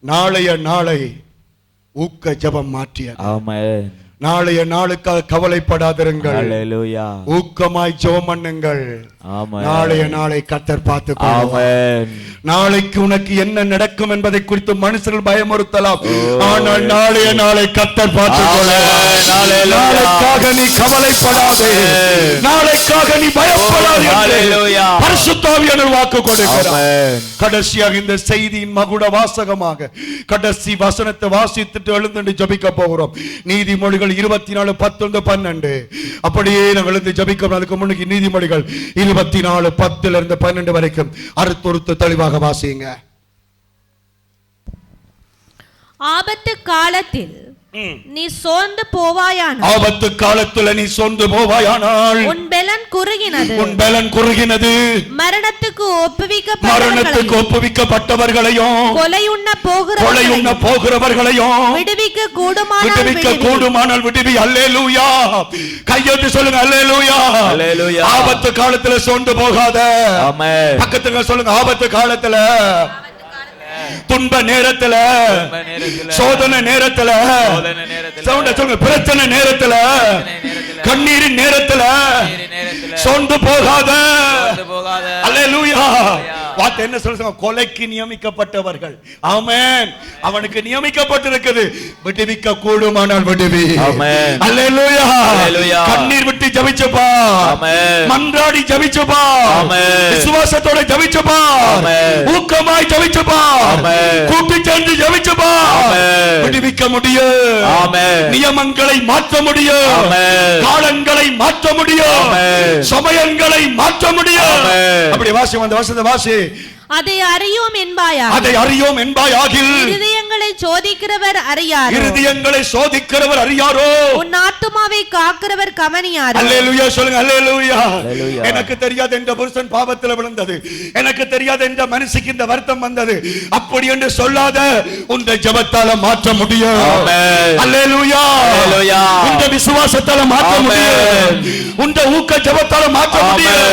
நாளைய நாளை ஊக்க ஜெபம் மாற்றியது. நாளைய நாளுக்காக கவலைப்படாதிருங்கள். ஊக்கமாய் ஜெபம் பண்ணுங்கள். நாளைய நாளை கர்த்தர் பார்த்துக் நாளைக்கு உனக்கு என்ன நடக்கும் என்பதை குறித்து மனுஷர்கள் பயமுறுத்தலாம். ஆனால் நாளைய நாளை கர்த்தர் பார்த்துக் நாளைக்காக நீ கவலைப்படாதே, நாளைக்காக நீ பயப்படாதே. பரிசுத்த ஆவியானவர் வாக்கு கொடுக்கிறார். கடைசியாக இந்த செய்தியின் மகுட வாசகமாக கடைசி வசனத்தை வாசித்துட்டு எழுந்து ஜபிக்க போகிறோம். நீதிமொழிகள் 24:10-12. அப்படியே நாங்கள் எழுந்து ஜபிக்கிறோம். அதுக்கு முன்னுக்கு நீதிமொழிகள் 24:10-12 வரைக்கும் அறுத்தொருத்து தெளிவாக வாசிங்க. ஆபத்து காலத்தில் நீ சோர்ந்து போவாயானால், ஆபத்து காலத்தில் நீ சோர்ந்து போவாயானால் உன் பெலன் குறுகினது. மரணத்துக்கு ஒப்புவிக்கப்பட்டவர்களையும் கொலையுண்ண போகிறவர்களையும் விடுவிக்க கூடுமானால் விடுவி. அல்லேலூயா. கையெழுத்து சொல்லுங்க. அல்லேலூயா. ஆபத்து காலத்தில் சோர்ந்து போகாத. பக்கத்துல சொல்லுங்க. ஆபத்து காலத்துல, துன்ப நேரத்துல, சோதனை நேரத்துல, பிரச்சனை நேரத்துல, கண்ணீரின் நேரத்துல சோர்ந்து போகாத. அல்லேலூயா. வார்த்தை என்ன சொல்லுங்க? கொலைக்கு நியமிக்கப்பட்டவர்கள். ஆமென். அவனுக்கு நியமிக்கப்பட்டிருக்கிறது. விடுவிக்க கூடுமானால் விடுவி. அல்லேலூயா. கண்ணீர் விட்டு ஜெபிச்சுப்பா. மன்றாடி ஜெபிச்சுப்பா. விசுவாசத்தோட ஜெபிச்சுப்பா. ஊக்கமாய் ஜெபிச்சுப்பா. கூட்டி சேர்ந்து ஜெபிச்சுப்பா. விடுவிக்க முடியும். நியமங்களை மாற்ற முடியும். காலங்களை மாற்ற முடியும். சமயங்களை மாற்ற முடியும். அப்படி வாசி, அந்த வசனத்தை வாசி. அதை அறியோம் என்பாயாக. இருதயங்களை சோதிக்கிறவர் அறியாரோ. உன் ஆத்துமாவை காக்கிறவர் கவனியாரோ. அல்லேலூயா. சொல்லுங்க. அல்லேலூயா. எனக்கு தெரியாது என்ற புருஷன் பாவத்தில் விழுந்தது, எனக்கு தெரியாது என்ற மனசுக்கு இந்த வருத்தம் வந்தது, அப்படி என்று சொல்லாத. உன் ஜெபத்தால மாற்ற முடியும். அல்லேலூயா. உன் விசுவாசத்தால மாற்ற முடியும். உன் ஊக்க ஜெபத்தால மாற்ற முடியும்.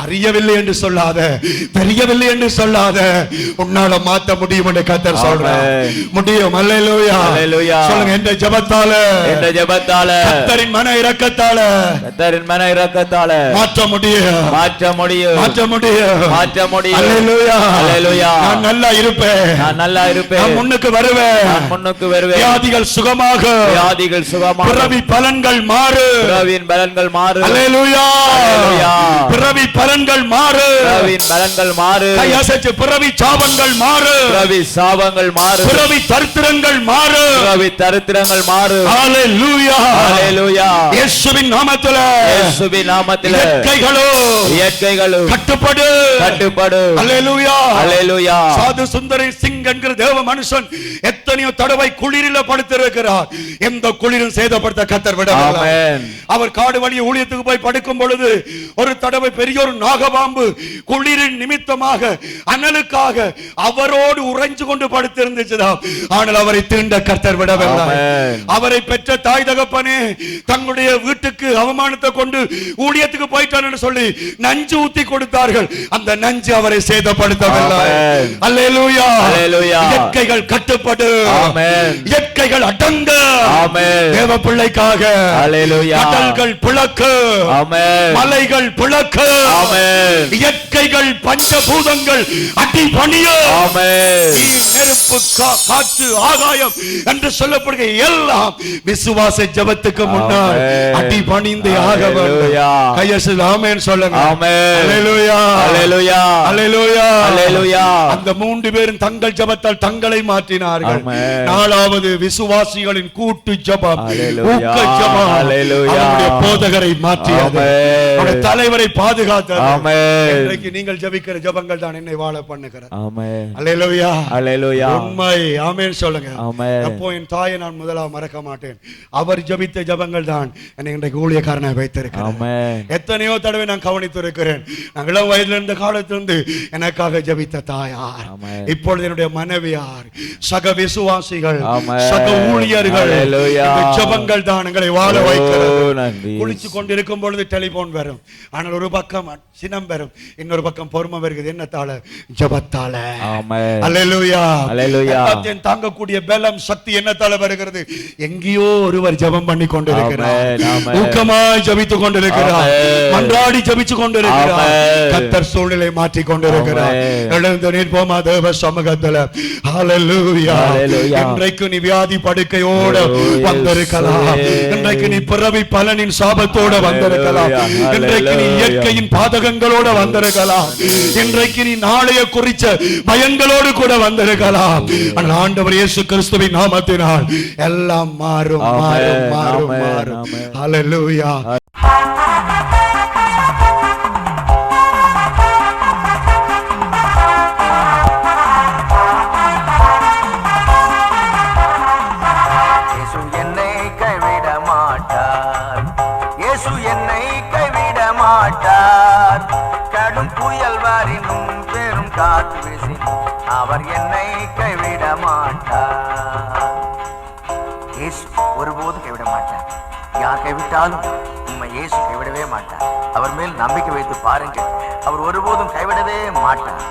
அறியவில்லை என்று சொல்லாத, தெரியவில்லை என்று சொல்லாத. உன்னால மாற்ற முடியும் என்று கர்த்தர் சொல்றார். முடியும். அல்லேலூயா. சொல்லுங்க. என்ற ஜெபத்தால, கர்த்தரின் மன இரக்கத்தால மாற்ற முடியும். அல்லேலூயா. நான் நல்லா இருப்பேன். நான் முன்னுக்கு வருவேன். வியாதிகள் சுகமாக, பிறவி பலன்கள் மாறு. அல்லேலூயா. பிறவி பலன்கள் மாறு. கையசைச்சு பிறவி சாபங்கள் மாறு. பிறவி தரித்திரங்கள் மாறு. அல்லேலூயா. இயேசுவின் நாமத்திலே இயற்கைகளோ கட்டுப்படு. அல்லேலூயா. சாது சுந்தரி சிங் என்கிற தேவ மனுஷன் எத்தனையோ தடவை குளிரில் படுத்திருக்கிறார். எந்த குளிரும் சேதப்படுத்த கர்த்தர் விடவில்லை. அவர் காடு வழிய ஊழியத்துக்கு போய் படுக்கும் பொழுது ஒரு தடவை பெரிய ஒரு நாகபாம்பு குளிரின் நிமித்தமாக, அனலுக்காக அவரோடு உறைஞ்சு கொண்டு படுத்திருந்துச்சுதான். ஆனால் அவரை தீண்ட கர்த்தர் விடவில்லை. அவரை பெற்ற தாய் தகப்பனே தங்களுடைய வீட்டுக்கு அவமானத்தை கொண்டு ஊழியத்துக்கு போயிட்டான் என்று சொல்லி நஞ்சு ஊத்தி கொடுத்தார்கள். அந்த நஞ்சு அவரை சேதப்படுத்தவில்லை. அல்லேலூயா. இயற்கைகள் கட்டுப்படு. இயற்கைகள் அடங்க. தேவ பிள்ளைக்காக கடல்கள் பிளக்க, மலைகள் பிளக்க, இயற்கைகள் பஞ்சபூதங்கள் அடி பணிய, நெருப்பு, காற்று, ஆகாயம் என்று சொல்லப்படுகிற எல்லாம் விசுவாச ஜெபத்துக்கு முன்னால் அடி பணிந்து ஆக வேண்டும். கையசு ஆமென் சொல்லுங்க. அல்லேலூயா. அந்த 3 பேரும் தங்கள் ஜெபத்தால் தங்களை மாற்றினார்கள். 4வது விசுவாசிகளின் கூட்டு ஜெபம், ஊக்க ஜெபம் அவருடைய போதகரை மாற்றியது, அவருடைய தலைவரை பாதுகாத்தது. இன்றைக்கு நீங்கள் ஜெபிக்கிற ஜெபங்கள் தான் என்னை வாழ பண்ணுகிறது. ஆமென். அல்லேலூயா. அல்லேலூயா. உண்மை. ஆமென் சொல்லுங்க. ஆமென். அப்போ என் தாயை நான் முதலாக மறக்க மாட்டேன். அவர் ஜெபித்த ஜெபங்கள் தான் என்னை இன்றைக்கு ஊழியக்காரனாக வைத்திருக்கிறது. ஆமென். எத்தனையோ தடவை நான் கவனித்திருக்கிறேன். நான் இளம் வயதில் இருந்த காலத்திலிருந்து எனக்காக ஜெபித்த தாயார், ஆமென். இப்பொழுது என்னுடைய மனைவியார், சக விசுவாசிகள், ஆமென். சக ஊழியர்கள், அல்லேலூயா. இந்த ஜெபங்கள் தான் எங்களை வாழ ஓ, வைக்கிறது. நன்றி. குளிச்சு கொண்டிருக்கும் பொழுது டெலிபோன் வரும். ஆனால் ஒரு பக்கம் சினம் வரும், இன்னொரு பக்கம் பொறுமை வருகிறது. என்னத்தால? ஜெபத்தால. ஆமென். அல்லேலூயா. அல்லேலூயா. எல்லாத்தையும் தாங்கக்கூடிய பலம் சக்தி என்னத்தால வருகிறது? எங்கேயோ ஒருவர் ஜெபம் பண்ணி கொண்டிருக்கிறார், ஆமென். ஆமென். ஊக்கமாய் ஜெபித்துக் கொண்டிருக்கிறார், ஆமென். மன்றாடி ஜெபிச்சு கொண்டிருக்கிறார். ஆமென். கர்த்தர் சூழ்நிலை மாற்றி கொண்டிருக்கிறார். ஆமென். எழுந்து நிற்போமா தேவ சமூகத்துல. ஹல்லேலூயா. அல்லேலூயா. இன்றைக்கு நீ வியாதி படுக்கையோட வந்திருக்கலாம். இன்றைக்கு நீ பிறவி பலனின் சாபத்தோட வந்திருக்கலாம். இன்றைக்கு நீ இயற்கையின் பாதகங்களோட வந்திருக்கலாம். இன்றைக்கு நீ நாளைய குறிச்ச பயங்களோடு கூட வந்திருக்கலாம். ஆனால் ஆண்டவர் இயேசு கிறிஸ்துவின் நாமத்தினால் எல்லாம் மாறும், மாறும், மாறும், மாறும். ஹல்லேலூயா. இயேசு என்னை கைவிட மாட்டார், இயேசு என்னை கைவிட மாட்டார். கடும் புயல் வாரினும் பெரும் காற்று வீசினும் அவர் என்னை கைவிட மாட்டார். இயேசு ஒருபோதும் கைவிட மாட்டார். யார் கைவிட்டாலும் உண்மை இயேசு கைவிடவே மாட்டார். அவர் மேல் நம்பிக்கை வைத்து பாருங்கள், அவர் ஒருபோதும் கைவிடவே மாட்டார்.